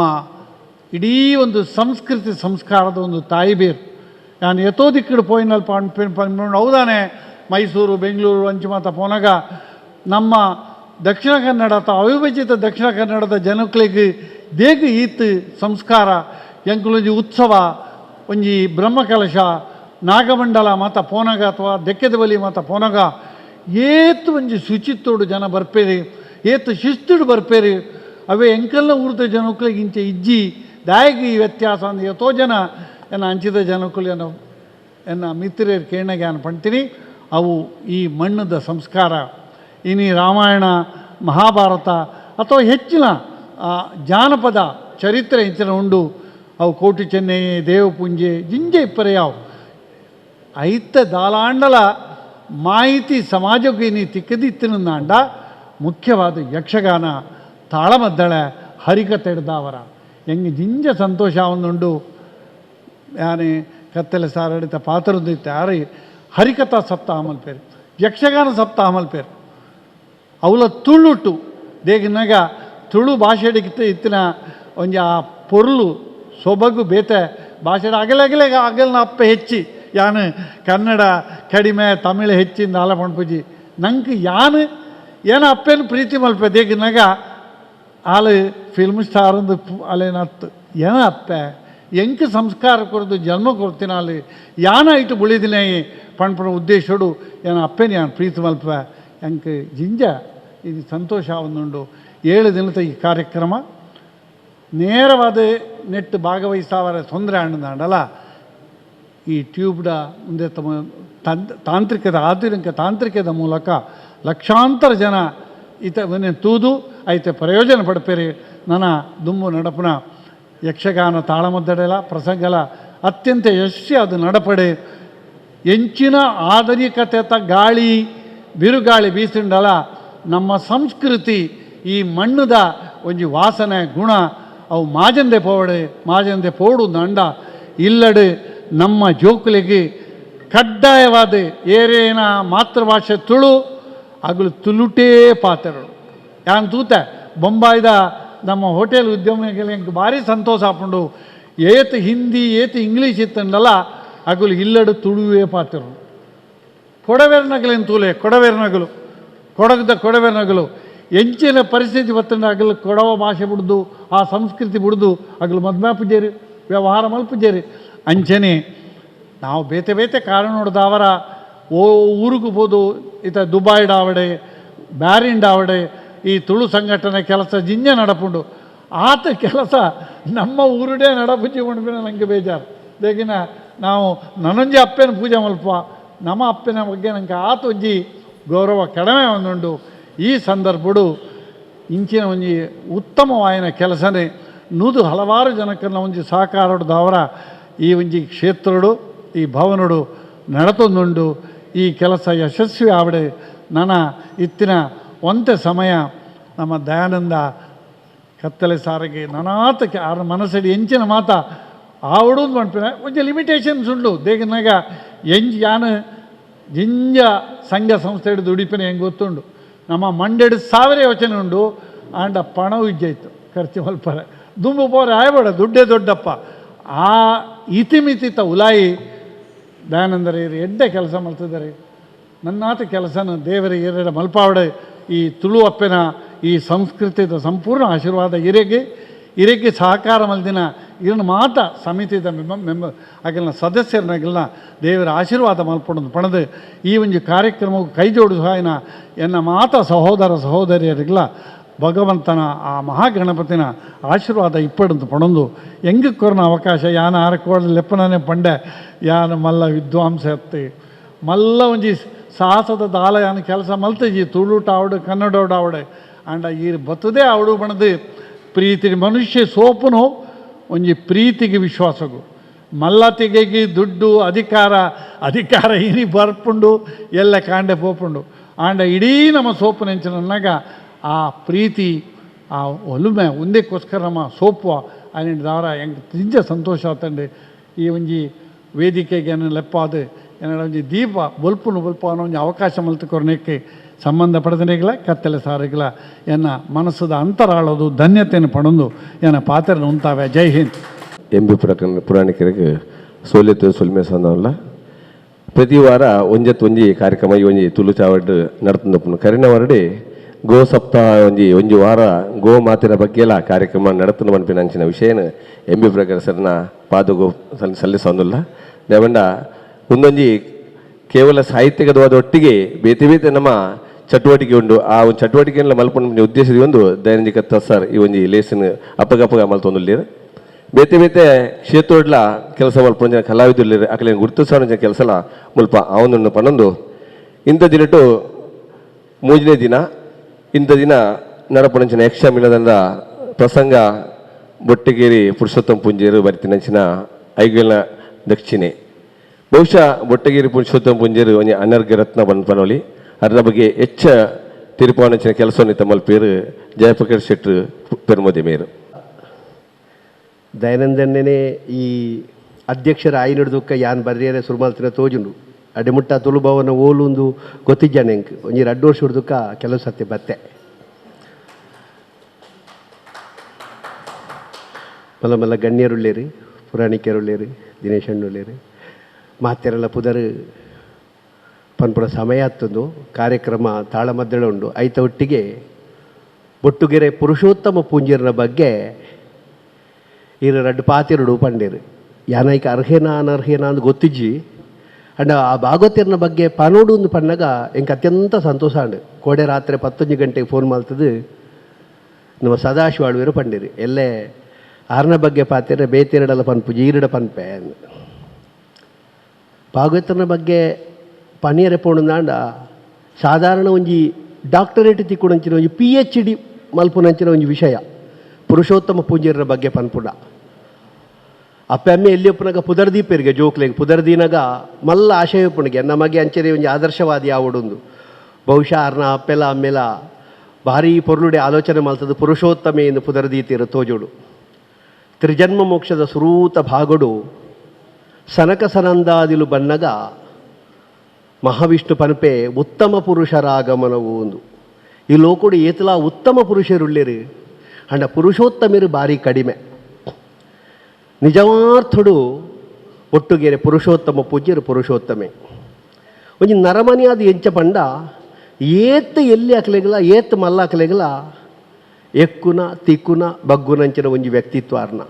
ಇಡೀ ಒಂದು ಸಂಸ್ಕೃತಿ ಸಂಸ್ಕಾರದ ಒಂದು ತಾಯಿ ಬೇರು ನಾನು ಎತ್ತೋ ದಿಕ್ಕಡು ಪೋಯಿನಲ್ಲಿ ಪಣಪಿನ ಹೌದಾನೆ ಮೈಸೂರು ಬೆಂಗಳೂರು ಅಂಚುಮಾತ ಪೋನಾಗ ನಮ್ಮ ದಕ್ಷಿಣ ಕನ್ನಡ ಅಥವಾ ಅವಿಭಜಿತ ದಕ್ಷಿಣ ಕನ್ನಡದ ಜನಕ್ಳಿಗೆ ದೇಗ ಈತ್ ಸಂಸ್ಕಾರ ಎಂಕುಲೊಂಜಿ ಉತ್ಸವ ಒಂಜಿ ಬ್ರಹ್ಮಕಲಶ ನಾಗಮಂಡಲ ಮಾತ ಪೋನಗ ಅಥವಾ ದೆಕ್ಕೆದ ಬಲಿ ಮಾತ ಪೋನಗ ಏತು ಒಂಜಿ ಶುಚಿತ್ವಡು ಜನ ಬರ್ಪೇರಿ ಏತು ಶಿಸ್ತುಡು ಬರ್ಪೇರು ಅವೇ ಎಂಕಲ್ನ ಊರ್ದ ಜನಕ್ಕಳಿಗೆ ಇಂಚೆ ಇಜ್ಜಿ ದಾಯಿಗೆ ಈ ವ್ಯತ್ಯಾಸ ಅಂದ್ರೆ ಎಷ್ಟೋ ಜನ ಎನ್ನ ಹಂಚಿದ ಜನಕ್ಕಳು ಎನ್ನ ಮಿತ್ರರು ಕೇಣಗೆ ನಾನು ಪಣ್ತೀನಿ ಅವು ಈ ಮಣ್ಣದ ಸಂಸ್ಕಾರ ಇನ್ನು ರಾಮಾಯಣ ಮಹಾಭಾರತ ಅಥವಾ ಹೆಚ್ಚಿನ ಜಾನಪದ ಚರಿತ್ರೆ ಇಂಚಿನ ಉಂಡು ಅವು ಕೋಟಿ ಚೆನ್ನೈ ದೇವಪುಂಜೆ ಜಿಂಜೆ ಇಪ್ಪರೆ ಯಾವು ಐತ ದಾಲಾಂಡಲ ಮಾಹಿತಿ ಸಮಾಜಕ್ಕೆ ನೀ ತಿಕ್ಕದಿತ್ತಿನಂದಾಂಡ ಮುಖ್ಯವಾದ ಯಕ್ಷಗಾನ ತಾಳಮದ್ದಳೆ ಹರಿಕತೆ ಹಿಡ್ದಾವರ ಹೆಂಗೆ ಜಿಂಜ ಸಂತೋಷ ಒಂದುಂಡು ಯಾನೇ ಕತ್ತಲೆ ಸಾರಡಿತ ಪಾತ್ರದಿತ್ತು ಯಾರು ಹರಿಕಥಾ ಸಪ್ತಾಹ ಮಲ್ಪೇರು ಯಕ್ಷಗಾನ ಸಪ್ತಾಹ ಮಲ್ಪೇರು ಅವಳ ತುಳುಟು ದೇಗಿನಾಗ ತುಳು ಭಾಷೆಡಿಗಿತ್ತ ಇತ್ತಿನ ಒಂಜಿ ಆ ಪೊರ್ಲು ಸೊಬಗು ಬೇತೆ ಭಾಷೆ ಅಗಲನ ಅಪ್ಪ ಹೆಚ್ಚಿ ಯಾನು ಕನ್ನಡ ಕಡಿಮೆ ತಮಿಳು ಹೆಚ್ಚಿಂದ ಆಲ ಪಣ್ಪುಜಿ ನಂಗೆ ಯಾನು ಏನೋ ಅಪ್ಪೇನು ಪ್ರೀತಿ ಮಲ್ಪೆ ದೇಗಿನಾಗ ಆಳು ಫಿಲ್ಮ್ ಸ್ಟಾರಂದು ಅಲ್ಲೇನತ್ತು ಏನೋ ಅಪ್ಪೆ ಎಂಕ ಸಂಸ್ಕಾರ ಕೊರದು ಜನ್ಮ ಕೊಡ್ತೀನಿ ಅಲ್ಲಿ ಯಾನ ಇಟ್ಟು ಬುಳಿದಿನೇ ಪಣ್ಪಣ ಉದ್ದೇಶಡು ಏನೋ ಅಪ್ಪೇನು ಯಾನು ಪ್ರೀತಿ ಮಲ್ಪೆ ಎಂಕ ಜಿಂಜ ಇದು ಸಂತೋಷ ಒಂದುಂಡು 7 ದಿನದ ಈ ಕಾರ್ಯಕ್ರಮ ನೇರವಾದ ನೆಟ್ ಭಾಗವಹಿಸಾವರ ತೊಂದರೆ ಅನ್ನೋದಾಂಡಲ್ಲ ಈ ಟ್ಯೂಬ್ಡ ಮುಂದೆ ತಾಂತ್ರಿಕದ ಆಧುನಿಕ ತಾಂತ್ರಿಕದ ಮೂಲಕ ಲಕ್ಷಾಂತರ ಜನ ಈತ ತೂದು ಐತೆ ಪ್ರಯೋಜನ ಪಡ್ಪೇರಿ ನನ್ನ ದುಂಬು ನಡಪನ ಯಕ್ಷಗಾನ ತಾಳಮದ್ದಡೆಲ ಪ್ರಸಂಗಲ ಅತ್ಯಂತ ಯಶಸ್ವಿ ಅದು ನಡಪಡೆ ಎಂಚಿನ ಆಧುನಿಕತೆತ ಗಾಳಿ ಬಿರುಗಾಳಿ ಬೀಸಿಂಡಲ ನಮ್ಮ ಸಂಸ್ಕೃತಿ ಈ ಮಣ್ಣದ ಒಂಜಿ ವಾಸನೆ ಗುಣ ಅವು ಮಾಜಂದೆ ಪೋಡು ದಂಡ ಇಲ್ಲಡು ನಮ್ಮ ಜೋಕುಲಿಗೆ ಕಡ್ಡಾಯವಾದ ಏರೇನ ಮಾತೃಭಾಷೆ ತುಳು ಅಗಳು ತುಳುಟೇ ಪಾತ್ರಗಳು ಯಾನ್ ತೂತ ಬೊಂಬಾಯ್ದ ನಮ್ಮ ಹೋಟೆಲ್ ಉದ್ಯಮಿಗಳಿಗೆ ಭಾರಿ ಸಂತೋಷ ಹಾಕೊಂಡು ಏತು ಹಿಂದಿ ಏತು ಇಂಗ್ಲೀಷ್ ಇತ್ತಂಡಲ್ಲ ಅಗಳು ಇಲ್ಲಡು ತುಳುವೇ ಪಾತ್ರರು ಕೊಡವೇರ್ನಗಲೇನು ತೂಲೆ ಕೊಡವೇರ್ನಗಲು ಕೊಡವೇರ್ನಗಲು ಎಂಚಿನ ಪರಿಸ್ಥಿತಿ ಬತ್ತಂಡ ಅಗಲು ಕೊಡವ ಭಾಷೆ ಬಿಡ್ದು ಆ ಸಂಸ್ಕೃತಿ ಬಿಡ್ದು ಅಗಲು ಮದ್ಮೆ ಪೂಜೇರಿ ವ್ಯವಹಾರ ಮಲ್ಪುಜೇರಿ ಅಂಚನೆ ನಾವು ಬೇತೆ ಕಾರಣ ನೋಡ್ದು ಅವರ ಊರಿಗೂ ಬೋದು ಈತ ದುಬಾಯ್ಡ್ ಆವಡೆ ಬ್ಯಾರಿಂಡ್ ಆವಡೆ ಈ ತುಳು ಸಂಘಟನೆ ಕೆಲಸ ಜಿಂಜ ನಡಪುಂಡು ಆತ ಕೆಲಸ ನಮ್ಮ ಊರುಡೇ ನಡಪುಜಿ ಉಂಡ್ಬಿನ ನನಗೆ ಬೇಜಾರು ಬೇಗಿನ ನಾವು ನನಂಜಿ ಅಪ್ಪನ ಪೂಜೆ ಮಲ್ಪ ನಮ್ಮ ಅಪ್ಪನ ಬಗ್ಗೆ ನನಗೆ ಆತ ಒಂಜಿ ಗೌರವ ಕಡಿಮೆ ಒಂದುಂಡು ಈ ಸಂದರ್ಭಡು ಇಂಚಿನ ಒಂಜಿ ಉತ್ತಮವಾಯಿನ ಕೆಲಸನೇ ನೂದು ಹಲವಾರು ಜನಕ್ಕನ್ನ ಒಂಜಿ ಸಹಕಾರದವರ ಈ ಒಂಜಿ ಕ್ಷೇತ್ರಡು ಈ ಭವನಡು ನಡತೊಂದುಂಡು ಈ ಕೆಲಸ ಯಶಸ್ವಿ ಆವಡೆ ನನ್ನ ಇತ್ತಿನ ಒಂತೆ ಸಮಯ ನಮ್ಮ ದಯಾನಂದ ಕತ್ತಲೆ ಸಾರಿಗೆ ನನಾತ ಆರ ಮನಸ್ಸಡಿ ಎಂಚಿನ ಮಾತ ಆವಡುದು ಮಾಡ್ಪಿನ ಒಂಚ ಲಿಮಿಟೇಷನ್ಸ್ ಉಂಡು ದೇಗನಾಗ ಯಾನು ಜಿಂಜ ಸಂಘ ಸಂಸ್ಥೆ ಹಿಡಿದು ಉಡಿಪಿನ ಹೆಂಗೆ ಗೊತ್ತುಂಡು ನಮ್ಮ ಮಂಡೆಡು 1000 ಯೋಚನೆ ಉಂಡು ಆಂಡ ಪಣವು ಇಜ್ಜಾಯ್ತು ಖರ್ಚು ಮಲ್ಪರೆ ದುಂಬು ಪೋರೆ ಆಯ್ಬೇಡ ದುಡ್ಡೇ ದೊಡ್ಡಪ್ಪ ಆ ಇತಿಮಿತಿತ ಉಲಾಯಿ ದಯಾನಂದರ ಎಡ್ಡೆ ಕೆಲಸ ಮಾಡ್ತಿದ್ದಾರೆ ನನ್ನಾತ ಕೆಲಸನ ದೇವರ ಏರೆಡ ಮಲ್ಪಾವಡೆ ಈ ತುಳು ಅಪ್ಪೆನ ಈ ಸಂಸ್ಕೃತಿದ ಸಂಪೂರ್ಣ ಆಶೀರ್ವಾದ ಇರೆಗೆ ಸಹಕಾರ ಮಲ್ದಿನ ಇದನ್ನು ಮಾತ ಸಮಿತಿದ ಆಗಿನ ಸದಸ್ಯರನ್ನಾಗಿಲ್ಲ ದೇವರ ಆಶೀರ್ವಾದ ಮಲ್ಪೊಂಡು ಪಣದು ಈ ಒಂದು ಕಾರ್ಯಕ್ರಮಕ್ಕೆ ಕೈ ಜೋಡಿಸುವ ಎನ್ನ ಮಾತ ಸಹೋದರ ಸಹೋದರಿಯರಿಗಿಲ್ಲ ಭಗವಂತನ ಆ ಮಹಾಗಣಪತಿನ ಆಶೀರ್ವಾದ ಇಪ್ಪಡಂತ ಪಣೊಂದು ಹೆಂಗೆ ಕೊರನ ಅವಕಾಶ ಯಾನ ಆರಕೋಳ ಲೆಪ್ಪನೇ ಪಂಡೆ ಯಾನ ಮಲ್ಲ ವಿದ್ವಾಂಸ ಎತ್ತಿ ಮಲ್ಲ ಒಂಜಿ ಸಾಹಸದ ದಾಲ ಯಾನ ಕೆಲಸ ಮಲ್ತಜಿ ತುಳುಟ ಆವಡು ಕನ್ನಡ ಆವಡೆ ಆಂಡ ಈ ಬತ್ತದೇ ಆವಡು ಬಣದು ಪ್ರೀತಿ ಮನುಷ್ಯ ಸೋಪುನು ಒಂಜಿ ಪ್ರೀತಿಗೆ ವಿಶ್ವಾಸಗು ಮಲ್ಲತಿಗೆಗಿ ದುಡ್ಡು ಅಧಿಕಾರ ಇನಿ ಬರ್ಪುಂಡು ಎಲ್ಲ ಕಾಂಡೆ ಪೋಪುಂಡು ಆಂಡ ಇಡೀ ನಮ್ಮ ಸೋಪುನೆಂಚಿನಾಗ ಆ ಪ್ರೀತಿ ಆ ಒಲುಮೆ ಒಂದೇಕ್ಕೋಸ್ಕರ ನಮ್ಮ ಸೋಪುವ ಅಲ್ಲಿಂದ ದಾರ ಹೆಂಗೆ ನಿಜ ಸಂತೋಷ ಆತಂಡು ಈ ಒಂಜಿ ವೇದಿಕೆಗೆ ಲೆಪ್ಪಾದ ಏನಾರ ಒಂಜಿ ದೀಪ ಬೊಲ್ಪ ಅನ್ನೋ ಒಂಜಿ ಅವಕಾಶ ಮಲ್ತುಕೊರ್ನೆಕ್ಕೆ ಸಂಬಂಧಪಡದನೆಗಳ ಕತ್ತಲೆ ಸಾರಿಗಳ ಎನ್ನ ಮನಸ್ಸದ ಅಂತರಾಳೋದು ಧನ್ಯತೆಯನ್ನು ಪಡೊಂದು ಎನ್ನ ಪಾತ್ರನ ಉಂತಾವೆ. ಜೈ ಹಿಂದ್. ಎಂಬಿ ಪುರಾಣಿಕರಿಗೆ ಸೋಲೆತ್ತು ಸೊಲ್ಮೆ ಸಂದವಲ್ಲ ಪ್ರತಿ ವಾರ ಒಂಜಿ ಕಾರ್ಯಕ್ರಮ ಈ ಒಂಜಿ ತುಳು ಚಾವಡ್ ನಡತುಂದು ಕರಿನ ವರಡಿ ಗೋ ಸಪ್ತಾಹ ಒಂಜಿ ವಾರ ಗೋ ಮಾತಿನ ಬಗ್ಗೆ ಎಲ್ಲ ಕಾರ್ಯಕ್ರಮ ನಡತುಂಡು ಮನ್ಪಿನ ಅಂಚಿನ ವಿಷಯನ ಎಂಬಿ ಪ್ರಕಾರ ಸರ್ನ ಪಾದಗೋ ಸಲ್ಲಿಸೋದಿಲ್ಲ ದೇವಂಡ ಒಂದೊಂಜಿ ಕೇವಲ ಸಾಹಿತ್ಯಿಕವಾದ ಒಟ್ಟಿಗೆ ಬೇತೆ ನಮ್ಮ ಚಟುವಟಿಕೆ ಉಂಡು ಆ ಒಂದು ಚಟುವಟಿಕೆಯನ್ನು ಮಲ್ಪೊಂಡು ಉದ್ದೇಶದ ಒಂದು ದೈನಂದಿಕ ತಸಾರ್ ಈ ಒಂಜಿ ಲೇಸನ್ ಅಪ್ಪಗಪ್ಪಗ ಮಲ್ತೊಂದುಲ್ಲೇರು ಬೇತೆ ಬೇತೆ ಕ್ಷೇತ್ರಡ್ಲ ಕೆಲಸ ಮಲ್ಪೊಂದು ಕಲಾವಿದುಲ್ಲೇರು ಅಕಲೆ ಗುರುತಿಸೋಣ ಕೆಲಸಲ ಮುಲ್ಪ ಅವನನ್ನು ಪನ್ನೊಂದು ಇಂಥ ದಿನಟು ಮೂಜನೇ ದಿನ ಇಂಥ ದಿನ ನಡಪಣಂಚಿನ ಯಕ್ಷ ಮಿಲದಂದ ಪ್ರಸಂಗ ಬೊಟ್ಟಗೇರಿ ಪುರುಷೋತ್ತಮ ಪುಂಜೇರು ಬರಿತಿನಂಚಿನ ಐಗಳ ದಕ್ಷಿಣೆ ಬಹುಶಃ ಬೊಟ್ಟಗೇರಿ ಪುರುಷೋತ್ತಮ ಪುಂಜೇರು ಒಂಜಿ ಅನರ್ಘ ರತ್ನ ಪನೊಲಿ ಅದರ ಬಗ್ಗೆ ಹೆಚ್ಚ ತಿರುಪಾವಣಂಚಿನ ಕೆಲಸವನ್ನು ತಮ್ಮಲ್ಲಿ ಪೇರು ಜಯಪ್ರಕಾಶ್ ಶೆಟ್ರು ಪೆರ್ಮೋದಿ ಮೇರು ದೈನಂದಿನೇ ಈ ಅಧ್ಯಕ್ಷರ ಆಯ್ನಡ್ದುಕ್ಕ ಯಾನ್ ಬರ್ರಿಯರೆ ಸುರುಮಾಲ್ತಿನ ತೋಜುಂಡು ಅಡೆಮುಟ್ಟ ತುಳುಭವನ ಓಲುಂದು ಗೊತ್ತಿಜ್ಜಾನೆ ಎಂಕ್ ಒಂಜಿ 2 ವರ್ಷ ಹಿಡ್ದುಕ್ಕ ಕೆಲವು ಸತ್ಯ ಬತ್ತೆ ಮಲ್ಲ ಮಲ್ಲ ಗಣ್ಯರುಳ್ಳೇರಿ ಪುರಾಣಿಕರುಳ್ಳೇರಿ ದಿನೇಶ್ ಅಣ್ಣುಳ್ಳೇರಿ ಮಾತೆರೆಲ್ಲ ಪುದರ್ ಪನ್ಪುರ ಸಮಯ ಹತ್ತೊಂದು ಕಾರ್ಯಕ್ರಮ ತಾಳಮದ್ದಳ ಉಂಡು ಐತ ಒಟ್ಟಿಗೆ ಬೊಟ್ಟುಗೆರೆ ಪುರುಷೋತ್ತಮ ಪೂಂಜೀರನ ಬಗ್ಗೆ ಇರ 2 ಪಾತಿರುಡು ಪಂಡೇರು ಯಾನೈಕ ಅರ್ಹೇನಾ ಅನರ್ಹೇನಾ ಅಂತ ಗೊತ್ತಿಜ್ಜಿ ಅಂಡ ಆ ಭಾಗವತಿಯರ್ನ ಬಗ್ಗೆ ಪನೋಡು ಒಂದು ಪಣ್ಣಾಗ ಎಂಗೆ ಅತ್ಯಂತ ಸಂತೋಷ ಅಂಡು ಕೋಡೆ ರಾತ್ರಿ 11 ಗಂಟೆಗೆ ಫೋನ್ ಮಾಡ್ತದೆ ನಮ್ಮ ಸದಾಶಿವಾಳ್ವೇರು ಪಂಡೇರಿ ಎಲ್ಲೇ ಆರ್ನ ಬಗ್ಗೆ ಪಾತಿರ ಬೇತೆರಡಲ್ಲ ಪನ್ಪು ಜೀರಡ ಪನ್ಪೆ ಭಾಗವತನ ಬಗ್ಗೆ ಪನಿಯರೆ ಪೋಣಂದಾಂಡ ಸಾಧಾರಣ ಒಂಜಿ ಡಾಕ್ಟರೇಟ್ ತಿಕ್ಕೊಡಂಚಿನ ಒಂಜಿ PhD ಮಲ್ಪುನಂಚಿನ ಒಂಜಿ ವಿಷಯ ಪುರುಷೋತ್ತಮ ಪೂಂಜೀರರ ಬಗ್ಗೆ ಪನ್ಪುಡ ಅಪ್ಪೆಮ್ಮೆ ಎಲ್ಲಿಯಪ್ಪನಾಗ ಪುದರ್ದೀಪರಿಗೆ ಜೋಕ್ಲೆಗೆ ಪುದರ್ದೀನಾಗ ಮಲ್ಲ ಆಶಯಪ್ಪನಿಗೆ ನಮಗೆ ಅಂಚನೆ ಒಂಜಿ ಆದರ್ಶವಾದಿ ಆವಡೊಂದು ಬಹುಶಃ ಅರ್ನ ಅಪ್ಪೆಲ್ಲ ಅಮ್ಮೆಲ್ಲ ಭಾರಿ ಪೊರ್ಲುಡೆ ಆಲೋಚನೆ ಮಾಡ್ತದೆ ಪುರುಷೋತ್ತಮೆ ಎಂದು ಪುದರ್ದೀತಿರು ತೋಜೋಡು ತ್ರಿಜನ್ಮ ಮೋಕ್ಷದ ಸುರೂತ ಭಾಗಡು ಸನಕ ಸನಂದಾದಿಲು ಬನ್ನಗ ಮಹಾವಿಷ್ಣು ಪನ್ಪೆ ಉತ್ತಮ ಪುರುಷರಾಗಮನವು ಒಂದು ಈ ಲೋಕಡು ಏತಲ ಉತ್ತಮ ಪುರುಷರುಳ್ಳೇರು ಅಂಡ ಪುರುಷೋತ್ತಮರು ಭಾರಿ ಕಡಿಮೆ ನಿಜವಾರ್ಥಡು ಒಟ್ಟುಗೆರೆ ಪುರುಷೋತ್ತಮ ಪೂಜ್ಯರು ಪುರುಷೋತ್ತಮೆ ಒಂಜಿ ನರಮನಿಯಾದ ಎಂಚ ಪಂಡ ಏತ್ ಎಲ್ಲಿ ಹಾಕ್ಲೆಗಲ ಏತ್ ಮಲ್ಲ ಹಾಕ್ಲೆಗಲ ಎಕ್ಕುನ ತಿಕ್ಕುನ ಬಗ್ಗುನಂಚಿನ ಒಂಜಿ ವ್ಯಕ್ತಿತ್ವ ಅರ್ನ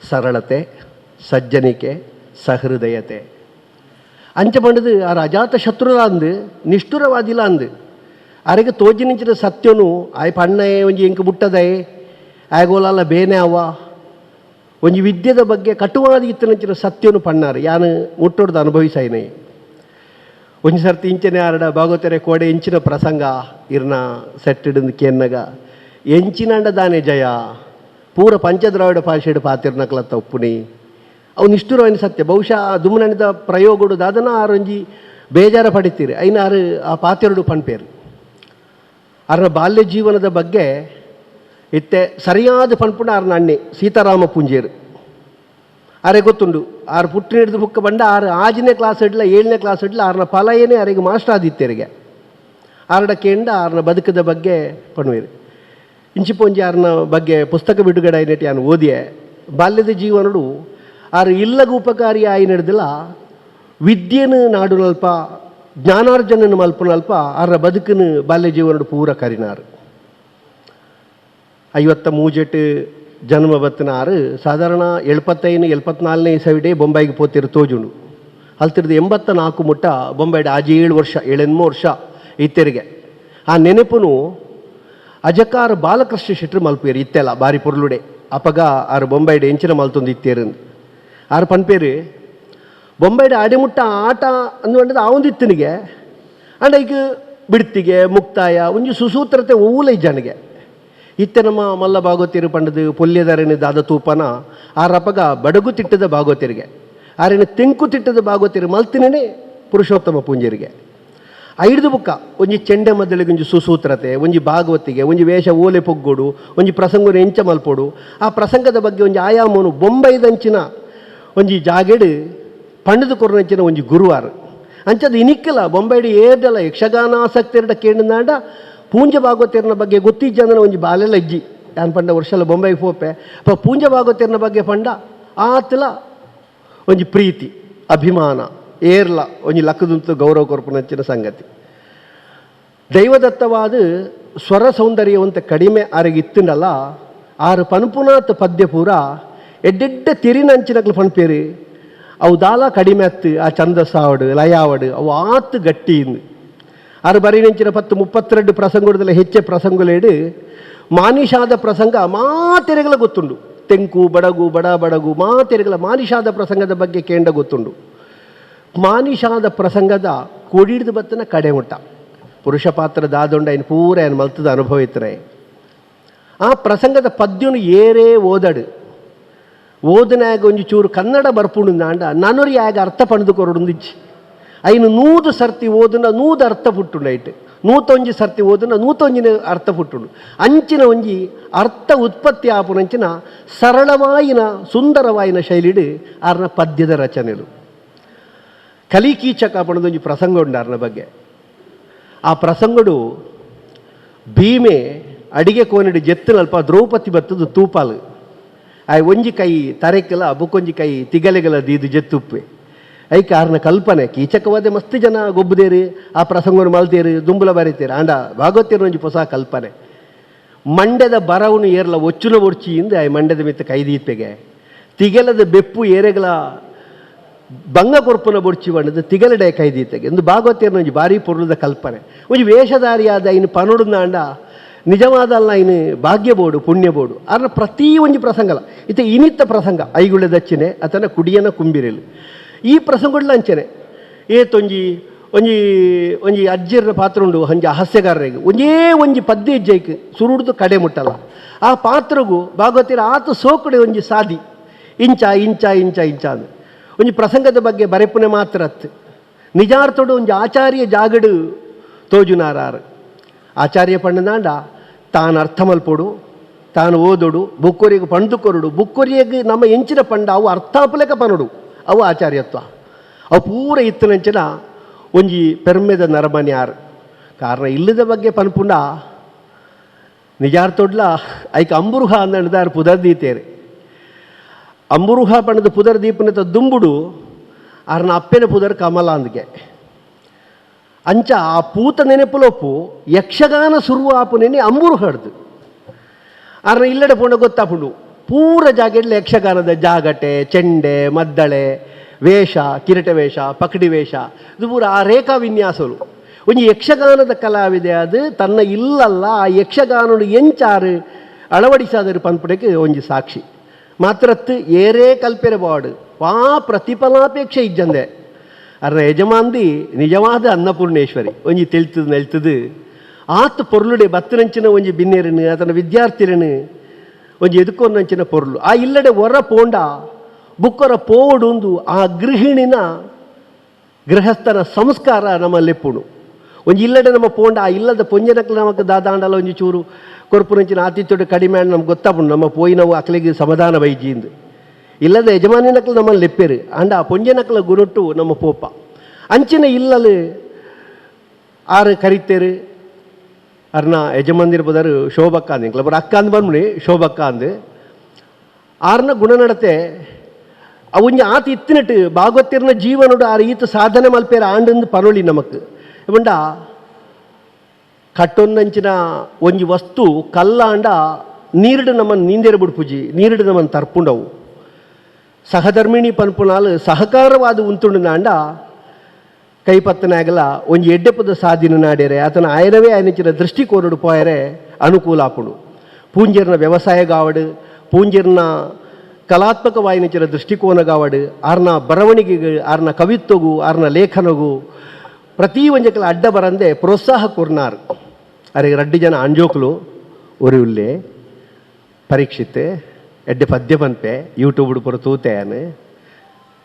ಸರಳತೆ ಸಜ್ಜನಿಕೆ ಸಹೃದಯತೆ ಅಂಚ ಪಂಡದು ಆ ಅಜಾತ ಶತ್ರುಲ ಅಂದು ನಿಷ್ಠುರವಾದಿಲ್ಲ ಅಂದು ಅರೆಗೆ ತೋಜಿನಿಂಚಿನ ಸತ್ಯನು ಆಯ್ ಪಣ್ಣೆ ಒಂಜಿ ಎಂಕ್ ಮುಟ್ಟದಯೇ ಆಗೋಲಲ್ಲ ಬೇನೆ ಅವ ಒಂಜಿ ವಿದ್ಯೆದ ಬಗ್ಗೆ ಕಟುವಾದ ಇತ್ತನಂಚಿನ ಸತ್ಯನು ಪಣ್ಣಾರು ಯಾನು ಮುಟ್ಟೊಡ್ದು ಅನುಭವಿಸಾಯಿನೇ ಒಂಜಿ ಸರ್ತಿ ಇಂಚನೆ ಆರಡ ಭಾಗವತರೆ ಕೋಡೆ ಇಂಚಿನ ಪ್ರಸಂಗ ಇರ್ನ ಸೆಟ್ಟಿಡಿಂದು ಕೆನ್ನಗ ಎಂಚಿನಂಡ ದಾನೆ ಜಯ ಪೂರ ಪಂಚದ್ರಾವಿಡ ಭಾಷೆಡು ಪಾತಿರ್ನಕ್ಲತ್ತ ಒಪ್ಪುನಿ ಅವು ನಿಷ್ಠುರವಾಯಿನ ಸತ್ಯ ಬಹುಶಃ ದುಮ್ಮನಣಿದ ಪ್ರಯೋಗಡು ದಾದನ ಆರೊಂಜಿ ಬೇಜಾರ ಪಡಿತೀರಿ ಐನ ಆರು ಆ ಪಾತಿರಡು ಪನ್ಪೇರು ಅರ್ನ ಬಾಲ್ಯ ಜೀವನದ ಬಗ್ಗೆ ಇತ್ತೆ ಸರಿಯಾದ ಪನ್ಪುಣ ಆರ್ನ ಅಣ್ಣೆ ಸೀತಾರಾಮ ಪೂಂಜೇರು ಅರೆ ಗೊತ್ತುಂಡು ಆರು ಪುಟ್ಟಿನ ಹಿಡಿದು ಬುಕ್ಕ ಬಂಡ ಆರು 6ನೇ ಕ್ಲಾಸ್ ಇಡ್ಲ 7ನೇ ಕ್ಲಾಸ್ ಇಡ್ಲ ಆರ್ನ ಫಲ ಏನೇ ಅರೆಗೆ ಮಾಸ್ಟರ್ ಆದಿತ್ಯರಿಗೆ ಆರ್ಡ ಕೇಂಡ ಆರ್ನ ಬದುಕದ ಬಗ್ಗೆ ಪಣುವೇರು ಇಂಚಿಪೊಂಜಿ ಆರ್ನ ಬಗ್ಗೆ ಪುಸ್ತಕ ಬಿಡುಗಡೆ ಆಯ್ನೆಟ್ಟು ಯಾನು ಓದಿಯೆ ಬಾಲ್ಯದ ಜೀವನಡು ಆರು ಇಲ್ಲಗ ಉಪಕಾರಿ ಆಯಿ ನಡೆದಿಲ್ಲ ವಿದ್ಯೆನ ನಾಡುನಲ್ಪ ಜ್ಞಾನಾರ್ಜನ ಮಲ್ಪನಲ್ಪ ಆರ್ನ ಬದುಕನ ಬಾಲ್ಯ ಜೀವನಡು ಪೂರ ಕರಿನಾರು 53 ಜನ್ಮ ಬತ್ತನ ಆರು ಸಾಧಾರಣ 75-74ನೇ ಇಸವಿಡೆ ಬೊಂಬೈಗೆ ಪೋತಿರು ತೋಜುಂಡು ಅಲ್ತಿರ್ದು 84 ಮುಟ್ಟ ಬೊಂಬೈಡ್ ಆಜಿ 7 ವರ್ಷ 7-8 ವರ್ಷ ಇತ್ತೆರಿಗೆ ಆ ನೆನಪುನು ಅಜಕಾರ ಬಾಲಕೃಷ್ಣ ಶೆಟ್ರು ಮಲ್ಪೇರು ಇತ್ತೆಲ್ಲ ಬಾರಿ ಪೊರ್ಲುಡೆ ಅಪಗ ಆರು ಬೊಂಬೈಡ್ ಎಂಚಿನ ಮಲ್ತೊಂದು ಇತ್ತೇರಂದು ಆರು ಪನ್ಪೇರು ಬೊಂಬೈಡ್ ಅಡೆಮುಟ್ಟ ಆಟ ಅಂದು ಆವೊಂದಿತ್ತನಿಗೆ ಅಂಡ ಈಗ ಬಿಡ್ತಿಗೆ ಮುಕ್ತಾಯ ಒಂಜಿ ಸುಸೂತ್ರತೆ ಊಲ ಇಜ್ಜನಿಗೆ ಇತ್ತೆ ನಮ್ಮ ಮಲ್ಲ ಭಾಗವತಿರು ಪಂಡದು ಪೊಲ್ಯದಾರೇನು ದಾದ ತೂಪನ ಆರಪ್ಪಗ ಬಡಗು ತಿಟ್ಟದ ಭಾಗವತಿರಿಗೆ ಆರೇನು ತೆಂಕು ತಿಟ್ಟದ ಭಾಗವತಿರು ಮಲ್ತಿನೇ ಪುರುಷೋತ್ತಮ ಪೂಂಜರಿಗೆ ಐದು ಬುಕ್ಕ ಒಂಜಿ ಚೆಂಡೆ ಮದ್ದಳಿಗೆ ಒಂಜಿ ಸುಸೂತ್ರತೆ ಒಂಜಿ ಭಾಗವತಿಗೆ ಒಂಜಿ ವೇಷ ಓಲೆ ಪೊಗ್ಗೋಡು ಒಂಜಿ ಪ್ರಸಂಗನ ಎಂಚ ಮಲ್ಪೋಡು ಆ ಪ್ರಸಂಗದ ಬಗ್ಗೆ ಒಂಜಿ ಆಯಾಮನು ಬೊಂಬೈದಂಚಿನ ಒಂಜಿ ಜಾಗೆಡು ಪಂಡದು ಕೊರನಂಚಿನ ಒಂಜಿ ಗುರುವಾರ ಅಂಚದ ಇನಿಕ್ಕಲ್ಲ ಬೊಂಬೈಡು ಏರ್ದಲ್ಲ ಯಕ್ಷಗಾನ ಆಸಕ್ತಿ ಎರಡ ಕೇಳಿದಾಂಡ ಪೂಂಜ ಭಾಗವತಿಯರ್ನ ಬಗ್ಗೆ ಗೊತ್ತಿಜ್ಜಂದ್ರೆ ಒಂಜಿ ಬಾಲೆಲ್ಲ ಇಜ್ಜಿ ಯಾನ್ ಪಂಡ ವರ್ಷಲ್ಲ ಬೊಂಬೈಗೆ ಹೋಪೆ ಪೂಂಜ ಭಾಗವತಿಯರ್ನ ಬಗ್ಗೆ ಪಂಡ ಆತಲ ಒಂಜಿ ಪ್ರೀತಿ ಅಭಿಮಾನ ಏರ್ಲ ಒಂಜಿ ಲಕ್ಕದಂತ ಗೌರವ ಕೊರ್ಪುನಂಚಿನ ಸಂಗತಿ ದೈವದತ್ತವಾದ ಸ್ವರ ಸೌಂದರ್ಯವಂತ ಕಡಿಮೆ ಆರಿಗಿತ್ತುಂಡಲ್ಲ ಆರು ಪನ್ಪುನಾತ್ ಪದ್ಯ ಪೂರ ಎಡ್ಡೆಡ್ಡೆ ತಿರಿನಂಚಿನಕ್ಲು ಪನ್ಪೇರಿ ಅವು ದಾಲ ಕಡಿಮೆ ಅತ್ತು ಆ ಛಂದಸ್ಸಾವಡು ಲಯಾವಡು ಅವು ಆತು ಗಟ್ಟಿಯಿಂದ ಆರು ಬರೀನಿಂಚಿನ 10-32 ಪ್ರಸಂಗದಲ್ಲಿ ಹೆಚ್ಚೆ ಪ್ರಸಂಗಲೇಡು ಮಾನಿಷಾದ ಪ್ರಸಂಗ ಮಾತೆರೆಗಳ ಗೊತ್ತುಂಡು. ತೆಂಕು ಬಡಗು ಬಡ ಬಡಗು ಮಾತೆರೆಗಳ ಮಾನಿಷಾದ ಪ್ರಸಂಗದ ಬಗ್ಗೆ ಕೇಂದ್ರ ಗೊತ್ತುಂಡು. ಮಾನಿಷಾದ ಪ್ರಸಂಗದ ಕೊಡಿಡ್ದು ಬತ್ತನ ಕಡೆ ಮುಟ್ಟ ಪುರುಷ ಪಾತ್ರ ದಾದೊಂಡ ಏನು ಪೂರ ಏನು ಮಲ್ತದ ಅನುಭವ ಇತ್ತರೆ ಆ ಪ್ರಸಂಗದ ಪದ್ಯನು ಏರೇ ಓದಡು ಓದನಾಗ ಒಂಜಿ ಚೂರು ಕನ್ನಡ ಬರ್ಪುಂಡು ನಾಂಡ ನನರು ಯಾಗ ಅರ್ಥ ಪಣದು ಕೊರಡುಂದಿಚ್ಚಿ ಐನು 100 ಸರ್ತಿ ಓದುನ 100 ಅರ್ಥ ಪುಟ್ಟುಂಡು ಐಟ್ 101 ಸರ್ತಿ ಓದುನ 101 ಅರ್ಥ ಪುಟ್ಟುಂಡು ಅಂಚಿನ ಒಂಜಿ ಅರ್ಥ ಉತ್ಪತ್ತಿ ಆಪುನಂಚಿನ ಸರಳವಾಯಿನ ಸುಂದರವಾಯಿನ ಶೈಲಿಡು ಆರ್ನ ಪದ್ಯದ ರಚನೆಲು ಕಲಿಕೀಚಕ ಪಣದೊಂಜಿ ಪ್ರಸಂಗ ಉಂಡು ಆರ್ನ ಬಗ್ಗೆ. ಆ ಪ್ರಸಂಗಡು ಭೀಮೆ ಅಡಿಗೆ ಕೋನಡಿ ಜೆತ್ತುನ ಅಲ್ಪ ದ್ರೌಪದಿ ಬತ್ತದು ತೂಪಾಲು ಆ ಒಂಜಿ ಕೈ ತರೆಕಲ ಬುಕ್ಕೊಂಜಿ ಕೈ ತಿಗಲೆಗಲ ದೀದು ಜೆತ್ತುಪ್ಪೆ ಐಕೆ ಆರ್ನ ಕಲ್ಪನೆ ಕೀಚಕವಾದ ಮಸ್ತ್ ಜನ ಗೊಬ್ಬದೇರು ಆ ಪ್ರಸಂಗವನ್ನು ಮಲ್ತೇರು ದುಂಬುಲ ಬರೀತೇರು ಆಂಡ ಭಾಗವತೇರು ಒಂಜಿ ಹೊಸ ಕಲ್ಪನೆ ಮಂಡ್ಯದ ಬರವನು ಏರ್ಲ ಒಚ್ಚುನ ಒಡ್ಚಿಯಿಂದ ಆ ಮಂಡ್ಯದ ಮಿತ್ತ ಕೈದೀಪೆಗೆ ತಿಗಲದ ಬೆಪ್ಪು ಏರೆಗಳ ಬಂಗ ಕೊರ್ಪುನ ಬೊಡ್ಚಿ ಬಣ್ಣದ ತಿಗಲಡೆ ಕೈದೀತೆಗೆ ಎಂದು ಭಾಗವತೇರು ಒಂಜಿ ಭಾರಿ ಪೊರ್ಲದ ಕಲ್ಪನೆ ಒಂಜಿ ವೇಷಧಾರಿಯಾದ ಇನ್ನು ಪನೋಡುಂದಾಂಡ ನಿಜವಾದ ಅಲ್ಲ ಇನ್ನು ಭಾಗ್ಯಬೋಡು ಪುಣ್ಯಬೋಡು ಆದ್ರೆ ಪ್ರತಿ ಒಂಜಿ ಪ್ರಸಂಗಲ ಇತ್ತೆ ಇನಿತ್ತ ಪ್ರಸಂಗ ಐಗುಳ್ಳ ದಚ್ಚಿನೆ ಅಥವಾ ಕುಡಿಯನ ಕುಂಬಿರೆಲು ಈ ಪ್ರಸಂಗಗಳು ಅಂಚನೆ ಏತೊಂಜಿ ಒಂಜಿ ಒಂಜಿ ಅಜ್ಜಿರ ಪಾತ್ರ ಉಂಡು ಹಂಜಿ ಹಾಸ್ಯಗಾರರಿಗೆ ಒಂಜಿ ಪದ್ಯ ಹೆಜ್ಜೆಗೆ ಸುರುಡ್ದು ಕಡೆ ಮುಟ್ಟಲ್ಲ ಆ ಪಾತ್ರಗೂ ಭಾಗವತಿರ ಆತ ಸೋಕಡೆ ಒಂಜಿ ಸಾದಿ ಇಂಚ ಇಂಚ ಇಂಚ ಇಂಚ ಅಂದು ಒಂಜಿ ಪ್ರಸಂಗದ ಬಗ್ಗೆ ಬರೆಪುನೆ ಮಾತ್ರ ಅತ್ತು ನಿಜಾರ್ಥೋಡು ಒಂಜಿ ಆಚಾರ್ಯ ಜಾಗಡು ತೋಜುನಾರಾರು ಆಚಾರ್ಯ ಪಣ್ಣನಾಂಡ ತಾನು ಅರ್ಥ ಮಲ್ಪೋಡು ತಾನು ಓದೋಡು ಬುಕ್ಕೊರಿಗೆ ಪಣ್ದು ಕೊರಡು ಬುಕ್ಕೊರಿಗೆ ನಮ್ಮ ಎಂಚಿನ ಪಂಡ ಅವು ಅರ್ಥಾಪಲೆಕ ಪನೋಡು ಅವು ಆಚಾರ್ಯತ್ವ ಅವು ಪೂರ ಇತ್ತನಂಚಿನ ಒಂಜಿ ಪೆರ್ಮೆದ ನರಮನ್ಯಾರು ಕಾರಣ ಇಲ್ಲದ ಬಗ್ಗೆ ಪನ್ಪುಂಡ ನಿಜಾರ್ಥೊಡ್ಲ ಐಕ ಅಂಬುರುಹ ಅಂದಾರು ಪುದರ್ ದೀತೇರಿ ಅಂಬುರುಹ ಪಣ್ಣದ ಪುದರ್ ದೀಪನದ ದುಂಬುಡು ಆರ್ನ ಅಪ್ಪೆನ ಪುದರ್ ಕಮಲ ಅಂದ್ಗೆ ಅಂಚ ಆ ಪೂತ ನೆನಪುಲೊಪ್ಪು ಯಕ್ಷಗಾನ ಸುರುವ ಆಪುನೇನೆ ಅಂಬುರು ಹಡ್ದು ಆರ್ನ ಇಲ್ಲಡೆ ಪೋಂಡ ಗೊತ್ತಾಪುಂಡು ಪೂರ ಜಾಗೆಡ್ಲ ಯಕ್ಷಗಾನದ ಜಾಗಟೆ ಚೆಂಡೆ ಮದ್ದಳೆ ವೇಷ ಕಿರೀಟ ವೇಷ ಪಕಡಿ ವೇಷ ಇದು ಪೂರ ಆ ರೇಖಾ ವಿನ್ಯಾಸಗಳು ಒಂಜಿ ಯಕ್ಷಗಾನದ ಕಲಾವಿದೆ ಅದು ತನ್ನ ಇಲ್ಲಲ್ಲ ಆ ಯಕ್ಷಗಾನ ಎಂಚಾರು ಅಳವಡಿಸಾದರು ಪನ್ಪುಡಕ್ಕೆ ಒಂಜಿ ಸಾಕ್ಷಿ ಮಾತ್ರತ್ತು ಏರೇ ಕಲ್ಪೆರೆ ಬಾಡು ವಾ ಪ್ರತಿಫಲಾಪೇಕ್ಷೆ ಇಜ್ಜಂದೆ ಅರ್ನ ಯಜಮಾಂದಿ ನಿಜವಾದ ಅನ್ನಪೂರ್ಣೇಶ್ವರಿ ಒಂಜಿ ತೆಳ್ತದು ನೆಲ್ತದು ಆತ ಪೊರ್ಲುಡೆ ಬತ್ತನಂಚಿನ ಒಂಜಿ ಬಿನ್ನೆರನು ಅದನ್ನ ವಿದ್ಯಾರ್ಥಿರನು ಒಂಜಿ ಎದುಕೊಂದಂಚಿನ ಪೊರ್ಲು ಆ ಇಲ್ಲಡೆ ಹೊರ ಪೋಂಡ ಬುಕ್ಕೊರ ಪೋಡುಂದು ಆ ಗೃಹಿಣಿನ ಗೃಹಸ್ಥನ ಸಂಸ್ಕಾರ ನಮ್ಮಲ್ಲೆಪ್ಪುಡು ಒಂಜಿ ಇಲ್ಲಡೆ ನಮ್ಮ ಪೋಂಡ ಆ ಇಲ್ಲದ ಪೊಂಜನಕ್ಲ ನಮಕ್ ದಾದಾಂಡಲ ಒಂಜಿ ಚೂರು ಕೊರ್ಪುನಂಚಿನ ಆತಿಥ್ಯೊಡು ಕಡಿಮೆ ನಮ್ಗೆ ಗೊತ್ತಾಪುಂಡು ನಮ್ಮ ಪೋಯಿನವು ಅಕ್ಲೆಗೆ ಸಮಾಧಾನ ವೈಜಿಂದು ಇಲ್ಲದ ಯಜಮಾನಿನಕ್ಲು ನಮ್ಮಲ್ಲಿ ಲೆಪ್ಪೇರು ಅಂಡ ಆ ಪೊಂಜನಕ್ಲ ಗುರುಟ್ಟು ನಮ್ಮ ಪೋಪ ಅಂಚಿನ ಇಲ್ಲಲು ಆರು ಕರಿತೇರು ಅರ್ನ ಯಜಮಾನ್ದಿರ ಬದರು ಶೋಭಕ್ಕ ಅಂದಿಂಕ್ಲ ಬರ ಅಕ್ಕ ಅಂದ್ ಬಂದ್ಬಿಡಿ ಶೋಭಕ್ಕ ಅಂದು ಆರ್ನ ಗುಣನಡತೆ ಅವನ್ಯ ಆತ ಇತ್ತಿನಟ್ಟು ಭಾಗವತಿರ್ನ ಜೀವನೋಡು ಆರು ಈತ ಸಾಧನೆ ಮಲ್ಪೇರ ಆಂಡಂದು ಪನೊಳಿ ನಮಕ್ ಬಂಡ ಕಟ್ಟೊಂದಂಚಿನ ಒಂಜಿ ವಸ್ತು ಕಲ್ಲಾಂಡ ನೀರುಡು ನಮ್ಮನ್ನು ನೀಂದೇರು ಬಿಡ್ಪುಜಿ ನೀರುಡು ನಮ್ಮನ್ನು ತರ್ಪುಂಡವು ಸಹಧರ್ಮಿಣಿ ಪನ್ಪುನಾಲು ಸಹಕಾರವಾದ ಉಂತುಂಡು ನಾಂಡ ಕೈಪತ್ತನಾಗಲ ಒಂಜಿ ಎಡ್ಡೆಪದ ಸಾಧಿನ ನಾಡ್ಯರೆ ಆತನ ಆಯನವೇ ಆಯ್ನಚಿನ ದೃಷ್ಟಿಕೋನಡು ಪೋಯರೆ ಅನುಕೂಲ ಆಪುಂಡು ಪೂಂಜರ್ನ ವ್ಯವಸಾಯ ಗಾವಡು ಪೂಂಜರ್ನ ಕಲಾತ್ಮಕವಾಯಿನಚಿನ ದೃಷ್ಟಿಕೋನ ಗಾವಡು ಆರ್ನ ಬರವಣಿಗೆಗೆ ಆರ್ನ ಕವಿತ್ವಗೂ ಆರ್ನ ಲೇಖನಗೂ ಪ್ರತಿ ಒಂಜಕಲ ಅಡ್ಡ ಬರಂದೆ ಪ್ರೋತ್ಸಾಹ ಕೊರ್ನಾರು ಅರೆ 2 ಜನ ಅಂಜೋಕ್ಲು ಒರಿ ಉಲ್ಲೆ ಪರೀಕ್ಷಿತ್ ಎಡ್ಡೆ ಪದ್ಯ ಪನ್ಪೆ ಯೂಟ್ಯೂಬ್ ಪುರ ತೂತೆಯನು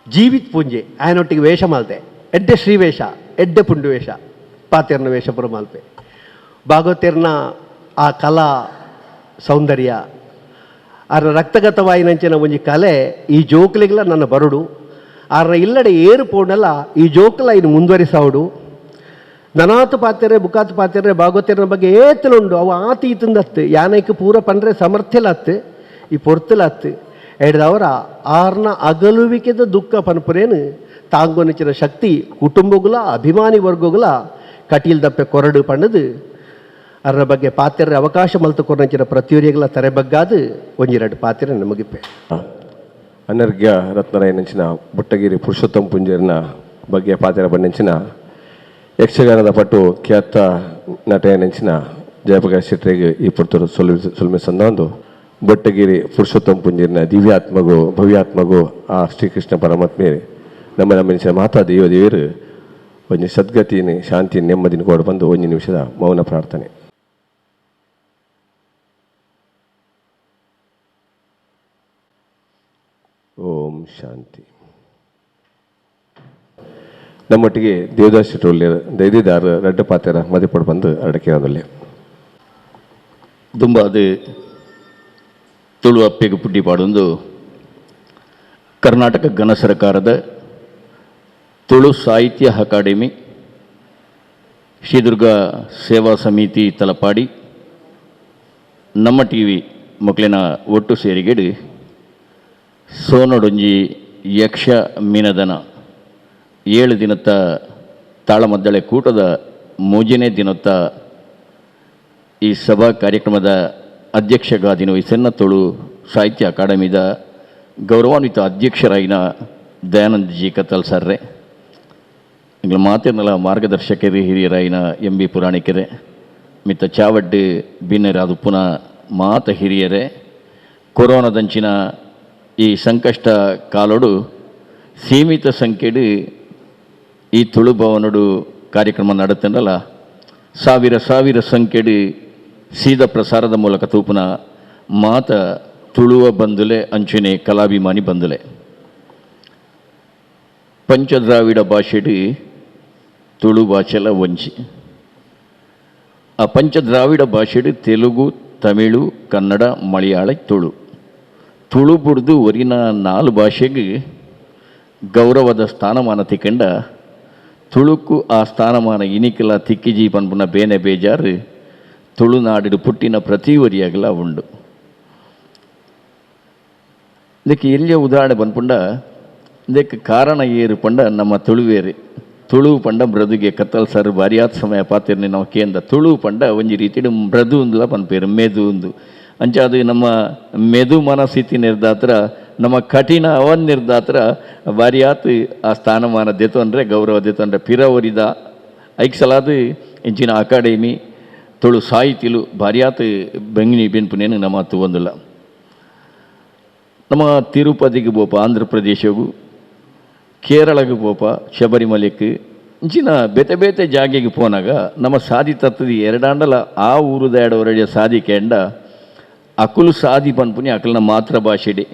ಜೀವಿತ್ ಪುಂಜೆ ಆಯನೊಟ್ಟಿಗೆ ವೇಷ ಮಾಲ್ತೆ ಎಡ್ಡೆ ಶ್ರೀವೇಷ ಎಡ್ಡೆ ಪುಂಡು ವೇಷ ಪಾತೆರ್ನ ವೇಷ ಪುರ ಮಾಲ್ಪೆ ಭಾಗವತೆರ್ನ ಆ ಕಲಾ ಸೌಂದರ್ಯ ಆರ್ನ ರಕ್ತಗತವಾಯಿನಂಚಿನ ಒಂಜಿ ಕಲೆ ಈ ಜೋಕ್ಲಿಗೆಲ್ಲ ನನ್ನ ಬರುಡು ಆರ್ನ ಇಲ್ಲಡೆ ಏರು ಪೋಂಡಲ್ಲ ಈ ಜೋಕ್ಲ ಇನ್ನು ಮುಂದುವರಿಸಾವುಡು ನನಾತು ಪಾತೆರೆ ಬುಕಾತು ಪಾತೆರೆ ಭಾಗವತೆರ್ನ ಬಗ್ಗೆ ಏತಲುಂಡು ಅವು ಆತಿ ಈತಂದತ್ತು ಯಾನೈಕ್ ಪೂರ ಪಂಡ್ರೆ ಸಮರ್ಥ್ಯಲತ್ತು ಈ ಪೊರ್ತಲತ್ತು ಎಡ್ದವರ ಆರ್ನ ಅಗಲುವಿಕೆದ ದುಃಖ ಪನ್ಪುರೇನು ತಾಂಗೊನಿಚಿನ ಶಕ್ತಿ ಕುಟುಂಬಗುಲ ಅಭಿಮಾನಿ ವರ್ಗಗುಲ ಕಟೀಲ್ ದಪ್ಪೆ ಕೊರಡು ಪಣ್ಣದು ಅದರ ಬಗ್ಗೆ ಪಾತ್ರೆ ಅವಕಾಶ ಮಲ್ತು ಕೊರಂಚಿನ ಪ್ರತಿಯೊರಿಗಳ ತರೆಬಗ್ಗಾದು ಒಂಜಿ 2 ಪಾತ್ರೆ ನಮಗಿಪ್ಪೆ ಅನರ್ಘ್ಯ ರತ್ನರಾಯನಂಚಿನ ಬುಟ್ಟಗಿರಿ ಪುರುಷೋತ್ತಮ ಪುಂಜರ್ನ ಬಗ್ಗೆ ಪಾತ್ರ ಬಣ್ಣಂಚಿನ ಯಕ್ಷಗಾನದ ಪಟ್ಟು ಖ್ಯಾತ ನಟ ನೆಂಚಿನ ಜಯಪ್ರಕಾಶ್ ಶೆಟ್ಟರಿಗೆ ಈ ಪುರ್ತರು ಸೊಲ್ಮಿಸಂದು ಬೊಟ್ಟಗಿರಿ ಪುರುಷೋತ್ತಮ ಪುಂಜಿನ ದಿವ್ಯಾತ್ಮಗೂ ಭವ್ಯಾತ್ಮಗೂ ಆ ಶ್ರೀಕೃಷ್ಣ ಪರಮಾತ್ಮೆ ನಮ್ಮ ಮನುಷ್ಯ ಮಾತಾ ದೇವರು ಒಂದು ಸದ್ಗತಿನ ಶಾಂತಿ ನೆಮ್ಮದಿನ ಕೂಡ ಬಂದು 1 ನಿಮಿಷದ ಮೌನ ಪ್ರಾರ್ಥನೆ. ಓಂ ಶಾಂತಿ. ನಮ್ಮೊಟ್ಟಿಗೆ ದೇವದಾಸ್ ಶೆಟ್ಟಿ ದೈದಿದಾರ ರೆಡ್ಡ ಪಾತ್ರ ಮದಿಪಡು ಬಂದು ಅಡಕೆ ತುಂಬ ಅದು ತುಳು ಅಪ್ಪೆಗೆ ಪುಟ್ಟಿ ಪಾಡೊಂದು ಕರ್ನಾಟಕ ಘನ ಸರ್ಕಾರದ ತುಳು ಸಾಹಿತ್ಯ ಅಕಾಡೆಮಿ ಶ್ರೀದುರ್ಗ ಸೇವಾ ಸಮಿತಿ ತಲಪಾಡಿ ನಮ್ಮ ಟಿವಿ ಮಕ್ಕಳಿನ ಒಟ್ಟು ಸೇರಿಗೆಡು ಸೋನೊಡೊಂಜಿ ಯಕ್ಷ ಮೀನದನ 7 ದಿನತ್ತ ತಾಳಮದ್ದಳೆ ಕೂಟದ 3ನೇ ದಿನತ್ತ ಈ ಸಭಾ ಕಾರ್ಯಕ್ರಮದ ಅಧ್ಯಕ್ಷಗಾದಿನ ಸಣ್ಣ ತುಳು ಸಾಹಿತ್ಯ ಅಕಾಡೆಮಿದ ಗೌರವಾನ್ವಿತ ಅಧ್ಯಕ್ಷರಾಯಿನ ದಯಾನಂದ್ ಜಿ ಕತ್ತಲ್ ಸರ್ರೆ ಇಂಗ್ಲ ಮಾತಿನಲ್ಲ ಮಾರ್ಗದರ್ಶಕರು ಹಿರಿಯರಾಯಿನ ಎಂ ಬಿ ಪುರಾಣಿಕರೇ ಮಿತ್ತ ಚಾವಡ್ಡು ಬಿನ್ನರಾದು ಪುನಃ ಮಾತ ಹಿರಿಯರೇ ಕೊರೋನಾದಂಚಿನ ಈ ಸಂಕಷ್ಟ ಕಾಲೋಡು ಸೀಮಿತ ಸಂಖ್ಯೆಡು ಈ ತುಳು ಭವನಡು ಕಾರ್ಯಕ್ರಮ ನಡೆತಂಡಲ್ಲ ಸಾವಿರ ಸಂಖ್ಯೆಡು ಸೀದಾ ಪ್ರಸಾರದ ಮೂಲಕ ತೂಪುನ ಮಾತ ತುಳುವ ಬಂದುಲೆ ಅಂಚನೆ ಕಲಾಭಿಮಾನಿ ಬಂದುಲೆ ಪಂಚದ್ರಾವಿಡ ಭಾಷೆಡು ತುಳು ಭಾಷೆಲ ಒಂಚಿ ಆ ಪಂಚದ್ರಾವಿಡ ಭಾಷೆಡು ತೆಲುಗು ತಮಿಳು ಕನ್ನಡ ಮಲಯಾಳ ತುಳು ಬುಡ್ದು ಒರಿನ 4 ಭಾಷೆಗೆ ಗೌರವದ ಸ್ಥಾನಮಾನ ತಿಕ್ಕಂಡ ತುಳುಕು ಆ ಸ್ಥಾನಮಾನ ಇನಿಕಲ ತಿಕ್ಕಿಜಿ ಪನ್ಪುನ ಬೇನೆ ಬೇಜಾರು ತುಳುನಾಡು ಪುಟ್ಟಿನ ಪ್ರತಿ ಒರಿಯಾಗಲ ಉಂಡು. ಇದಕ್ಕೆ ಎಲ್ಲಿಯ ಉದಾಹರಣೆ ಬಂದ್ಪಂಡ ಇದಕ್ಕೆ ಕಾರಣ ಏರು ಪಂಡ ನಮ್ಮ ತುಳುವೇರಿ ತುಳು ಪಂಡ ಮೃದುಗೆ ಕತ್ತಲ್ ಸರ್ ಭಾರಿಯಾದ ಸಮಯ ಪಾತಿರ್ನಿ ನಾವು ಕೇಂದ್ರ ತುಳು ಪಂಡ ಒಂಜಿ ರೀತಿಡು ಮೃದು ಉಂದುಲ ಪನ್ಪೇರು ಮೆದು ಉಂದು ಅಂಚ ಅದು ನಮ್ಮ ಮೆದು ಮನಸ್ಥಿತಿ ನಿರ್ದಾತ್ರ ನಮ್ಮ ಕಠಿಣ ಅವನ್ ನಿರ್ದಾತ್ರ ಭಾರಿಯಾತ್ ಆ ಸ್ಥಾನಮಾನ ದೆತು ಅಂದರೆ ಗೌರವ ದೆತು ಅಂದರೆ ಪಿರ ಒರಿದ ಐಕ್ಸಲಾದು ಇಂಚಿನ ಅಕಾಡೆಮಿ ತುಳು ಸಾಹಿತಿಲು ಭಾರಿಯಾತ್ ಬೆಂಗಿನಿ ಬೆನ್ಪುನೇನು ನಮ್ಮ ತುವಂದಿಲ್ಲ. ನಮ್ಮ ತಿರುಪತಿಗೆ ಪೋಪ ಆಂಧ್ರ ಪ್ರದೇಶಗೂ ಕೇರಳಗೆ ಪೋಪ ಶಬರಿಮಲೆಗೆ ಇಂಚಿನ ಬೇತೆ ಬೇತೆ ಜಾಗೆಗೆ ಪೋನಾಗ ನಮ್ಮ ಸಾದಿ ತತ್ತದಿ 2 ಆಂಡಲ ಆ ಊರುದ 2 ವರಡಿಯ ಸಾದಿ ಕೇಂಡ ಅಕುಲು ಸಾದಿ ಪನ್ಪುನಿ ಅಕಲ್ನ ಮಾತೃ ಭಾಷೆಡೆ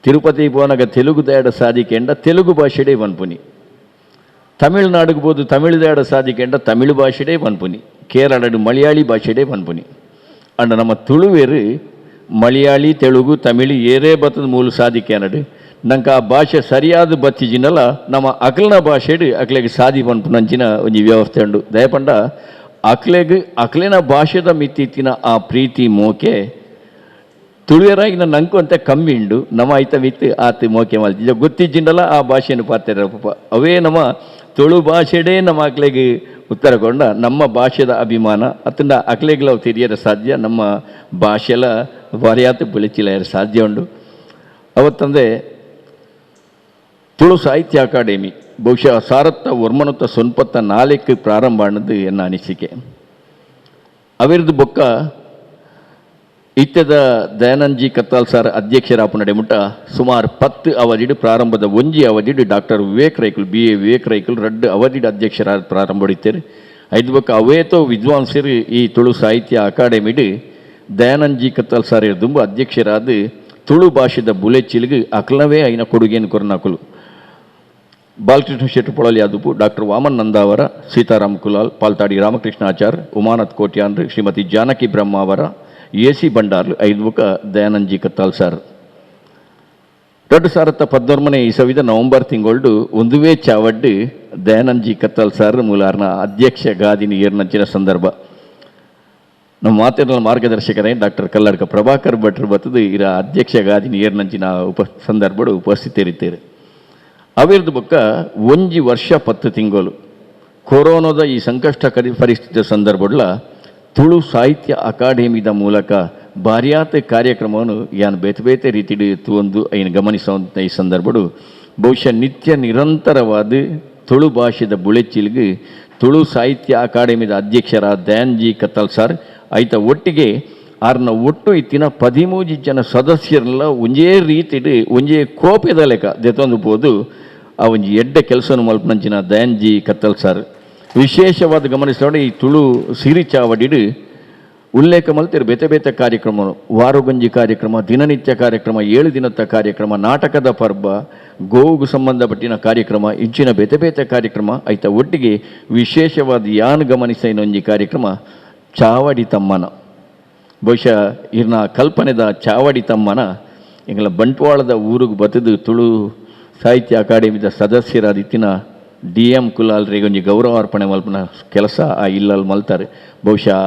ತಿರುಪತಿ ಪೋನಾಗ ತೆಲುಗು ದಾಡ ಸಾದಿ ಕೇಂಡ ತೆಲುಗು ಭಾಷೆಡೆ ಪನ್ಪುನಿ ತಮಿಳುನಾಡಿಗೆ ಬೋದು ತಮಿಳು ದಾಡ ಸಾದಿ ಕೇಂಡ ತಮಿಳು ಭಾಷೆಡೆ ಪನ್ಪುನಿ ಕೇರಳಡು ಮಲಯಾಳಿ ಭಾಷೆಡೆ ಪನ್ಪುನಿ ಅಂಡ ನಮ್ಮ ತುಳುವೇರು ಮಲಯಾಳಿ ತೆಲುಗು ತಮಿಳು ಏರೇ ಬತ್ತದ ಮೂಲ ಸಾದಿ ಕೇನಡು ನಂಗೆ ಆ ಭಾಷೆ ಸರಿಯಾದ ಬತ್ತಿಜಿನಲ್ಲ ನಮ್ಮ ಅಕಲ್ನ ಭಾಷೆಡು ಅಕ್ಲೆಗೆ ಸಾದಿ ಪನ್ಪುನಂಚಿನ ಒಂಜಿ ವ್ಯವಸ್ಥೆ ಉಂಡು ದಯಪಂಡ ಅಕ್ಲೆನ ಭಾಷೆದ ಮಿತ್ತಿತ್ತಿನ ಆ ಪ್ರೀತಿ ಮೋಕೆ ತುಳುವೆರಾಗಿನ ನಂಕು ಅಂತ ಕಮ್ಮಿ ಉಂಡು ನಮ್ಮ ಐತ ಮಿತ್ತು ಆತ ಮೋಕೆ ಮಲ್ತಿದ್ದ ಗೊತ್ತಿಜ್ಜಿಂಡಲ್ಲ ಆ ಭಾಷೆಯನ್ನು ಪಾತ್ರ ಪಾಪ ಅವೇ ನಮ್ಮ ತುಳು ಭಾಷೆಡೇ ನಮ್ಮ ಅಕ್ಲೆಗೆ ಉತ್ತರ ಕೊಂಡ ನಮ್ಮ ಭಾಷೆದ ಅಭಿಮಾನ ಅತ್ತಂಡ ಅಕ್ಲೆಗ್ಲವು ತಿರಿಯರ ಸಾಧ್ಯ ನಮ್ಮ ಭಾಷೆಲ ವರಿಯಾತ ಬೆಳಚಿಲ ಸಾಧ್ಯ ಉಂಡು ಅವತ್ತಂದೆ ತುಳು ಸಾಹಿತ್ಯ ಅಕಾಡೆಮಿ ಬಹುಶಃ ಸಾರತ್ತ ಒರ್ಮನೊತ್ತ ಸೊನ್ಪತ್ತ 4 ಪ್ರಾರಂಭ ಅನ್ನೋದು ಎನ್ನ ಅನಿಸಿಕೆ ಅವಿರದು ಬೊಕ್ಕ ಇತ್ಯದ ದಯಾನಂದ್ ಜಿ ಕತ್ತಾಲ್ ಸಾರ್ ಅಧ್ಯಕ್ಷರಾಪನಡೆ ಮುಟ್ಟ ಸುಮಾರು 10 ಅವಧಿಡು ಪ್ರಾರಂಭದ ಒಂಜಿ ಅವಧಿಡು ಡಾಕ್ಟರ್ ವಿವೇಕ್ ರೈಕುಲ್ BA ವಿವೇಕ್ ರೈಕುಲ್ 2 ಅವಧಿಡು ಅಧ್ಯಕ್ಷರಾದ ಪ್ರಾರಂಭ ಹೊಡಿತಾರೆ 5 ಬೊಕ್ಕ ಅವೇತೋ ವಿದ್ವಾಂಸರು ಈ ತುಳು ಸಾಹಿತ್ಯ ಅಕಾಡೆಮಿಡು ದಯಾನಂದ್ ಜಿ ಕತ್ತಾಲ್ ಸಾರ್ ಇರ್ದುಂಬ ಅಧ್ಯಕ್ಷರಾದ ತುಳು ಭಾಷೆದ ಬುಲೆಚ್ಚಿಲ್ಗೆ ಅಕ್ಲವೇ ಐನ ಕೊಡುಗೆಯನ್ನು ಕೊರನಾಕುಲು ಬಾಲಕೃಷ್ಣ ಶೆಟ್ಟಿ ಪೊಳಲಿ ಯಾದವು ಡಾಕ್ಟರ್ ವಾಮನ್ ನಂದಾವರ ಸೀತಾರಾಮ್ ಕುಲಾಲ್ ಪಾಲ್ತಾಡಿ ರಾಮಕೃಷ್ಣಾಚಾರ್ ಉಮಾನಾಥ್ ಕೋಟ್ಯಾನ್ರು ಶ್ರೀಮತಿ ಜಾನಕಿ ಬ್ರಹ್ಮಾವರ AC ಬಂಡಾರ್ಲು 5 ಬೊಕ್ಕ ದಯಾನಂದ್ ಜಿ ಕತ್ತಾಲ್ ಸಾರ್ 2019 ಇಸವಿದ ನವೆಂಬರ್ ತಿಂಗಳು ಒಂದುವೇ ಚಾವಡ್ಡು ದಯಾನಂದ್ ಜಿ ಕತ್ತಾಲ್ ಸಾರ್ ಮೂಲಾರ್ನ ಅಧ್ಯಕ್ಷ ಗಾದಿನಿ ಏರ್ನಂಚಿನ ಸಂದರ್ಭ ನಮ್ಮ ಮಾತಿನ ಮಾರ್ಗದರ್ಶಕರೇ ಡಾಕ್ಟರ್ ಕಲ್ಲಡ್ಕ ಪ್ರಭಾಕರ್ ಭಟ್ರು ಬತ್ತದು ಇರ ಅಧ್ಯಕ್ಷ ಗಾದಿನಿ ಏರ್ನಂಚಿನ ಸಂದರ್ಭಡು ಉಪಸ್ಥಿತರಿದ್ದೇವೆ ಅವಿರ್ದು ಬೊಕ್ಕ ಒಂಜಿ ವರ್ಷ 10 ತಿಂಗಳು ಕೊರೋನಾದ ಈ ಸಂಕಷ್ಟ ಪರಿಸ್ಥಿತಿಯ ಸಂದರ್ಭಡ್ಲ ತುಳು ಸಾಹಿತ್ಯ ಅಕಾಡೆಮಿದ ಮೂಲಕ ಭಾರಿಯಾತ ಕಾರ್ಯಕ್ರಮವನ್ನು ಯಾನು ಬೇತೆ ಬೇತೆ ರೀತಿಡು ತುವಂದು ಐನು ಗಮನಿಸುವಂಥ ಈ ಸಂದರ್ಭಡು ಬಹುಶಃ ನಿತ್ಯ ನಿರಂತರವಾದ ತುಳು ಭಾಷೆದ ಬುಳೆಚ್ಚಿಲ್ಗೆ ತುಳು ಸಾಹಿತ್ಯ ಅಕಾಡೆಮಿದ ಅಧ್ಯಕ್ಷರ ದ್ಯಾನ್ ಜಿ ಕತ್ತಲ್ ಸರ್ ಐತ ಒಟ್ಟಿಗೆ ಆರ್ನ ಒಟ್ಟು ಇತ್ತಿನ 13 ಜನ ಸದಸ್ಯರೆಲ್ಲ ಒಂಜೇ ರೀತಿಡ್ ಒಂಜೇ ಕೋಪೆದ ಲೆಕ್ಕ ದೆತೊಂದುಬೋದು ಆ ಒಂಜಿ ಎಡ್ಡ ಕೆಲಸವನ್ನು ಮಲ್ಪನಂಚಿನ ದ್ಯಾನ್ ಜಿ ಕತ್ತಲ್ ಸರ್ ವಿಶೇಷವಾದ ಗಮನಿಸಿದ ಈ ತುಳು ಸಿರಿ ಚಾವಡಿಡು ಉಲ್ಲೇಖ ಮಲ್ತಿರು ಬೇತೆ ಬೇತೆ ಕಾರ್ಯಕ್ರಮ ವಾರಗೊಂಜಿ ಕಾರ್ಯಕ್ರಮ ದಿನನಿತ್ಯ ಕಾರ್ಯಕ್ರಮ 7 ದಿನದ ಕಾರ್ಯಕ್ರಮ ನಾಟಕದ ಪರ್ವ ಗೋವುಗೂ ಸಂಬಂಧಪಟ್ಟಿನ ಕಾರ್ಯಕ್ರಮ ಇಂಚಿನ ಬೇತೆ ಬೇತೆ ಕಾರ್ಯಕ್ರಮ ಐತ ಒಟ್ಟಿಗೆ ವಿಶೇಷವಾದ ಯಾನ್ ಗಮನಿಸಿನ ಒಂಜಿ ಕಾರ್ಯಕ್ರಮ ಚಾವಡಿ ತಮ್ಮನ ಬಹುಶಃ ಇರ್ನ ಕಲ್ಪನೆದ ಚಾವಡಿ ತಮ್ಮನ ಇಂಗಳ ಬಂಟ್ವಾಳದ ಊರಿಗೆ ಬತ್ತದು ತುಳು ಸಾಹಿತ್ಯ ಅಕಾಡೆಮಿದ ಸದಸ್ಯರಾದ ಇತ್ತಿನ DM ಕುಲಾಲ್ರಿಗೆ ಒಂಜಿ ಗೌರವಾರ್ಪಣೆ ಮಲ್ಪನ ಕೆಲಸ ಆ ಇಲ್ಲಲ್ಲಿ ಮಲ್ತಾರೆ ಬಹುಶಃ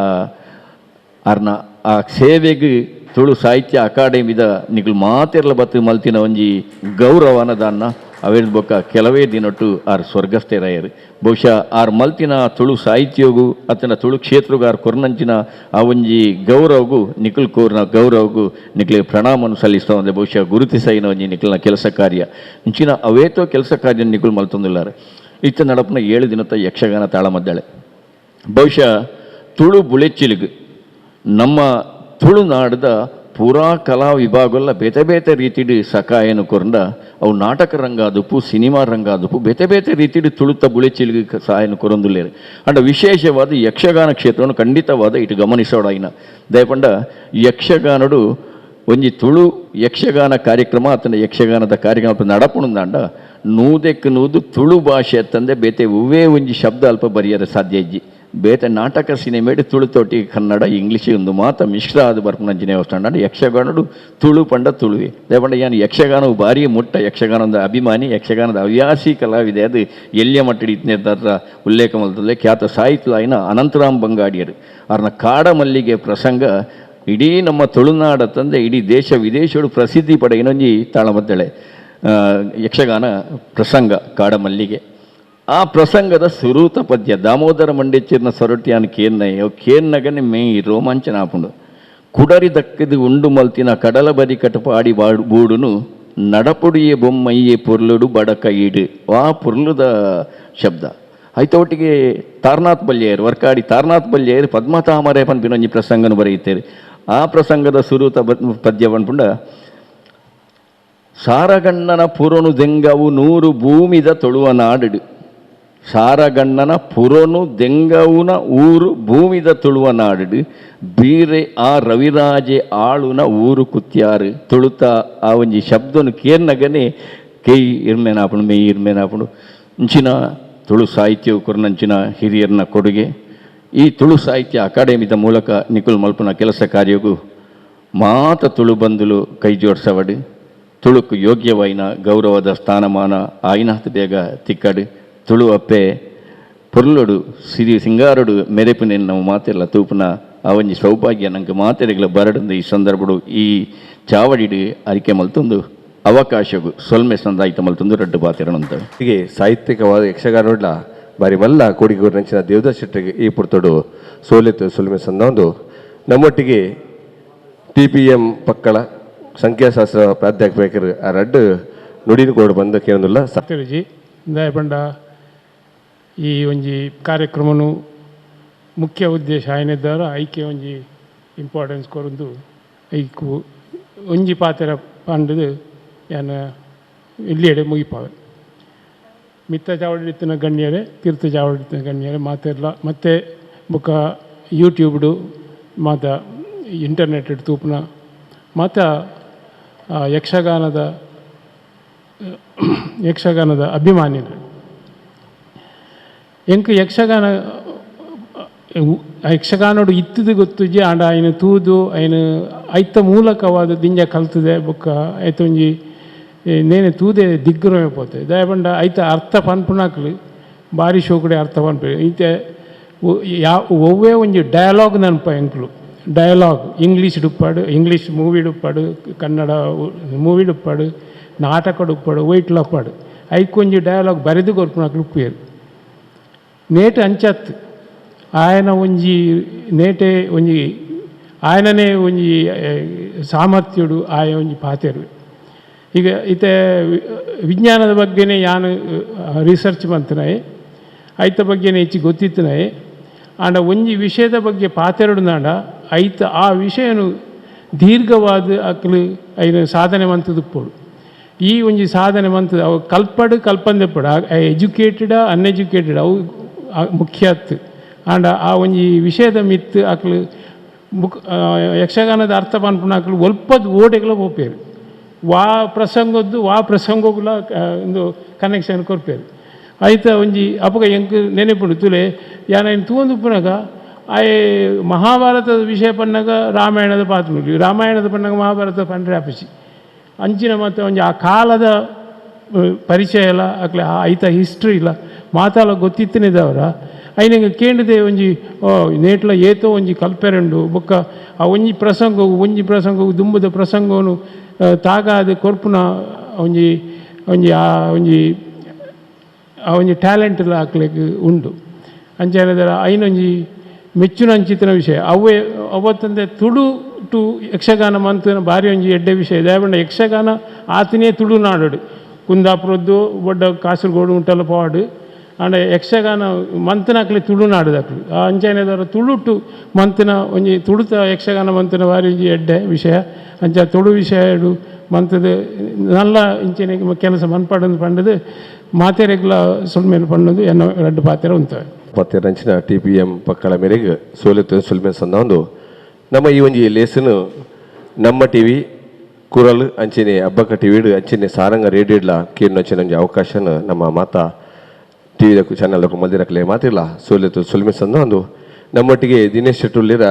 ಅರ್ನ ಆ ಸೇವೆಗೆ ತುಳು ಸಾಹಿತ್ಯ ಅಕಾಡೆಮಿದ ನಿಗಳು ಮಾತೆರ್ಲ ಬತ್ತು ಮಲ್ತಿನ ಒಂಜಿ ಗೌರವನದಾನ್ನ ಅವೇನು ಬೊಕ್ಕ ಕೆಲವೇ ದಿನೊಟ್ಟು ಆರು ಸ್ವರ್ಗಸ್ಥೆರಾಯರು ಬಹುಶಃ ಆರು ಮಲ್ತಿನ ತುಳು ಸಾಹಿತ್ಯಗೂ ಅತನ ತುಳು ಕ್ಷೇತ್ರಗೂ ಆರು ಕೊರ್ನಂಚಿನ ಆ ಒಂಜಿ ಗೌರವಗೂ ನಿಖಲ್ ಕೋರ್ನ ಗೌರವಗೂ ನಿಖಲಿಗೆ ಪ್ರಣಾಮವನ್ನು ಸಲ್ಲಿಸ್ತಾ ಒಂದೆ ಬಹುಶಃ ಗುರುತಿಸೈನ ಒಂಜಿ ನಿಖಲ್ನ ಕೆಲಸ ಕಾರ್ಯ ಇಂಚಿನ ಅವೇತೋ ಕೆಲಸ ಕಾರ್ಯ ನಿಖಲ್ ಮಲ್ತೊಂದಿಲ್ಲಾರೆ ಇತ್ತ ನಡಪನ 7 ದಿನದ ಯಕ್ಷಗಾನ ತಾಳಮದ್ದಾಳೆ ಬಹುಶಃ ತುಳು ಬುಳೆಚ್ಚಿಲಿಗೆ ನಮ್ಮ ತುಳುನಾಡದ ಪೂರಾ ಕಲಾ ವಿಭಾಗಲ್ಲ ಬೇತೆ ಬೇತೆ ರೀತಿಡಿ ಸಕಾಯನು ಕೊರಂಡ ಅವು ನಾಟಕ ರಂಗ ಆದುಪು ಸಿನಿಮಾ ರಂಗ ಆದುಪು ಬೇತೆ ಬೇತೆ ರೀತಿಡಿ ತುಳುತ್ತ ಬುಳೆಚಿಲಿಗೆ ಸಹಾಯನ ಕೊರೊಂದುಲ್ಲೇರು ಅಂಡ ವಿಶೇಷವಾದ ಯಕ್ಷಗಾನ ಕ್ಷೇತ್ರವನ್ನು ಖಂಡಿತವಾದ ಇಟ್ಟು ಗಮನಿಸೋಡಾಯಿನ ದಯಪಂಡ ಯಕ್ಷಗಾನಡು ಒಂಜಿ ತುಳು ಯಕ್ಷಗಾನ ಕಾರ್ಯಕ್ರಮ ಅತನ ಯಕ್ಷಗಾನದ ಕಾರ್ಯಕ್ರಮ ನಡಪುಣಂದಾಂಡ ನೂದೆಕ್ ನೂದು ತುಳು ಭಾಷೆ ತಂದೆ ಬೇತೆ ಉವೇ ಒಂಜಿ ಶಬ್ದ ಅಲ್ಪ ಬರೆಯರೆ ಸಾಧ್ಯ ಇಜ್ಜಿ ಬೇತೆ ನಾಟಕ ಸಿನಿಮೇಡು ತುಳು ತೋಟಿ ಕನ್ನಡ ಇಂಗ್ಲೀಷ್ ಒಂದು ಮಾತ ಮಿಶ್ರ ಆದ ಬರ್ಪನಂಚಿನ ವ್ಯವಸ್ಥೆ ಯಕ್ಷಗಾನಡು ತುಳು ಪಂಡ ತುಳುವೆ ದೇಪಂಡ ಯಾನು ಯಕ್ಷಗಾನವು ಭಾರಿ ಮುಟ್ಟ ಯಕ್ಷಗಾನದ ಅಭಿಮಾನಿ ಯಕ್ಷಗಾನದ ಹವ್ಯಾಸಿ ಕಲಾವಿದೆ ಅದು ಎಲ್ಲಿಯ ಮಟ್ಟಡಿ ಇತ್ನೇದಾರ ಉಲ್ಲೇಖ ಮಲ್ತಲ್ಲೇ ಖ್ಯಾತ ಸಾಹಿತ್ಯಲಾಯಿನ ಅನಂತರಾಮ್ ಬಂಗಾಡಿಯರು ಅವ್ರನ್ನ ಕಾಡ ಮಲ್ಲಿಗೆ ಪ್ರಸಂಗ ಇಡೀ ನಮ್ಮ ತುಳುನಾಡ ತಂದೆ ಇಡೀ ದೇಶ ವಿದೇಶಗಳು ಪ್ರಸಿದ್ಧಿ ಪಡೆಯಿನೊಂಜಿ ತಾಳಮದ್ದಳೆ ಯಕ್ಷಗಾನ ಪ್ರಸಂಗ ಕಾಡ ಮಲ್ಲಿಗೆ ಆ ಪ್ರಸಂಗದ ಸುರೂತ ಪದ್ಯ ದಾಮೋದರ ಮಂಡೆಚ್ಚಿರ್ನ ಸೊರಟಿಯಾನ ಕೇನ್ನಗನೆ ಮೇಯಿ ರೋಮಾಂಚನ ಆಪುಂಡು ಕುಡರಿ ದಕ್ಕದು ಉಂಡು ಮಲ್ತಿನ ಕಡಲ ಬರಿ ಕಟಪಾಡಿ ಬೂಡುನು ನಡಪುಡಿಯೇ ಬೊಮ್ಮಯ್ಯೆ ಪುರ್ಲುಡು ಬಡಕ ಈಡು ಆ ಪುರ್ಲುದ ಶಬ್ದ ಐತೊಟ್ಟಿಗೆ ತಾರನಾಥ್ ಬಲ್ಯರು ವರ್ಕಾಡಿ ತಾರನಾಥ್ ಬಲ್ಯರು ಪದ್ಮತಾಮರೆ ಪನ್ಪಿನೊಂಜಿ ಪ್ರಸಂಗನು ಬರೆಯುತ್ತೇವೆ ಆ ಪ್ರಸಂಗದ ಸುರೂತ ಪದ್ಯ ಪನ್ಪುಂಡ ಸಾರಗಣ್ಣನ ಪುರನು ದೆಂಗವು 100 ಭೂಮಿದ ತೊಳುವ ನಾಡು ಸಾರಗಣ್ಣನ ಪುರನು ದೆಂಗವುನ ಊರು ಭೂಮಿದ ತುಳುವ ನಾಡು ಬೀರೆ ಆ ರವಿರಾಜೆ ಆಳುನ ಊರು ಕುತ್ಯಾರು ತುಳುತ ಆ ಒಂಜಿ ಶಬ್ದನು ಕೇರ್ನಗನೆ ಕೈ ಇರ್ಮೇನಾಪುಣು ಮೇಯಿ ಇರ್ಮೇನಾಪುಣು ಇಂಚಿನ ತುಳು ಸಾಹಿತ್ಯವು ಕೊರನಂಚಿನ ಹಿರಿಯರನ್ನ ಕೊಡುಗೆ ಈ ತುಳು ಸಾಹಿತ್ಯ ಅಕಾಡೆಮಿದ ಮೂಲಕ ನಿಖುಲ್ ಮಲ್ಪನ ಕೆಲಸ ಕಾರ್ಯಗೂ ಮಾತ ತುಳು ಬಂದುಲು ಕೈ ಜೋಡಿಸವಡು ತುಳುಕು ಯೋಗ್ಯವಾಯಿನ ಗೌರವದ ಸ್ಥಾನಮಾನ ಆಯ್ನಾತ್ ಬೇಗ ತಿಕ್ಕಡು ತುಳು ಅಪ್ಪೆ ಪುರ್ಲುಡು ಸಿರಿ ಸಿಂಗಾರುಡು ಮೆರೆಪಿನೇನು ನಾವು ಮಾತೆಲ್ಲ ತೂಪುನ ಆ ಒಂಜಿ ಸೌಭಾಗ್ಯ ನಂಗೆ ಮಾತೆರೆಗಳ ಬರಡಂದು ಈ ಸಂದರ್ಭಡು ಈ ಚಾವಡಿಡು ಅರಿಕೆ ಮಲ್ತೊಂದು ಅವಕಾಶಗೂ ಸೊಲ್ಮೆ ಸಂದಾಯಿತ ಮಲ್ತೊಂದು ರಡ್ಡು ಬಾತಿರಣಂತ ಹೀಗೆ ಸಾಹಿತ್ಯಿಕವಾದ ಯಕ್ಷಗಾನೋಡ್ಲ ಬಾರಿ ಮಲ್ಲ ಕೋಡಿಗೆ ನಂಚಿನ ದೇವದಾಸ್ ಶೆಟ್ಟಿಗೆ ಈ ಪುರ್ತೋಡು ಸೋಲೆತ್ತು ಸೊಲ್ಮೆ ಸಂದೊಂದು ನಮ್ಮೊಟ್ಟಿಗೆ TPM ಪಕ್ಕಳ ಸಂಖ್ಯಾಶಾಸ್ತ್ರ ಪ್ರಾಧ್ಯಾಪಕರು ಆ ರಡ್ಡು ನುಡಿನ ಕೋಡು ಬಂದ ಕೇಳೋದಿಲ್ಲ ಸತ್ಯರುಜಿ ದಯಪಂಡ ಈ ಒಂಜಿ ಕಾರ್ಯಕ್ರಮನು ಮುಖ್ಯ ಉದ್ದೇಶ ಆಯ್ನಿದ್ದಾರ ಐಕ್ಯ ಒಂಜಿ ಇಂಪಾರ್ಟೆನ್ಸ್ ಕೊರೊಂದು ಐಕು ಒಂಜಿ ಪಾತ್ರ ಪಂಡದು ಯಾನ ಇಲ್ಲಿಯಡೆ ಮುಗಿಪಾವೆ ಮಿತ್ತ ಚಾವಡಿತ್ತಿನ ಗಣ್ಯರೇ ತೀರ್ಥ ಚಾವಡಿತ್ತಿನ ಗಣ್ಯರೇ ಮಾತೆಲ್ಲ ಮತ್ತೆ ಬೊಕ್ಕ ಯೂಟ್ಯೂಬ್ಡು ಮಾತ ಇಂಟರ್ನೆಟ್ ತೂಪುನ ಮಾತ ಯಕ್ಷಗಾನದ ಅಭಿಮಾನಿಗಳು ಎಂಕ್ ಯಕ್ಷಗಾನೋಡು ಇತ್ತದು ಗೊತ್ತುಜಿ ಆಂಡ ಆಯ್ನ ತೂದು ಆಯ್ನ ಐತ ಮೂಲಕವಾದ ದಿಂಜ ಕಲ್ತದೆ ಬೊಕ್ಕ ಐತ ಒಂಜಿ ನೇನೆ ತೂದೆ ದಿಗ್ಗುರಮೆ ಪೋತೆ ದಯಪಂಡ ಐತ ಅರ್ಥ ಪನ್ಪುನಾಕ್ಲು ಭಾರಿ ಶೋಕುಡೆ ಅರ್ಥ ಪನ್ಪು ಐತೆ ಒವ್ವೇ ಒಂಜಿ ಡಯಲಾಗ್ ನೆನಪ ಎಂಕ್ಲು ಡಯಲಾಗ್ ಇಂಗ್ಲೀಷ್ ಡುಪ್ಪಾಡು ಇಂಗ್ಲೀಷ್ ಮೂವಿ ಡುಪ್ಪಾಡು ಕನ್ನಡ ಮೂವಿ ಡುಪ್ಪಾಡು ನಾಟಕ ಡುಪ್ಪಾಡು ಒಯ್ಟ್ಲಪ್ಪಾಡು ಐಕೊಂಜಿ ಡಯಲಾಗ್ ಬರೆದು ಕೊರ್ಪುನಾಕ್ಲು ಉಪ್ಪೇರು ನೇಟು ಅಂಚತ್ ಆಯನ ಒಂಜಿ ನೇಟೆ ಒಂಜಿ ಆಯನನೇ ಒಂಜಿ ಸಾಮರ್ಥ್ಯಡು ಆಯ ಒಂಜಿ ಪಾತೆರು ಈಗ ಈತ ವಿಜ್ಞಾನದ ಬಗ್ಗೆನೇ ಯಾನು ರಿಸರ್ಚ್ ಮಂತನಾಯಿ ಐತ ಬಗ್ಗೆನೇ ಹೆಚ್ಚು ಗೊತ್ತಿತ್ತನಾಯಿ ಆಂಡ ಒಂಜಿ ವಿಷಯದ ಬಗ್ಗೆ ಪಾತೆರಡು ನಾಡ ಐತ ಆ ವಿಷಯನು ದೀರ್ಘವಾದ ಅಕ್ಲು ಐನ ಸಾಧನೆ ಮಂತದುಪ್ಪಡು ಈ ಒಂಜಿ ಸಾಧನೆ ಮಂತದ ಅವು ಕಲ್ಪಂದೆಪ್ಪಡು ಎಜುಕೇಟೆಡಾ ಅನ್ಎಜುಕೇಟೆಡ್ ಅವು ಮುಖ್ಯ ಅತ್ತು ಆಂಡ ಆ ಒಂಜಿ ವಿಷಯದ ಮಿತ್ತು ಅಕ್ಲು ಯಕ್ಷಗಾನದ ಅರ್ಥ ಪನ್ಪುನಾಕ್ಲು ಒಲ್ಪದ ಓಡೆಗಳ ಹೋಗ್ಪೇರು ಪ್ರಸಂಗಗಳ ಒಂದು ಕನೆಕ್ಷನ್ ಕೊರ್ಪೇರು ಐತ ಒಂಜಿ ಅಪಗ ಎಂಕ್ ನೆನೆಪುಂಡು ತುಲೆ ಯಾನ ತೂಂದುಪ್ಪುನಾಗ ಆಯೆ ಮಹಾಭಾರತದ ವಿಷಯ ಪನ್ನಾಗ ರಾಮಾಯಣದ ಪಾತ್ರ ರಾಮಾಯಣದ ಪನ್ನಾಗ ಮಹಾಭಾರತ ಪಂಡ್ರೆ ಆಪಿಸಿ ಅಂಚಿನ ಮತ್ತು ಒಂಜಿ ಆ ಕಾಲದ ಪರಿಚಯ ಇಲ್ಲ ಅಕ್ಲೆ ಐತ ಹಿಸ್ಟ್ರಿ ಇಲ್ಲ ಮಾತಾಲ ಗೊತ್ತಿತ್ತನಿದವರ ಐನಂಗೆ ಕೇಂದ್ರದೆ ಒಂಜಿ ನೇಟ್ಲ ಏತೋ ಒಂಜಿ ಕಲ್ಪೆರಂಡು ಬೊಕ್ಕ ಆ ಒಂಜಿ ಪ್ರಸಂಗವು ದುಂಬದ ಪ್ರಸಂಗವನ್ನು ತಾಗಾದ ಕೊರ್ಪುನ ಒಂಜಿ ಒಂಜಿ ಆ ಒಂಜಿ ಟ್ಯಾಲೆಂಟ್ ಹಾಕ್ಲಿಕ್ಕೆ ಉಂಡು ಅಂಚೆನದರ ಐನೊಂಜಿ ಮೆಚ್ಚುನ ಅಂಚಿತ್ತಿನ ವಿಷಯ ಅವತ್ತಂದೆ ತುಳು ಟು ಯಕ್ಷಗಾನ ಮಂತನ ಭಾರಿ ಒಂಜಿ ಎಡ್ಡೆ ವಿಷಯ ದಯಪಂಡ ಯಕ್ಷಗಾನ ಆತನೇ ತುಳು ನಾಡು ಕುಂದಾಪುರದ್ದು ಬೊಡ್ಡ ಕಾಸರಗೋಡು ಉಂಟಲ್ಲ ಪಾಡು ಆಂಡ ಯಕ್ಷಗಾನ ಮಂತನಾಕ್ಲೆ ತುಳು ನಾಡುದಾಕ್ಲು ಆ ಅಂಚೆನದರ ತುಳು ಟು ಮಂತನ ಒಂಜಿ ತುಳುತ ಯಕ್ಷಗಾನ ಮಂತನ ಭಾರಿ ಒಂಜಿ ಎಡ್ಡೆ ವಿಷಯ ಅಂಚ ತುಳು ವಿಷಯ ಮಂತದ ನಲ್ಲ ಇಂಚಿನ ಕೆಲಸ ಮನ್ಪಡೋದು ಪಂಡದು ಮಾತೆರೆಗ್ಲ ಸುಲ್ಮೇಲೆ ಪಣ್ಣದು ಎನ್ನೋ ಎರಡು ಪಾತೆರ ಉಂತವೆ ಪತ್ತೆರಂಚಿನ TPM ಪಕ್ಕಳ ಮೇರೆಗೆ ಸೋಲಿತು ಸುಲ್ಮೇಲೆ ಸಂದ ನಮ್ಮ ಈ ಒಂಜಿ ಲೇಸನು ನಮ್ಮ ಟಿವಿ ಕುರಲ್ ಅಂಚಿನೆ ಹಬ್ಬಕ್ಕ ಟಿವಿಡು ಅಂಚಿನೆ ಸಾರಂಗ ರೇಡಿಯೋಡ್ಲ ಕೇನು ಅಂಚಿನ ಒಂಜಿ ಅವಕಾಶನ ನಮ್ಮ ಮಾತಾ ಟಿವಿದ ಚಾನಲ್ ಮಲ್ದಿರಕ್ಲೆ ಮಾತಿಲ್ಲ ಸೋಲಿತು ಸುಲ್ಮೇಲೆ ಸಂದ ನಮ್ಮೊಟ್ಟಿಗೆ ದಿನೇಶ್ ಶೆಟ್ಟುಲ್ಲಿರ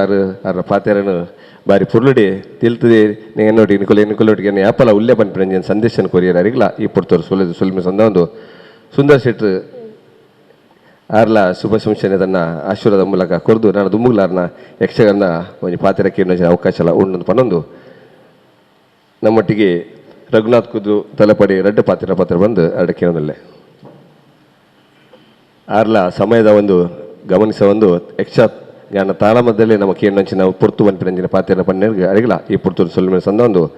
ಅರ ಪಾತೆರನು ಬಾರಿ ಪುರ್ಲುಡೆ ತಿಳ್ತದೆ ಎನ್ನೊಟ್ಟಿಗೆ ಎನ್ಕೊಲ್ಲೊಟ್ಟಿಗೆ ಯಾಪಲ ಉಲ್ಲೆ ಪನ್ಪಿನ ಸಂದೇಶನ ಕೊರಿಯರ್ ಅರಿಗ್ಲ ಈ ಪುರ್ತರು ಸೋಲಿತು ಸುಲ್ಮೇಲೆ ಸಂದ ಸುಂದರ್ ಶೆಟ್ರು ಆರ್ಲ ಶುಭ ಸಂಶನೆ ತನ್ನ ಆಶೀರ್ವಾದ ಮೂಲಕ ಕೊರ್ದು ನಾನು ದುಮ್ಮುಗ್ಲಾರ್ನ ಯಕ್ಷಗಾನ ಒಂಜಿ ಪಾತೆರಕ್ಕೆ ಅವಕಾಶ ಎಲ್ಲ ಉಂಡು ಪನ್ನೊಂದು ನಮ್ಮೊಟ್ಟಿಗೆ ರಘುನಾಥ್ ಕುದ್ರು ತಲೆಪಡಿ ರಡ್ಡು ಪಾತ್ರ ಬಂದು ಅಡಕೇನಲ್ಲೇ ಆರ್ಲ ಸಮಯದ ಒಂದು ಗಮನಿಸ ಒಂದು ಯಕ್ಷಗಾನ ತಾಳಮದ್ದಲ್ಲೇ ನಮ್ಮ ಕೇನಂಚಿನ ಪೊರ್ತು ಪನ್ಪಿನಂಚಿನ ಪಾತ್ರ ಪನ್ನೆರ್ಗೆ ಅರಿಗಲ ಈ ಪುರ್ತೂರು ಸೊಲ್ಮೇಲೆ ಸಂದ ಒಂದು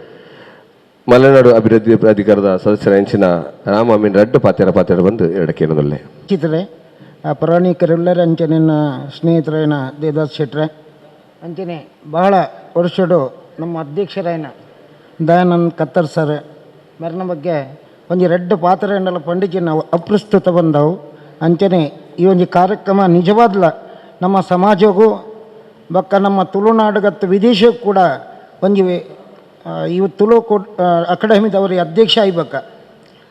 ಮಲೆನಾಡು ಅಭಿವೃದ್ಧಿ ಪ್ರಾಧಿಕಾರದ ಸದಸ್ಯರ ಹೆಂಚಿನ ರಾಮಮೀನ್ ರಡ್ಡು ಪಾತ್ರ ಬಂದು ಎರಡಕ್ಕೇನಲ್ಲೇ ಚಿತ್ರೆ ಪುರಾಣಿಕರೆಲ್ಲರ ಅಂಚೆನ ಸ್ನೇಹಿತರೈನ ದೇವದಾಸ್ ಶೆಟ್ರೆ ಅಂಚನೆ ಬಹಳ ವರ್ಷಡು ನಮ್ಮ ಅಧ್ಯಕ್ಷರೈನ ದಯಾನಂದ್ ಕತ್ತರ್ ಸರ್ ಮರಣ ಬಗ್ಗೆ ಒಂಜಿ ರೆಡ್ಡು ಪಾತ್ರೆಂಡಲ ಪಂಡಿಜಿನ ಅಪ್ರಸ್ತುತ ಬಂದವು ಅಂಚನೆ ಈ ಒಂಜಿ ಕಾರ್ಯಕ್ರಮ ನಿಜವಾದ್ಲ ನಮ್ಮ ಸಮಾಜಗೂ ಬೊಕ್ಕ ನಮ್ಮ ತುಳುನಾಡುಗತ್ತು ವಿದೇಶಕ್ಕೂ ಕೂಡ ಒಂಜಿ ಈ ತುಳು ಅಕಾಡೆಮಿದವ್ರಿಗೆ ಅಧ್ಯಕ್ಷ ಆಯ್ಬೇಕ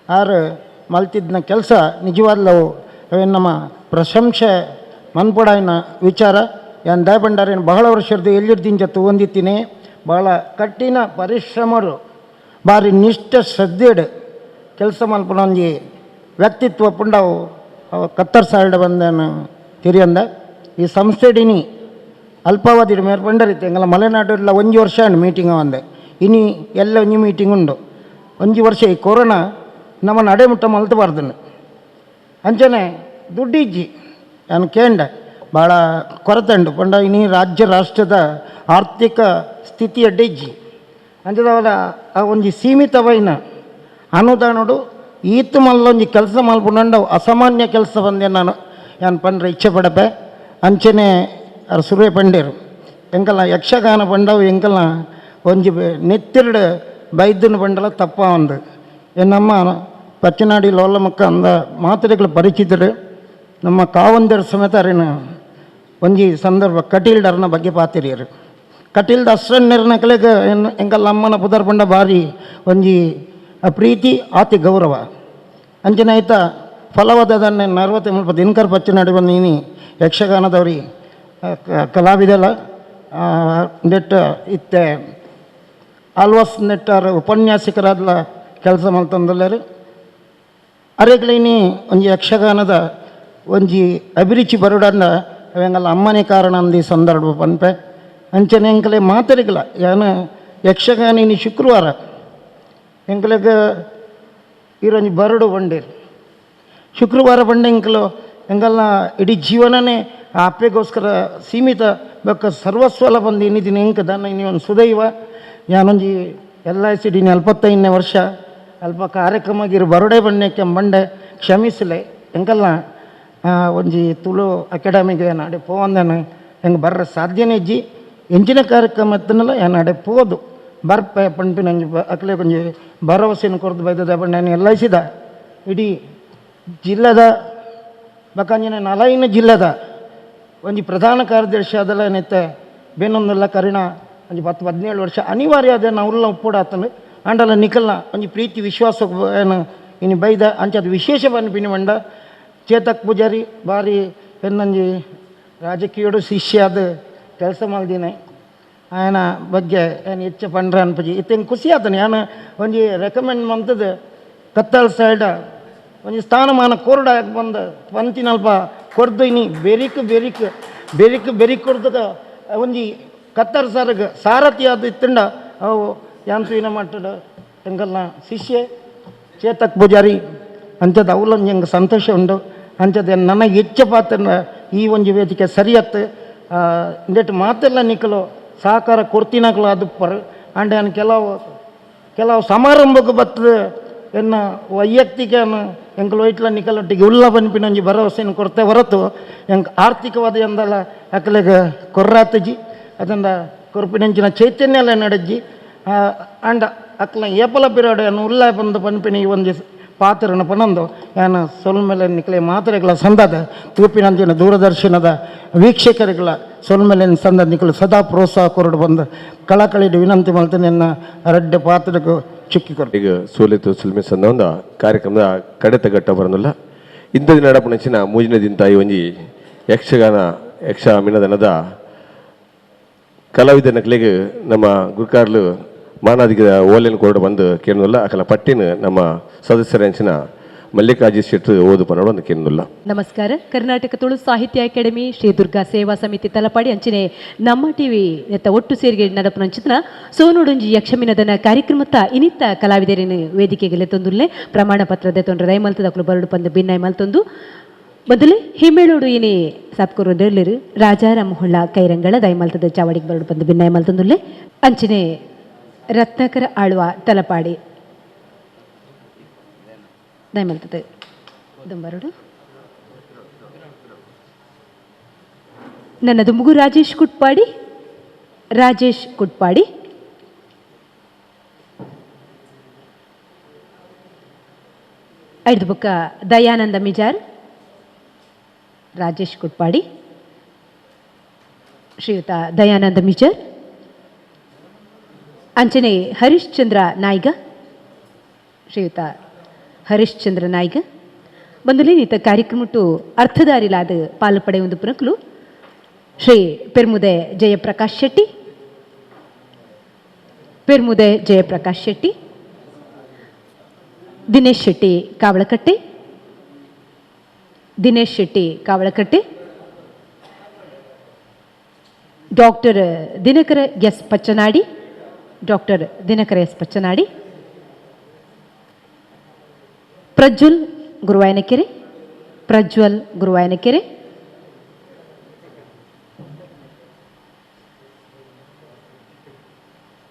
ಆರು ಮಲ್ತಿದ್ನ ಕೆಲಸ ನಿಜವಾದ್ಲವು ಅವೇನು ನಮ್ಮ ಪ್ರಶಂಸೆ ಮನ್ಪಡಾಯಿನ ವಿಚಾರ ಏನು ದಯಪಂಡಾರೇನು ಬಹಳ ವರ್ಷದ್ದು ಎಲ್ಲಿರ್ದಿಂಚ ತೊಗೊಂದಿತ್ತೀನಿ ಭಾಳ ಕಠಿಣ ಪರಿಶ್ರಮರು ಭಾರಿ ನಿಷ್ಠ ಶ್ರದ್ಧೆಡು ಕೆಲಸ ಮಲ್ಪನ ಒಂಜಿ ವ್ಯಕ್ತಿತ್ವ ಪುಂಡವು ಕತ್ತರ್ ಸಾಲ್ಡ್ ಬಂದೇನು ತಿರಿಯಂದ ಈ ಸಂಸ್ಥೆಡಿನಿ ಅಲ್ಪಾವಧಿ ಮೇರ್ಪಂಡರಿತ್ತು ಎಂಗಲ ಮಲೆನಾಡುಲ್ಲ ಒಂಜಿ ವರ್ಷ ಮೀಟಿಂಗ್ ಅಂದೆ ಇನಿ ಎಲ್ಲ ಒಂಜಿ ಮೀಟಿಂಗ್ ಉಂಡು ಒಂಜಿ ವರ್ಷ ಈ ಕೊರೋನಾ ನಮ್ಮ ನಡೆಮುಟ್ಟ ಮಲ್ತಬಾರ್ದು ಅಂಚನೆ ದುಡ್ಡಿಜ್ಜಿ ನಾನು ಕೇಂಡ ಭಾಳ ಕೊರತೆ ಉಂಡು ಪಂಡ ಇನಿ ರಾಜ್ಯ ರಾಷ್ಟ್ರದ ಆರ್ಥಿಕ ಸ್ಥಿತಿ ಅಡ್ಡಿಜ್ಜಿ ಅಂಚದವರ ಆ ಒಂಜಿ ಸೀಮಿತವೈನ ಅನುದಾನಡು ಈತು ಮಲ್ಲೊಂಜಿ ಕೆಲಸ ಮಲ್ಪುಂಡು ಅಸಾಮಾನ್ಯ ಕೆಲಸ ಬಂದೆ ನಾನು ಪಂಡ್ರೆ ಇಚ್ಛೆ ಪಡಪೆ ಅಂಚನೆ ಸುರೇ ಪಂಡೇರು ಎಂಕಲ್ಲ ಯಕ್ಷಗಾನ ಪಂಡವು ಎಂಕಲ್ಲ ಒಂಜಿ ನೆತ್ತಿರಡು ಬೈದ್ದನ ಪಂಡಲ ತಪ್ಪ ಒಂದು ನಮ್ಮ ಪಚ್ಚನಾಡಿ ಲೋಲಮಕ್ಕ ಅಂದ ಮಾತ್ರೆಗಳು ಪರಿಚಿತರು ನಮ್ಮ ಕಾವಂದರ ಸಮೇತ ಅರೇನು ಒಂಜಿ ಸಂದರ್ಭ ಕಟೀಲ್ಡರ್ನ ಬಗ್ಗೆ ಪಾತಿರಿಯರು ಕಟೀಲ್ದ ಅಷ್ಟನ್ನೆರನ ಕಲೆಗೆ ಎಂಕಲ್ಲ ಅಮ್ಮನ ಪುದರ್ ಪಂಡ ಭಾರಿ ಒಂಜಿ ಪ್ರೀತಿ ಆತಿ ಗೌರವ ಅಂಚನೆ ಆಯ್ತಾ ಫಲವಾದದನ್ನೇ 40 ದಿನಕರ್ ಪಚ್ಚನಾಡಿ ಬಂದೀನಿ ಯಕ್ಷಗಾನದವ್ರಿ ಕಲಾವಿದಲ್ಲ ನೆಟ್ಟ ಇತ್ತೆ ಆಲ್ವಾಸ್ ನೆಟ್ಟಾರ ಉಪನ್ಯಾಸಕರಾದ್ಲ ಕೆಲಸ ಮಾಡ್ತಂದಲ್ಲರು ಅರೆಗ್ಲೈನಿ ಒಂಜಿ ಯಕ್ಷಗಾನದ ಒಂಜಿ ಅಭಿರುಚಿ ಬರೋಡಂದ ಅವೆಂಗಲ್ಲ ಅಮ್ಮನೇ ಕಾರಣ ಅಂದು ಈ ಸಂದರ್ಭ ಪನ್ಪೆ ಅಂಚನೆ ಎಂಕಲೆ ಮಾತಾರಿಗಲ ಏನು ಯಕ್ಷಗಾನಿನಿ ಶುಕ್ರವಾರ ಎಂಕಲೆಗ ಇರೊಂಜಿ ಬರಡು ಬಂಡೇರು ಶುಕ್ರವಾರ ಬಂಡೆ ಎಂಕಲು ಎಂಗಲ್ಲ ಇಡೀ ಜೀವನನೇ ಆ ಅಪ್ಪೆಗೋಸ್ಕರ ಸೀಮಿತ ಬೇಕ ಸರ್ವಸ್ವಲ ಬಂದು ಇನ್ನಿದ್ದೀನಿ ಎಂಕ ದನ ಇನ್ನಿ ಒಂದು ಸುದೈವ ಯಾನೊಂಜಿ LICD 45ನೇ ವರ್ಷ ಅಲ್ಪ ಕಾರ್ಯಕ್ರಮಗಿರು ಬರೋಡೆ ಬಣ್ಣಕ್ಕೆ ಬಂಡೆ ಕ್ಷಮಿಸಲೆ ಎಂಕಲ್ನ ಒಂಜಿ ತುಳು ಅಕಾಡೆಮಿಗೆ ನಾಡೆ ಪೋವಂದನು ಹೆಂಗೆ ಬರ್ರ ಸಾಧ್ಯನೇ ಇಜ್ಜಿ ಎಂಚಿನ ಕಾರ್ಯಕ್ರಮ ಎತ್ತನಲ್ಲ ಏನಾಡೆ ಪೋದು ಬರ್ಪೆ ಪಂಪಿನ ಅಕ್ಲೆ ಕೊಂಚ ಭರವಸೆಯನ್ನು ಕೊರದು ಬೈದದ ಬಣ್ಣ ಎಲ್ಲೈಸಿದ ಇಡೀ ಜಿಲ್ಲೆದ ಬಕಾಂಜಿನ ನಲೈನ ಜಿಲ್ಲೆದ ಒಂಜಿ ಪ್ರಧಾನ ಕಾರ್ಯದರ್ಶಿ ಅದೆಲ್ಲ ಏನೈತೆ ಬೇನೊಂದೆಲ್ಲ ಕರಿಣ ಒಂಜಿ 10-17 ವರ್ಷ ಅನಿವಾರ್ಯ ಅದೇ ನಾವೆಲ್ಲ ಉಪ್ಪುಡ ಆತನು ಅಂಡಲ್ಲ ನಿಕಲ್ನ ಒಂಜಿ ಪ್ರೀತಿ ವಿಶ್ವಾಸ ಏನು ಇನ್ನು ಬೈದ ಅಂಚದು ವಿಶೇಷ ಬನ್ಪಿನಿ ಮಂಡ ಚೇತಕ್ ಪೂಜಾರಿ ಭಾರಿ ಎನ್ನೊಂಜಿ ರಾಜಕೀಯಡು ಶಿಷ್ಯ ಅದು ಕೆಲಸ ಮಲ್ದಿನಿ ಆಯನ ಬಗ್ಗೆ ಏನು ಹೆಚ್ಚು ಪಂಡ್ರೆ ಅನ್ಪಜಿ ಇತ್ತೇನು ಖುಷಿ ಆತನು ಏನು ಒಂಜಿ ರೆಕಮೆಂಡ್ ಮಂತದ್ದು ಕತ್ತಲ್ ಸೈಡ ಒಂಜಿ ಸ್ಥಾನಮಾನ ಕೋರ್ಡ ಬಂದು ಪಂಚಿನಲ್ಪ ಕೊರ್ದು ಇನಿ ಬೆರಿಕ್ ಕೊಡ್ದದ ಒಂಜಿ ಕತ್ತರ್ ಸರ್ಗ ಸಾರಥಿ ಅದು ಇತ್ತಂಡ ಅವು ಯಾಂತ್ರಿನ ಮಟ್ಟದ ಎಂಗಲ್ನ ಶಿಷ್ಯ ಚೇತಕ್ ಪೂಜಾರಿ ಅಂಥದ್ದು ಅವಲೊಂದು ಹೆಂಗೆ ಸಂತೋಷ ಉಂಟು ಅಂಥದ್ದು ನನಗೆ ಹೆಚ್ಚು ಪಾತ್ರ ಈ ಒಂದು ವೇದಿಕೆ ಸರಿಯತ್ತು ಇಂದೆಟ್ಟು ಮಾತೆಲ್ಲ ನಿಕ್ಕಲು ಸಹಕಾರ ಕೊಡ್ತೀನಾಗಲು ಅದು ಪರ್ ಅಂಡ್ ಏನು ಕೆಲವು ಸಮಾರಂಭಕ್ಕೆ ಬರ್ತದೆ ಎನ್ನ ವೈಯಕ್ತಿಕ ಎಂಕಲು ವೈಟ್ಲ ನಿಕಲೊಟ್ಟಿಗೆ ಉಲ್ಲ ಬನ್ಪಿನ ಒಂಜಿ ಭರವಸೆಯನ್ನು ಕೊಡ್ತೆ ಹೊರತು ಹೆಂಗೆ ಆರ್ಥಿಕವಾದ ಎಂದಲ್ಲ ಅಕ್ಕಲೆಗೆ ಕೊರ್ರಾತಜಿ ಅದರಿಂದ ಕೊರ್ಪಿನಂಚಿನ ಚೈತನ್ಯ ಎಲ್ಲ ನಡೆಜ್ಜಿ ಅಂಡ್ ಅಕ್ಲ ಏಪಲ ಪಿರಿಯಡ್ ಏನು ಉಲ್ಲ ಬಂದು ಪನ್ಪಿನ ಈ ಒಂದು ಪಾತ್ರನ ಪನೊಂದು ಏನು ಸೊಲ್ಮೇಲೆ ನಿಕ್ಲೆ ಮಾತ್ರೆಗಳ ಸಂದದ ತೂಪಿನಂಚಿನ ದೂರದರ್ಶನದ ವೀಕ್ಷಕರುಗಳ ಸೊಲ್ಮೇಲಿನ ಸಂದ ನಿಕ್ಕಲು ಸದಾ ಪ್ರೋತ್ಸಾಹ ಕೊರಡು ಬಂದು ಕಳಕಳಿದು ವಿನಂತಿ ಮಾಡ್ತೇನೆ ನನ್ನ ರಡ್ಡೆ ಪಾತ್ರಕ್ಕೂ ಚಿಕ್ಕಿಕೊಡು ಈಗ ಸೋಲಿತು ಸುಲ್ಮೆ ಸಂದ ಕಾರ್ಯಕ್ರಮದ ಕಡೆತ ಘಟ್ಟ ಬರನಲ್ಲ ಇಂದು ನಡಪನಂಚಿನ ಮೂಜಿನದಿಂತ ಈ ಒಂಜಿ ಯಕ್ಷ ಮಿನದನದ ಕಲಾವಿದ ನಕ್ಲೆಗೆ ನಮ್ಮ ಗುರುಕಾರ್ಲು ಮಾನಾದಿಗ ಓಲೆನ್ ಕೊರಡು ಬಂದು ಕೇಳಲ್ಲ ಅಕಲ ಪಟ್ಟಿನ ನಮ್ಮ ಸದಸ್ಯರಂಚಿನ ಮಲ್ಲಿಕಾರ್ಜಿ ಶೆಟ್ರು ಓದು ಪನ್ನೋಡು ಒಂದು ಕೇಳಲ್ಲ. ನಮಸ್ಕಾರ. ಕರ್ನಾಟಕ ತುಳು ಸಾಹಿತ್ಯ ಅಕಾಡೆಮಿ ಶ್ರೀ ದುರ್ಗಾ ಸೇವಾ ಸಮಿತಿ ತಲಪಾಡಿ ಅಂಚನೆ ನಮ್ಮ ಟಿವಿ ನೆತ್ತ ಒಟ್ಟು ಸೇರಿಗೆ ನಡಪನಂಚಿನ ಸೋನೋಡೊಂಜಿ ಯಕ್ಷಮಿನದನ ಕಾರ್ಯಕ್ರಮತ್ತ ಇನಿತ್ತ ಕಲಾವಿದರಿನ ವೇದಿಕೆಗೆ ತಂದುಲ್ಲೆ ಪ್ರಮಾಣ ಪತ್ರದ ತೊಂದ್ರೆ ದಯಮಲ್ತದಕ್ಲು ಬರಡು ಪಂದು ಭಿನ್ನಾಯ ಮಲ್ತೊಂದು ಮೊದಲೇ ಹಿಮ್ಮೇಳೋಡು ಇನಿ ಸಾಪ್ಕೊರು ನೆರ್ಲಿರು ರಾಜಾರಾಮ್ ಹೊಳ್ಳ ಕೈರಂಗಳ ದಯಮಲ್ತದ ಚಾವಡಿಗೆ ಬರಡು ಪಂದು ಭಿನ್ನಾಯ ಮಲ್ತೊಂದುಲ್ಲೆ ಅಂಚನೆ ರತ್ನಾಕರ ಆಳ್ವ ತಲಪಾಡಿ ದಯಮಲ್ತದೆ ದುಂಬರಡು ನನ್ನದು ಮುಗು ರಾಜೇಶ್ ಕುಟ್ಪಾಡಿ ಐದು ಬುಕ್ಕ ದಯಾನಂದ ಮಿಜಾರ್ ರಾಜೇಶ್ ಕುಟ್ಪಾಡಿ ಶ್ರೀಯುತ ದಯಾನಂದ ಮಿಜಾರ್ ಅಂಚನೆ ಹರಿಶ್ಚಂದ್ರ ನಾಯ್ಗ ಶ್ರೀಯುತ ಹರಿಶ್ಚಂದ್ರ ನಾಯ್ಗ ಬಂದುಲೇ ನೀತ ಕಾರ್ಯಕ್ರಮಟ್ಟು ಅರ್ಥಧಾರಿಲಾದ ಪಾಲು ಪಡೆಯುವುದು ಪುನಕಲು ಶ್ರೀ ಪೆರ್ಮುದೆ ಜಯಪ್ರಕಾಶ್ ಶೆಟ್ಟಿ ದಿನೇಶ್ ಶೆಟ್ಟಿ ಕಾವಳಕಟ್ಟೆ ಡಾಕ್ಟರ್ ದಿನಕರ ಎಸ್ ಪಚ್ಚನಾಡಿ ಪ್ರಜ್ವಲ್ ಗುರುವಾಯನಕೆರೆ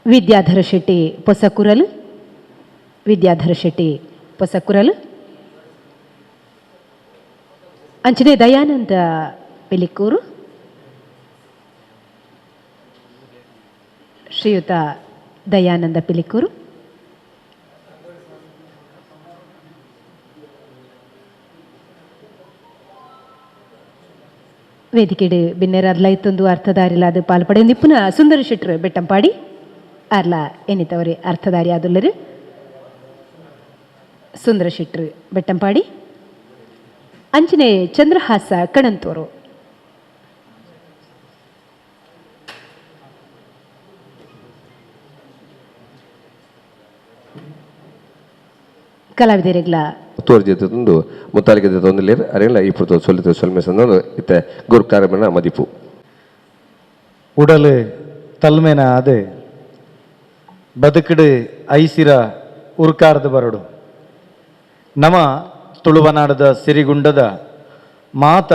ವಿದ್ಯಾಧರ ಶೆಟ್ಟಿ ಪೊಸಕುರಲು ಅಂಚನೆ ದಯಾನಂದ ಪಿಲಿಕೂರು ಶ್ರೀಯುತ ದಯಾನಂದ ಪಿಲಿಕೂರು ವೇದಿಕೆಡು ಬಿನ್ನೆರ ಅರ್ಲಾಯ್ತೊಂದು ಅರ್ಥಧಾರಿಲಾದ ಪಾಲ್ಪಡೆಯೊಂದು ಇಪ್ಪುನ ಸುಂದರ ಶೆಟ್ರು ಬೆಟ್ಟಂಪಾಡಿ ಅರ್ಲ ಎನ್ನಿತವರೇ ಅರ್ಥಧಾರಿ ಆದುಲ್ಲರು ಸುಂದರ ಶೆಟ್ರು ಬೆಟ್ಟಂಪಾಡಿ ಅಂಚನೆ ಚಂದ್ರಹಾಸ ಕಣಂತೂರು ಕಲಾವಿದರಿಗ್ಲ ತೋರ್ಜಿದ್ದು ಮುತ್ತಾಲಿಕೆ ತೊಂದಲೇರು ಅರೆಲ್ಲ ಇಪ್ಪತ್ತು ಸೊಲ್ಮೆ ಸಂದು ಇತ್ತೆ ಗುರು ಕಾರ್ಯಕ್ರಮ ಮದಿಪು ಉಡಲು ತಲ್ಮೆನ ಅದು ಬದುಕಡು ಐಸಿರ ಉರ್ಕಾರದ ಬರಡು ನಮ ತುಳುವನಾಡದ ಸಿರಿಗುಂಡದ ಮಾತ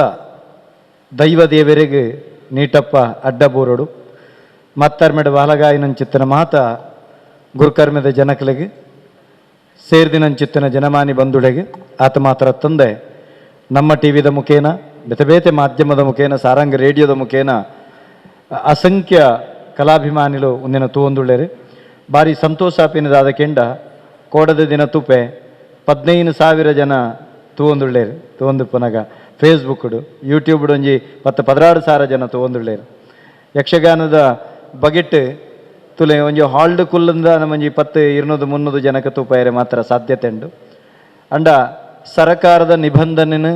ದೈವ ದೇವರಿಗೆ ನೀಟಪ್ಪ ಅಡ್ಡಬೋರಡು ಮತ್ತರ್ಮೆಡ ಬಾಲಗಾಯನ ಚಿತ್ತನ ಮಾತ ಗುರುಕರ್ಮೆದ ಜನಕಲಿಗೆ ಸೇರ್ದಿನಂಚಿತ್ತಿನ ಜನಮಾನಿ ಬಂಧುಡೆಗೆ ಆತ ಮಾತ್ರ ತಂದೆ ನಮ್ಮ ಟಿ ವಿದ ಮುಖೇನ ಬೇತೆ ಬೇತೆ ಮಾಧ್ಯಮದ ಮುಖೇನ ಸಾರಂಗ ರೇಡಿಯೋದ ಮುಖೇನ ಅಸಂಖ್ಯ ಕಲಾಭಿಮಾನಿಲು ಒಂದಿನ ತೂವೊಂದುಳ್ಳೇರು ಭಾರಿ ಸಂತೋಷಾಪಿನದಾದ ಕೆಂಡ ಕೋಡದ ದಿನ ತುಪೆ 15,000 ಜನ ತೂವೊಂದುಳ್ಳೇರು ತೂವೊಂದು ಪುನಗ ಫೇಸ್ಬುಕ್ಡು ಯೂಟ್ಯೂಬ್ಡು ಒಂಜಿ 16,000 ಜನ ತೂವೊಂದುಳ್ಳೇರು ಯಕ್ಷಗಾನದ ಬಗೆಟ್ ತುಲೆ ಒಂಜಿ ಹಾಲ್ಡ್ ಕುಲ್ಲಿಂದ ನಮ್ಮಂಜಿ 200-300 ಜನಕ್ಕೆ ತೂಪಾಯರೆ ಮಾತ್ರ ಸಾಧ್ಯತೆ ಉಂಡು ಅಂಡ ಸರಕಾರದ ನಿಬಂಧನೆನು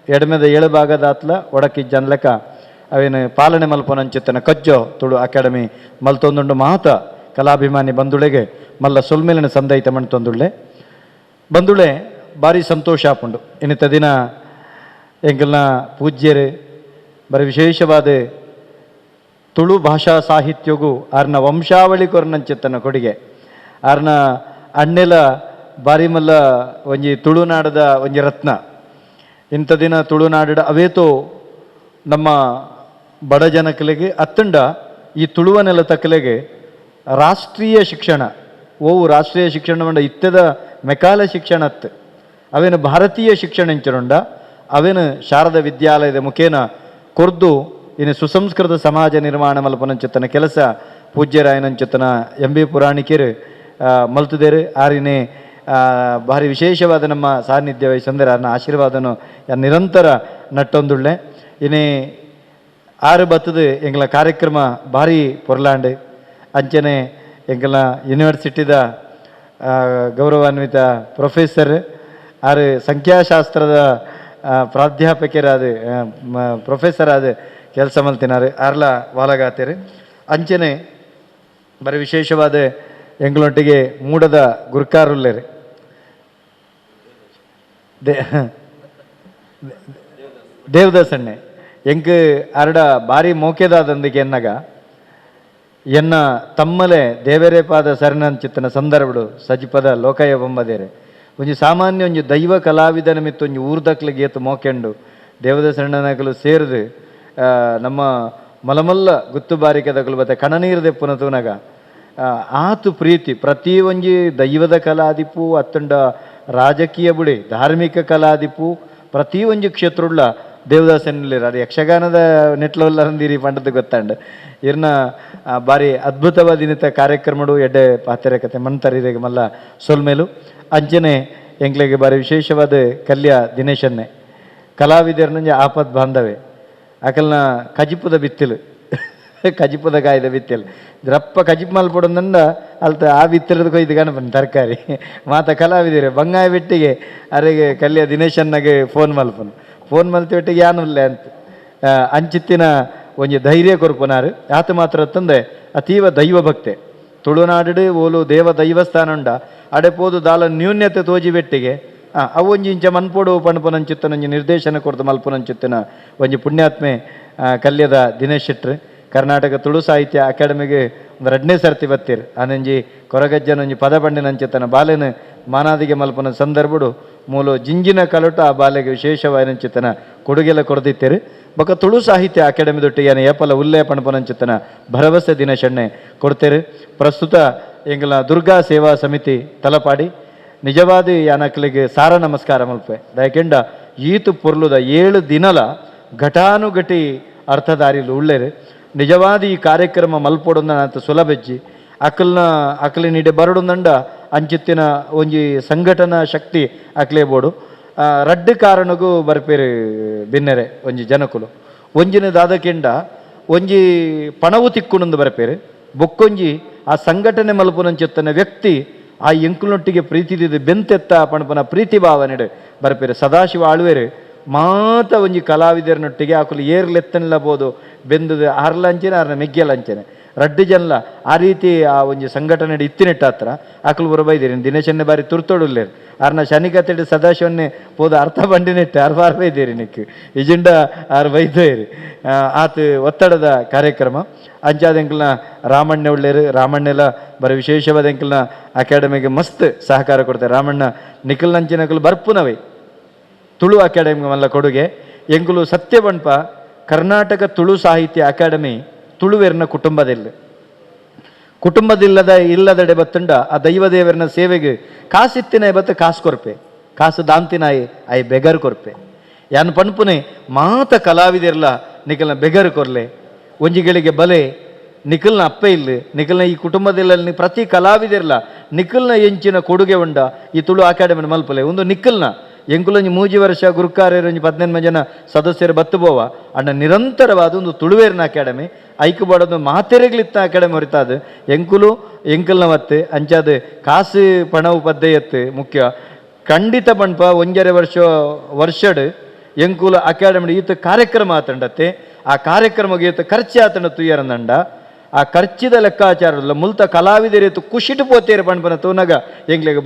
ಎಡಮೆದ 7 ಭಾಗದಾತ್ಲ ಒಡಕಿ ಜನಲೆಕ್ಕ ಅವೇನು ಪಾಲನೆ ಮಲ್ಪನಂಚಿತ್ತನ ಕಜ್ಜೋ ತುಳು ಅಕಾಡೆಮಿ ಮಲ್ತೊಂದುಂಡು ಮಾತ ಕಲಾಭಿಮಾನಿ ಬಂಧುಳೆಗೆ ಮಲ್ಲ ಸೊಲ್ಮೇಲಿನ ಸಂದೈತ ಮಣ್ತೊಂದುಳ್ಳೆ ಬಂಧುಳೆ ಭಾರಿ ಸಂತೋಷ ಆಪುಂಡು ಇನ್ನಿತ ದಿನ ಎಂಕಲ್ನ ಪೂಜ್ಯರು ಬರೀ ವಿಶೇಷವಾದ ತುಳು ಭಾಷಾ ಸಾಹಿತ್ಯಗೂ ಆರ್ನ ವಂಶಾವಳಿ ಕೊರನಂಚಿತ್ತನ ಕೊಡುಗೆ ಆರ್ನ ಅಣ್ಣೆಲ ಬಾರಿ ಮಲ್ಲ ಒಂಜಿ ತುಳುನಾಡದ ಒಂಜಿ ರತ್ನ ಇಂಥ ದಿನ ತುಳುನಾಡ ಅವೇತೋ ನಮ್ಮ ಬಡ ಜನಕಲೆಗೆ ಅತ್ತಂಡ ಈ ತುಳುವನೆಲ್ಲ ತಕ್ಕಲೆಗೆ ರಾಷ್ಟ್ರೀಯ ಶಿಕ್ಷಣ ಓವು ರಾಷ್ಟ್ರೀಯ ಶಿಕ್ಷಣ ಮಂಡ ಇತ್ತದ ಮೆಕಾಲ ಶಿಕ್ಷಣ ಅತ್ತು ಅವೇನು ಭಾರತೀಯ ಶಿಕ್ಷಣ ಇಂಚರುಂಡ ಅವೇನು ಶಾರದಾ ವಿದ್ಯಾಲಯದ ಮುಖೇನ ಕೊರ್ದು ಇನ್ನು ಸುಸಂಸ್ಕೃತ ಸಮಾಜ ನಿರ್ಮಾಣ ಮಲ್ಪನಂಚಿತ್ತನ ಕೆಲಸ ಪೂಜ್ಯರಾಯನಂಚಿತ್ತನ MB ಪುರಾಣಿಕರು ಮಲ್ತುದೇರು ಆರಿನೇ ಭಾರಿ ವಿಶೇಷವಾದ ನಮ್ಮ ಸಾನ್ನಿಧ್ಯ ವಹಿಸಂದರೆ ಅದನ್ನ ಆಶೀರ್ವಾದನು ನಿರಂತರ ನಟ್ಟೊಂದುಳ್ಳೆ ಇನ್ನೇ 6 ಬತ್ತದು ಎಂಗಳ ಕಾರ್ಯಕ್ರಮ ಭಾರಿ ಪೊರ್ಲಾಂಡು ಅಂಚನೆ ಎಂಗಳ ಯೂನಿವರ್ಸಿಟಿದ ಗೌರವಾನ್ವಿತ ಪ್ರೊಫೆಸರ್ ಆರು ಸಂಖ್ಯಾಶಾಸ್ತ್ರದ ಪ್ರಾಧ್ಯಾಪಕರಾದ ಪ್ರೊಫೆಸರ್ ಆದ ಕೆಲಸ ಮಲ್ತಿನಾರು ಆರ್ಲ ವಾಲಗಾತಿರು ಅಂಚನೆ ಬರೀ ವಿಶೇಷವಾದ ಎಂಗಳೊಟ್ಟಿಗೆ ಮೂಡದ ಗುರ್ಕಾರುಲ್ಲೇರು ದೇವದಾಸಣ್ಣೆ ಎಂಕ್ ಅರಡ ಭಾರಿ ಮೋಕೆದಾದಂದಿಗೆ ಎನ್ನಗ ಎನ್ನ ತಮ್ಮಲೆ ದೇವರೇ ಪಾದ ಸರಣಂಚಿತ್ತನ ಸಂದರ್ಭಡು ಸಜಿಪದ ಲೋಕಯ ಬೊಂಬದೇರೆ ಒಂಜಿ ಸಾಮಾನ್ಯ ಒಂಜಿ ದೈವ ಕಲಾವಿದನ ಮಿತ್ತು ಒಂಜಿ ಊರ್ದಕ್ಲಿಗೆ ಏತು ಮೋಕೆಂಡು ದೇವದಾಸಣ್ಣನಗಲು ಸೇರಿದು ನಮ್ಮ ಮಲಮಲ್ಲ ಗುತ್ತು ಬಾರಿಕೆದಗಲು ಮತ್ತೆ ಕಣನೀರು ದೆಪ್ಪುನ ತೂನಗ ಆತು ಪ್ರೀತಿ ಪ್ರತಿ ಒಂಜಿ ದೈವದ ಕಲಾದಿಪ್ಪು ಅತ್ತಂಡ ರಾಜಕೀಯ ಬುಡಿ ಧಾರ್ಮಿಕ ಕಲಾದಿಪ್ಪು ಪ್ರತಿ ಒಂಜಿ ಕ್ಷೇತ್ರವುಳ್ಳ ದೇವದಾಸನಿಲ್ಲಿರ ಅದು ಯಕ್ಷಗಾನದ ನೆಟ್ಲವಲ್ಲಂದಿರಿ ಪಂಡದ ಗೊತ್ತಾಂಡು ಇರ್ನ ಭಾರಿ ಅದ್ಭುತವಾದಿನಿತ ಕಾರ್ಯಕ್ರಮಡು ಎಡ್ಡೆ ಪಾತ್ರೆ ಕತೆ ಮಣ್ತರಿರಿಗೆ ಮಲ್ಲ ಸೊಲ್ಮೇಲು ಅಂಚನೆ ಎಂಕ್ಲೆಗೆ ಭಾರಿ ವಿಶೇಷವಾದ ಕಲ್ಯ ದಿನೇಶನ್ನೇ ಕಲಾವಿದರ್ನಂಜ ಆಪತ್ ಬಾಂಧವೆ ಅಕಲ್ನ ಕಜಿಪುದ ಬಿತ್ತಿಲು ಕಜಿಪುದ ಕಾಯ್ದ ಬಿತ್ತಿಲು ರಪ್ಪ ಕಜಿಪ್ ಮಲ್ಪಡೊಂದಂಡ ಅಲ್ತ ಆ ಬಿತ್ತಿಲದ ಕೊಯ್ದು ಕಾಣಬನ್ ತರಕಾರಿ ಮಾತ ಕಲಾವಿದಿರೆ ಬಂಗಾಯ ಬಿಟ್ಟಿಗೆ ಅರೆಗೆ ಕಲ್ಯ ದಿನೇಶನ್ನಗೆ ಫೋನ್ ಮಲ್ತಿಬಿಟ್ಟಿಗೆ ಯಾನುಲ್ಲೆ ಅಂತ ಅಂಚಿತ್ತಿನ ಒಂಜಿ ಧೈರ್ಯ ಕೊರ್ಪುನಾರು ಆತ ಮಾತ್ರ ತಂದೆ ಅತೀವ ದೈವ ಭಕ್ತೆ ತುಳುನಾಡು ಓಲು ದೇವ ದೈವಸ್ಥಾನ ಉಂಡ ಅಡೆಪೋದು ದಾಲ ನ್ಯೂನ್ಯತೆ ತೋಜಿ ಬೆಟ್ಟಿಗೆ ಅವೊಂಜಿ ಇಂಚ ಮನ್ಪೋಡು ಪಣಪುನಂಚಿತ್ತನ ಒಂಜಿ ನಿರ್ದೇಶನ ಕೊಡ್ದು ಮಲ್ಪುನಂಚಿತ್ತಿನ ಒಂಜಿ ಪುಣ್ಯಾತ್ಮೆ ಕಲ್ಯದ ದಿನೇಶ್ ಶೆಟ್ರು ಕರ್ನಾಟಕ ತುಳು ಸಾಹಿತ್ಯ ಅಕಾಡೆಮಿಗೆ ಒಂದು 2ನೇ ಸರ್ತಿ ಬತ್ತೀರು ಆನಂಜಿ ಕೊರಗಜ್ಜನ ಒಂಜಿ ಪದ ಪಂಡಿನಂಚಿತ್ತನ ಬಾಲೆನ ಮಾನಾದಿಗೆ ಮಲ್ಪನ ಸಂದರ್ಭಡು ಮೂಲು ಜಿಂಜಿನ ಕಲಟ ಆ ಬಾಲೆಗೆ ವಿಶೇಷವಾದಂಚಿತ್ತನ ಕೊಡುಗೆಲ್ಲ ಕೊಡ್ದಿತ್ತೇರು ಬೊಕ ತುಳು ಸಾಹಿತ್ಯ ಅಕಾಡೆಮಿದೊಟ್ಟಿಗೆ ಏಪಲ ಉಲ್ಲೇ ಪಣಪನಂಚಿತ್ತನ ಭರವಸೆ ದಿನೇಶಣ್ಣೆ ಕೊಡ್ತೇರು ಪ್ರಸ್ತುತ ಎಂಗಳ ದುರ್ಗಾ ಸೇವಾ ಸಮಿತಿ ತಲಪಾಡಿ ನಿಜವಾದ ಯಾನಕ್ಲಿಗೆ ಸಾರ ನಮಸ್ಕಾರ ಮಲ್ಪೆ ದಯಕೆಂಡ ಈತು ಪೊರ್ಲುದ 7 ದಿನಲ ಘಟಾನುಘಟಿ ಅರ್ಥಧಾರಿಲು ಉಳ್ಳೇರು ನಿಜವಾದ ಈ ಕಾರ್ಯಕ್ರಮ ಮಲ್ಪೊಡೊಂದ ಅಂತ ಸುಲಭೆಜ್ಜಿ ಅಕಲಿನಿಡೆ ಬರಡುಂದಂಡ ಅಂಚಿತ್ತಿನ ಒಂಜಿ ಸಂಘಟನಾ ಶಕ್ತಿ ಅಕ್ಲೇಬೋಡು ರಡ್ಡು ಕಾರಣಗೂ ಬರ್ಪೇರು ಬಿನ್ನೆರೆ ಒಂಜಿ ಜನಕುಲು ಒಂಜಿನ ದಾದಕೆಂಡ ಒಂಜಿ ಪಣವು ತಿಕ್ಕುಣಂದು ಬರ್ಪೇರು ಬೊಕ್ಕೊಂಜಿ ಆ ಸಂಘಟನೆ ಮಲ್ಪುನಂಚಿತ್ತನ ವ್ಯಕ್ತಿ ಆ ಎಂಕುಲೊಟ್ಟಿಗೆ ಪ್ರೀತಿದಿದ್ದು ಬೆಂತೆತ್ತ ಪಣಪನ ಪ್ರೀತಿ ಭಾವನೆಡೆ ಬರ್ಪೇರು ಸದಾಶಿವ ಆಳ್ವೇರು ಮಾತ ಒಂಜಿ ಕಲಾವಿದರನೊಟ್ಟಿಗೆ ಆಕಲು ಏರ್ಲೆತ್ತನಿಲ್ಲಬೋದು ಬೆಂದದು ಆರ್ಲಂಚನೆ ಆರ್ನ ಮೆಗ್ಗೆಲಂಚನೆ ರಡ್ಡು ಜನಲ ಆ ರೀತಿ ಆ ಒಂಜಿ ಸಂಘಟನೆ ಇತ್ತಿನೆಟ್ಟ ಹತ್ರ ಆಕಲು ಬೈದೇರಿ ದಿನೇಶನ್ನೇ ಬಾರಿ ತುರ್ತೋಡುಲ್ಲೇರು ಆರ್ನ ಶನಿಕತೆಡು ಸದಾಶಿವನ್ನೇ ಪೋದು ಅರ್ಥ ಬಂಡಿನೆಟ್ಟು ಆರು ಬಾರ್ ಬೈದೇರಿ ನಿಕ್ಕು ಇಜಿಂಡ ಆರು ಬೈದೇರಿ ಆತು ಒತ್ತಡದ ಕಾರ್ಯಕ್ರಮ ಅಂಚಾದ ಎಂಕಲ್ನ ರಾಮಣ್ಣ ಉಳ್ಳೇರು ರಾಮಣ್ಣೆಲ್ಲ ಬರೀ ವಿಶೇಷವಾದ ಎಂಕಲ್ನ ಅಕಾಡೆಮಿಗೆ ಮಸ್ತ್ ಸಹಕಾರ ಕೊಡ್ತಾರೆ ರಾಮಣ್ಣ ನಿಖಲ್ ನಂಚಿನಕಲು ಬರ್ಪುನವೇ ತುಳು ಅಕಾಡೆಮಿ ಮಲ್ಲ ಕೊಡುಗೆ ಎಂಕುಲು ಸತ್ಯ ಬಣ್ಪ ಕರ್ನಾಟಕ ತುಳು ಸಾಹಿತ್ಯ ಅಕಾಡೆಮಿ ತುಳುವೆರ್ನ ಕುಟುಂಬದಲ್ಲಿ ಇಲ್ಲದಡೆ ಬತ್ತುಂಡ ಆ ದೈವದೇವರನ ಸೇವೆಗೆ ಕಾಸಿತ್ತಿನ ಬತ್ತ ಕಾಸು ಕೊರ್ಪೆ, ಕಾಸು ದಾಂತಿನಾಯಿ ಆಯ್ ಬೆಗರ್ ಕೊರ್ಪೆ. ಯಾನ್ ಪನ್ಪುನೆ ಮಾತ ಕಲಾವಿದಿರ್ಲ ನಿಖಲ್ನ ಬೆಗರ್ ಕೊರ್ಲೆ ಒಂಜಿಗಳಿಗೆ ಬಲೆ ನಿಖಲ್ನ ಅಪ್ಪ ಇಲ್ಲ ನಿಖಲ್ನ ಈ ಕುಟುಂಬದಲ್ಲಿ ಪ್ರತಿ ಕಲಾವಿದಿರ್ಲ ನಿಖಲ್ನ ಎಂಚಿನ ಕೊಡುಗೆ ಉಂಡ ಈ ತುಳು ಅಕಾಡೆಮಿ ಮಲ್ಪಲೆ ಒಂದು ನಿಖಲ್ನ ಎಂಕುಲೊಂಜಿ 3 ವರ್ಷ ಗುರುಕಾರ್ಯರೊಂಜಿ 18 ಜನ ಸದಸ್ಯರು ಬತ್ತುಬೋವ ಅಣ್ಣ ನಿರಂತರವಾದ ಒಂದು ತುಳುವೇರಿನ ಅಕಾಡೆಮಿ ಐಕು ಬಾಡೋದು ಮಾತೆರೆಗಳಿತ್ತ ಅಕಾಡೆಮಿ ಹೊರಿತಾದ ಎಂಕುಲ್ನ ಮತ್ತೆ ಅಂಚಾದ ಕಾಸು ಪಣವು ಪದ್ದೆಯತ್ತು ಮುಖ್ಯ ಖಂಡಿತ ಪಣ್ಪ 1.5 ವರ್ಷಡ್ ಎಂಕುಲ ಅಕಾಡೆಮಿ ಈತ ಕಾರ್ಯಕ್ರಮ ಆತಂಡತ್ತೆ ಆ ಕಾರ್ಯಕ್ರಮಕ್ಕೆ ಈತ ಖರ್ಚು ಆತಂಡ ತುಯ್ಯರಂದಂಡ ಆ ಖರ್ಚಿದ ಲೆಕ್ಕಾಚಾರಲ್ಲ ಮುಲ್ತ ಕಲಾವಿದರೇತು ಕುಶಿಟ್ಟು ಪೋತೇರು ಪಣ್ಪನ ತೂನಗ ಎಂಗ್ಲಿಗೆ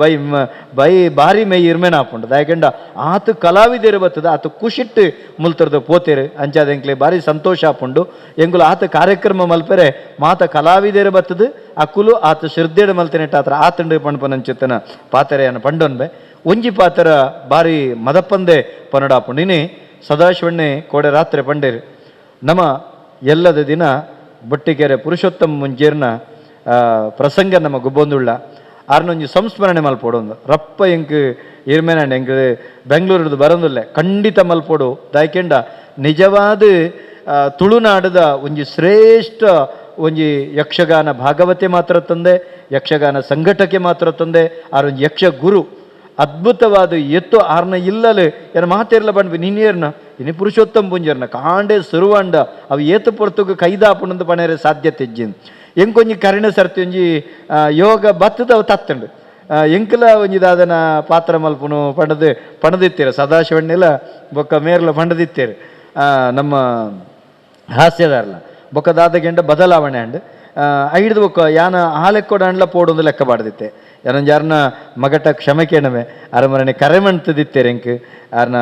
ಬೈ ಭಾರಿ ಮೈ ಇರ್ಮೇನ ಹಾಪುಂಡು ಯಾಕೆಂಡ ಆತ ಕಲಾವಿದರು ಬರ್ತದ ಆತ ಕುಶಿಟ್ಟು ಮುಲ್ತರ್ದು ಪೋತೇರು ಅಂಚಾದ ಎಂಕ್ಲೆ ಭಾರಿ ಸಂತೋಷ ಹಾಪುಂಡು ಎಂಗುಲು ಆತ ಕಾರ್ಯಕ್ರಮ ಮಲ್ಪರೆ ಮಾತ ಕಲಾವಿದರು ಬರ್ತದ ಅಕ್ಕುಲು ಆತ ಶ್ರದ್ಧೆಡು ಮಲ್ತೇನೆ ಆತರ ಆತಂಡು ಪಣ್ಪನ ಚಿತ್ತನ ಪಾತೆರೆಯನ್ನು ಪಂಡೊನ್ಬೆ ಒಂಜಿ ಪಾತ್ರ ಭಾರಿ ಮದಪ್ಪಂದೆ ಪನ್ನಡಾಪುಂಡು ಇನ್ನೇ ಸದಾಶಿವಣ್ಣೆ ಕೋಡೆ ರಾತ್ರಿ ಪಂಡೇರು ನಮ್ಮ ಎಲ್ಲದ ದಿನ ಬೊಟ್ಟಿಗೆರೆ ಪುರುಷೋತ್ತಮ ಮುಂಜೇರ್ನ ಪ್ರಸಂಗ ನಮ್ಮ ಗುಬ್ಬೊಂದುಳ್ಳ ಆರ್ನೊಂಜಿ ಸಂಸ್ಮರಣೆ ಮಲ್ಪೋಡೊಂದು ರಪ್ಪ ಎಂಕ್ ಇರ್ಮೇನಂಡ ಎಂಕ್ ಬೆಂಗಳೂರದು ಬರೋದಿಲ್ಲ ಖಂಡಿತ ಮಲ್ಪೋಡು ದಾಯ್ಕೆಂಡ ನಿಜವಾದ ತುಳುನಾಡದ ಒಂಜಿ ಶ್ರೇಷ್ಠ ಒಂಜಿ ಯಕ್ಷಗಾನ ಭಾಗವತೆ ಮಾತ್ರ ತಂದೆ ಯಕ್ಷಗಾನ ಸಂಘಟಕ್ಕೆ ಮಾತ್ರ ತಂದೆ ಆರೊಂಜಿ ಯಕ್ಷ ಗುರು ಅದ್ಭುತವಾದ ಎತ್ತು ಆರ್ನ ಇಲ್ಲಲು ಏನ ಮಾತೇರ್ಲ ಬಂದ್ವಿ ನೀನೇರ್ನ ಇನ್ನು ಪುರುಷೋತ್ತಮ ಪುಂಜರ್ನ ಕಾಂಡೆ ಸುರುವಂಡ ಅವು ಏತು ಪೊರ್ತುಗು ಕೈದಾಪುಣಂದು ಪಣೇರೆ ಸಾಧ್ಯತೆ ಇಜ್ಜಿನ್ ಎಂಕೊಂಜಿ ಕರಿಣ ಸರ್ತಿ ಒಂಜಿ ಯೋಗ ಬತ್ತದ ಅವು ತತ್ತಂಡು ಎಂಕಲ ಒಂಜಿದಾದನ ಪಾತ್ರ ಮಲ್ಪುನು ಪಣದಿತ್ತೇರು ಸದಾಶಿವಣ್ಣೆಲ್ಲ ಬೊಕ್ಕ ಮೇರ್ಲ ಪಂಡದಿತ್ತೇರು ನಮ್ಮ ಹಾಸ್ಯದಾರಲ್ಲ ಬೊಕ್ಕದಾದ ಗೆಂಡ ಬದಲಾವಣೆ ಅಂಡ್ ಐಡ್ದು ಬೊಕ್ಕ ಯಾನ ಹಾಲೆಕ್ಕೊಡಂಡ್ಲ ಪೋಡೊಂದು ಲೆಕ್ಕ ಬಾಡ್ದಿತ್ತೆ ಯಾರೊಂದು ಯಾರನ್ನ ಮಗಟ ಕ್ಷಮೆ ಕೇಣವೆ ಅರಮನೆ ಕರೆ ಮಂತದಿತ್ತೇರೆ ಎಂಕ್ ಯಾರನ್ನ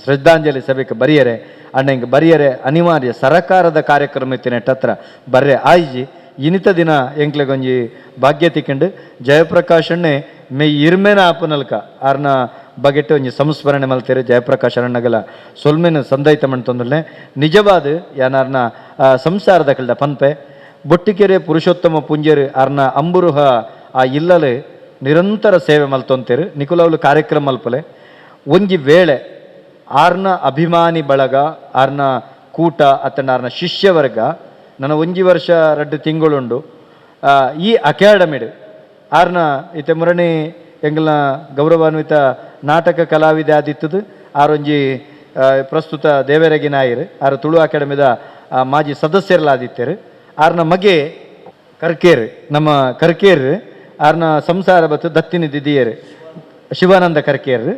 ಶ್ರದ್ಧಾಂಜಲಿ ಸಭೆಗೆ ಬರಿಯರೆ ಅಣ್ಣ ಹಿಂಗೆ ಬರಿಯರೆ ಅನಿವಾರ್ಯ ಸರಕಾರದ ಕಾರ್ಯಕ್ರಮ ಇತ್ತೇನೆ ಹತ್ರ ಬರ್ರೆ ಆಯ್ಜಿ ಇನಿತ ದಿನ ಎಂಕ್ಲೆಗೊಂಜಿ ಭಾಗ್ಯ ತಿಕ್ಕಂಡು ಜಯಪ್ರಕಾಶ್ ಅಣ್ಣೆ ಮೇ ಇರ್ಮೇನ ಆಪನಲ್ಕ ಆರ್ನ ಬಗೆಟ್ಟು ಒಂಜಿ ಸಂಸ್ಮರಣೆ ಮಲ್ತೇರು ಜಯಪ್ರಕಾಶ್ ಅಣ್ಣಗಲ ಸೊಲ್ಮೆನ ಸಂದೈತ ಮಂತಂದ್ರೆ ನಿಜವಾದ ಯಾನಾರ್ನ ಸಂಸಾರದ ಕಲ್ದ ಪನ್ಪೆ ಬೊಟ್ಟಿಕೆರೆ ಪುರುಷೋತ್ತಮ ಪುಂಜೇರು ಆರ್ನ ಅಂಬುರುಹ ಆ ಇಲ್ಲಲೆ ನಿರಂತರ ಸೇವೆ ಮಲ್ತೊಂತೇರು ನಿಕುಲವ್ಲು ಕಾರ್ಯಕ್ರಮ ಮಲ್ಪಲೆ ಒಂಜಿ ವೇಳೆ ಆರ್ನ ಅಭಿಮಾನಿ ಬಳಗ ಆರ್ನ ಕೂಟ ಅತ್ತಂಡ ಆರ್ನ ಶಿಷ್ಯವರ್ಗ ನನ್ನ 1 ವರ್ಷ 2 ತಿಂಗಳುಂಡು ಈ ಅಕಾಡೆಮಿಡ್ ಆರ್ನ ಇತ್ತೆ ಮುರಣಿ ಎಂಗ್ಲ ಗೌರವಾನ್ವಿತ ನಾಟಕ ಕಲಾವಿದೆ ಆದಿತ್ತದು ಆರೊಂಜಿ ಪ್ರಸ್ತುತ ದೇವರಗಿ ನಾಯರು ಆರು ತುಳು ಅಕಾಡೆಮಿದ ಮಾಜಿ ಸದಸ್ಯರಲ್ಲಾದಿತ್ತೇರು ಆರ್ನ ಮಗೆ ಕರ್ಕೇರು ನಮ್ಮ ಕರ್ಕೇರು ಆರ್ನ ಸಂಸಾರ ಬತ್ತು ದತ್ತಿನಿ ದಿದಿಯರು ಶಿವಾನಂದ ಕರ್ಕೇರು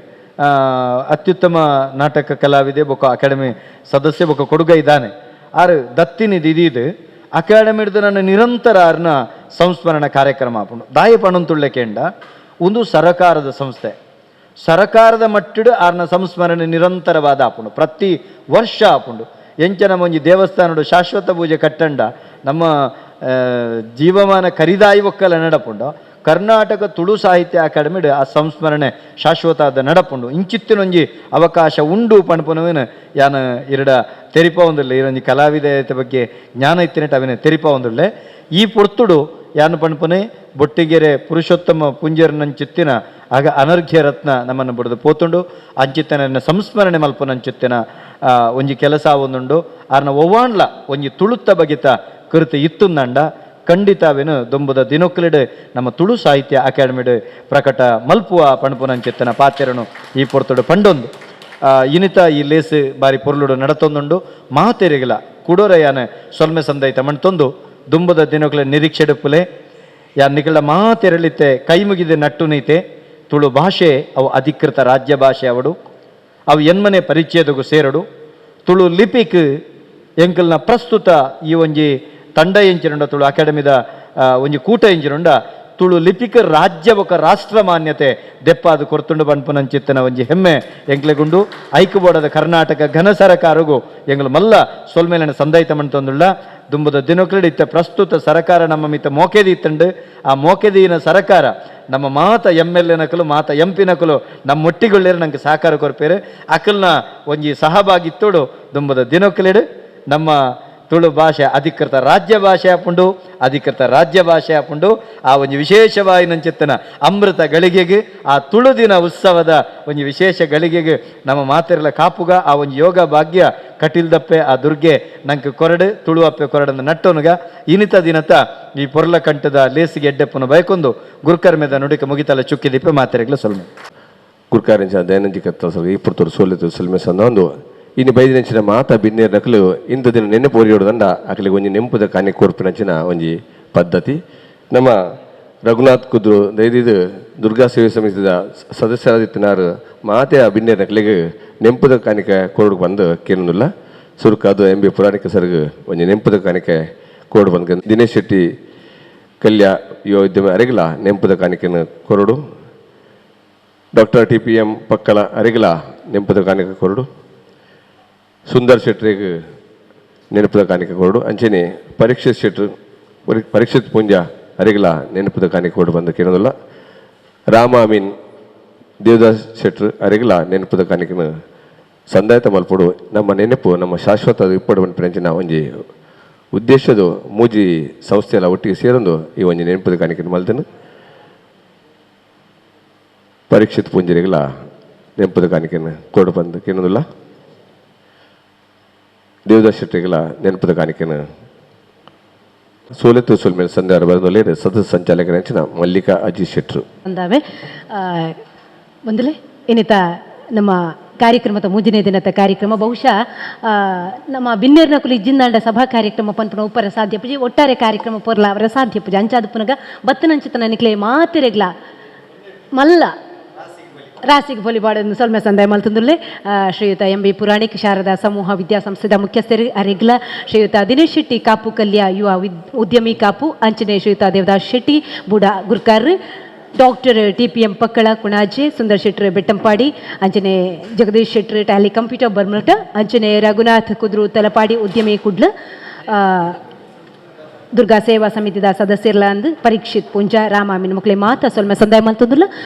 ಅತ್ಯುತ್ತಮ ನಾಟಕ ಕಲಾವಿದೆ ಬೊಕ್ಕ ಅಕಾಡೆಮಿ ಸದಸ್ಯ ಬೊಕ್ಕ ಕೊಡುಗೆ ಇದ್ದಾನೆ ಆರು ದತ್ತಿನಿ ದಿದಿದು ಅಕಾಡೆಮಿ ಹಿಡಿದು ನನ್ನ ನಿರಂತರ ಆರ್ನ ಸಂಸ್ಮರಣ ಕಾರ್ಯಕ್ರಮ ಆಪುಂಡು ದಾಯ ಪಣಂತುಳ್ಳೆಕೆಂಡ ಒಂದು ಸರಕಾರದ ಸಂಸ್ಥೆ ಸರಕಾರದ ಮಟ್ಟಿಡು ಆರ್ನ ಸಂಸ್ಮರಣೆ ನಿರಂತರವಾದ ಆಪುಂಡು ಪ್ರತಿ ವರ್ಷ ಆಪುಂಡು ಎಂಚನ ಒಂಜಿ ದೇವಸ್ಥಾನಡು ಶಾಶ್ವತ ಪೂಜೆ ಕಟ್ಟಂಡ ನಮ್ಮ ಜೀವಮಾನ ಕರಿದಾಯಿ ಒಕ್ಕಲ ನಡಪುಂಡು ಕರ್ನಾಟಕ ತುಳು ಸಾಹಿತ್ಯ ಅಕಾಡೆಮಿಡ್ ಆ ಸಂಸ್ಮರಣೆ ಶಾಶ್ವತದ ನಡಪುಂಡು ಇಂಚಿತ್ತಿನೊಂಜಿ ಅವಕಾಶ ಉಂಡು ಪಣಪುನವೇನು ಯಾನ ಇರಡ ತೆರಿಪ ಒಂದಿಲ್ಲ ಇರೊಂಜಿ ಕಲಾವಿದತೆ ಬಗ್ಗೆ ಜ್ಞಾನ ಇತ್ತಿನಟ್ಟು ಅವೇನೆ ತೆರಿಪ ಒಂದಿಲ್ಲ ಈ ಪೊರ್ತುಡು ಯಾನು ಪಣಪನೆ ಬೊಟ್ಟಿಗೆರೆ ಪುರುಷೋತ್ತಮ ಪುಂಜರ್ನಂಚಿತ್ತಿನ ಆಗ ಅನರ್ಘ್ಯ ರತ್ನ ನಮ್ಮನ್ನು ಬಿಡದು ಪೋತುಂಡು ಅಂಚಿತ್ತನ ಸಂಸ್ಮರಣೆ ಮಲ್ಪನಂಚಿತ್ತಿನ ಒಂಜಿ ಕೆಲಸ ಒಂದುಂಡು ಆರ್ನ ಒವ್ವಾಂಡ್ಲ ಒಂಜಿ ತುಳುತ್ತ ಬಗೆತ ಕೃತಿ ಇತ್ತುಂದಂಡ ಖಂಡಿತ ಅವೇನು ದೊಂಬುದ ದಿನೊಕ್ಕಲಿಡ್ ನಮ್ಮ ತುಳು ಸಾಹಿತ್ಯ ಅಕಾಡೆಮಿಡ್ ಪ್ರಕಟ ಮಲ್ಪುವ ಪಣಪುನಂಚಿತ್ತನ ಪಾತೆರನು ಈ ಪೊರ್ತುಡು ಪಂಡೊಂದು ಇನಿತ ಈ ಲೇಸ್ ಬಾರಿ ಪೊರ್ಲುಡು ನಡತೊಂದುಂಡು ಮಾತೆರೆಗಿಲ ಕುಡೋರ ಯಾನ ಸೊಲ್ಮೆ ಸಂದೈತ ಮಣ್ತೊಂದು ದುಂಬುದ ದಿನೊಕ್ಕಲ ನಿರೀಕ್ಷೆಡುಪ್ಪುಲೆ ಯಾನ್ ನಿಕಲ ಮಾತೆರಳಿತೆ ಕೈ ಮುಗಿದೆ ನಟ್ಟು ನೀತೆ ತುಳು ಭಾಷೆ ಅವು ಅಧಿಕೃತ ರಾಜ್ಯ ಭಾಷೆ ಅವಡು ಅವು ಎನ್ಮನೆ ಪರಿಚಯದಗೂ ಸೇರಡು ತುಳು ಲಿಪಿಕ್ ಎಂಕಲ್ನ ಪ್ರಸ್ತುತ ಈ ಒಂಜಿ ತಂಡ ಎಂಚಿನುಂಡ ತುಳು ಅಕಾಡೆಮಿದ ಒಂಜಿ ಕೂಟ ಎಂಚಿನುಂಡ ತುಳು ಲಿಪಿಕ ರಾಜ್ಯ ಬೊಕ ರಾಷ್ಟ್ರ ಮಾನ್ಯತೆ ದೆಪ್ಪಾದು ಕೊರ್ತುಂಡು ಪನ್ಪುನಂಚಿತ್ತನ ಒಂಜಿ ಹೆಮ್ಮೆ ಎಂಕ್ಲೆಗುಂಡು ಐಕ್ಯಬೋಡದ ಕರ್ನಾಟಕ ಘನ ಸರಕಾರಗೂ ಎಂಗ್ಲು ಮಲ್ಲ ಸೊಲ್ಮೇಲನ ಸಂದೈತ ಮಣ್ತೊಂದುಳ್ಳ ದುಂಬುದ ದಿನೊಕ್ಲಿಡ್ ಇತ್ತ ಪ್ರಸ್ತುತ ಸರಕಾರ ನಮ್ಮ ಮಿತ್ತ ಮೋಕೆದಿ ಇತ್ತಂಡು ಆ ಮೋಕೆದಿನ ಸರಕಾರ ನಮ್ಮ ಮಾತ MLA ನಕಲು ಮಾತ MP ನಕಲು ನಮ್ಮ ಒಟ್ಟಿಗೊಳ್ಳೇರು ನಂಗೆ ಸಹಕಾರ ಕೊರ್ಪೇರು ಅಕಲ್ನ ಒಂಜಿ ಸಹಭಾಗಿತ್ತೋಡು ದುಂಬುದ ದಿನೊಕ್ಲಿಡ್ ನಮ್ಮ ತುಳು ಭಾಷೆ ಅಧಿಕೃತ ರಾಜ್ಯ ಭಾಷೆ ಆಪುಂಡು, ಅಧಿಕೃತ ರಾಜ್ಯ ಭಾಷೆ ಆಪುಂಡು. ಆ ಒಂದು ವಿಶೇಷವಾಗಿ ನಂಚಿತ್ತನ ಅಮೃತ ಗಳಿಗೆಗೆ ಆ ತುಳು ದಿನ ಉತ್ಸವದ ಒಂದು ವಿಶೇಷ ಗಳಿಗೆಗೆ ನಮ್ಮ ಮಾತೆರೆಲ್ಲ ಕಾಪುಗ ಆ ಒಂದು ಯೋಗ ಭಾಗ್ಯ ಕಟಿಲ್ದಪ್ಪೆ ಆ ದುರ್ಗೆ ನಂಗೆ ಕೊರಡು ತುಳು ಅಪ್ಪೆ ಕೊರಡನ್ನು ನಟ್ಟೋನುಗ ಇನಿತ ದಿನತ ಈ ಪೊರ್ಲ ಕಂಠದ ಲೇಸಿಗೆ ಎಡ್ಡೆಪ್ಪನ ಬೈಕೊಂದು ಗುರುಕರ್ ಮೇದ ನುಡಿಕ ಮುಗಿತಲ್ಲ ಚುಕ್ಕಿದಿಪ್ಪೆ ಮಾತೆರೆಗ್ಲ ಸೊಲ್ಮೆ ಗುರ್ಕಾರಿಂಚ ದೈನಂದಿಕ ಈ ಪುರ್ತೂರು ಸೋಲಿತು ಸೊಲ್ಮೆ ಸಂದ ಒಂದು ಇನ್ನು ಬೈದಿನಂಚಿನ ಮಾತಾ ಬಿನ್ನೇರ್ ನಕಲು ಇಂದು ದಿನ ನೆನಪು ಒರಿಯೋಡ್ದಂಡ ಅಕಲಿಗೆ ಒಂಜಿ ನೆಂಪುದ ಕಾನೆ ಕೋರ್ಪಿನಂಚಿನ ಒಂಜಿ ಪದ್ಧತಿ. ನಮ್ಮ ರಘುನಾಥ್ ಕುದ್ರು ದೈದಿದು ದುರ್ಗಾ ಸೇವೆ ಸಮಿತಿದ ಸದಸ್ಯರಾದಿತ್ತಿನಾರು ಮಾತೆಯ ಬಿನ್ನೇರ್ ನಕಲಿಗೆ ನೆಂಪುದ ಕಾಣಿಕೆ ಕೋರ್ಡು ಬಂದು ಕೇಳೋದಿಲ್ಲ. ಸುರುಕ ಅದು ಎಂ ಬಿ ಪುರಾಣಿಕ ಸರ್ಗು ಒಂಜಿ ನೆಂಪುದ ಕಾಣಿಕೆ ಕೋರ್ಡು ಬಂದು ದಿನೇಶ್ ಶೆಟ್ಟಿ ಕಲ್ಯ ಯುವ ಉದ್ಯಮ ಅರೆಗಲ ನೆಂಪುದ ಕಾಣಿಕೆಯನ್ನು ಕೊರಡು. ಡಾಕ್ಟರ್ TPM ಪಕ್ಕಲ ಅರೆಗಲ ನೆಂಪುದ ಕಾಣಿಕೆ ಕೊರಡು. ಸುಂದರ್ ಶೆಟ್ರಿಗೆ ನೆನಪುದ ಕಾಣಿಕೆ ಕೊರಡು. ಅಂಚನೆ ಪರೀಕ್ಷಿತ್ ಶೆಟ್ರು ಪರೀಕ್ಷಿತ್ ಪುಂಜ ಅರೆಗಲ ನೆನಪುದ ಕಾಣಿಕೆ ಕೊರಡು ಬಂದು ಕೇಳೋದಿಲ್ಲ. ರಾಮ ಅಮೀನ್ ದೇವದಾಸ್ ಶೆಟ್ರು ಅರೆಗಲ ನೆನಪುದ ಕಾಣಿಕೆನ ಸಂದಾಯತ ಮಲ್ಪಡು. ನಮ್ಮ ನೆನಪು ನಮ್ಮ ಶಾಶ್ವತ ಇಪ್ಪಡು ಪಂಚಿನ ಒಂಜಿ ಉದ್ದೇಶದ ಮೂಜಿ ಸಂಸ್ಥೆಯಲ್ಲ ಒಟ್ಟಿಗೆ ಸೇರೊಂದು ಈ ಒಂಜಿ ನೆನಪುದ ಕಾಣಿಕೆನ ಮಲ್ತನು. ಪರೀಕ್ಷಿತ್ ಪುಂಜರಿಗಲ ನೆನಪುದ ಕಾಣಿಕೆನ ಕೊರಡು ಬಂದು ಕೇಳೋದಿಲ್ಲ. ದೇವದಾಸ್ ಶೆಟ್ಟಿಗಳ ನೆನಪುದ ಕಾಣಿಕೆನ ಸೋಲೆತ್ತು ಸೊಲ್ಮೇಲೆ ಸಂಧ್ಯಾರ ಬರೆದೊಲೆ ಸದಸ್ಯ ಸಂಚಾಲಕರ ಮಲ್ಲಿಕಾ ಅಜಿತ್ ಶೆಟ್ರು ಅಂದಾವೆ ಒಂದಲೇ ಏನಿತ ನಮ್ಮ ಕಾರ್ಯಕ್ರಮದ ಮುಂಜಿನ ದಿನದ ಕಾರ್ಯಕ್ರಮ ಬಹುಶಃ ನಮ್ಮ ಬಿನ್ನೇರ್ನ ಕುಲಿ ಜಿಂದಾಂಡ ಸಭಾ ಕಾರ್ಯಕ್ರಮ ಪಂಪನ ಉಪ್ಪರ ಸಾಧ್ಯ ಪೂಜೆ ಒಟ್ಟಾರೆ ಕಾರ್ಯಕ್ರಮ ಪೊರ್ಲ ಅವರ ಸಾಧ್ಯ ಪೂಜೆ ಅಂಚಾದ ಪುನಗ ಬತ್ತನಂಚಿತನ ನಿಕ್ಲೆ ಮಾತೆರೆಗ್ಲ ಮಲ್ಲ ರಾಸಿಗೆ ಬಲಿಬಾಡನ್ನು ಸೊಲ್ಮೆ ಸಂದಾಯ ಮಲ್ತಂದುಲ್ಲೆ ಶ್ರೀಯುತ MB ಪುರಾಣಿಕ್ ಶಾರದಾ ಸಮೂಹ ವಿದ್ಯಾಸಂಸ್ಥೆದ ಮುಖ್ಯಸ್ಥರು ಅರೆಗ್ಲ ಶ್ರೀಯುತ ದಿನೇಶ್ ಶೆಟ್ಟಿ ಕಾಪು ಕಲ್ಯ ಯುವ ಉದ್ಯಮಿ ಕಾಪು ಅಂಚನೆ ಶ್ರೀಯುತ ದೇವದಾಸ್ ಶೆಟ್ಟಿ ಬುಡ ಗುರ್ಕಾರ್ ಡಾಕ್ಟರ್ TPM ಪಕ್ಕಳ ಕುಣಾಜೆ ಸುಂದರ್ ಶೆಟ್ರ್ ಬೆಟ್ಟಂಪಾಡಿ ಅಂಚನೆ ಜಗದೀಶ್ ಶೆಟ್ರ್ ಟ್ಯಾಲಿ ಕಂಪ್ಯೂಟರ್ ಬರ್ಮಟ ಅಂಚನೆ ರಘುನಾಥ್ ಕುದ್ರು ತಲಪಾಡಿ ಉದ್ಯಮಿ ಕುಡ್ಲ ದುರ್ಗಾ ಸೇವಾ ಸಮಿತಿದ ಸದಸ್ಯರ್ಲ ಅಂದು ಪರೀಕ್ಷಿತ್ ಪುಂಜ ರಾಮಾಮಿನ ಮಕ್ಕಳೇ ಮಾತಾ ಸೊಲ್ಮೆ ಸಂದಾಯ ಮಲ್ತಂದುಲ್ಲ.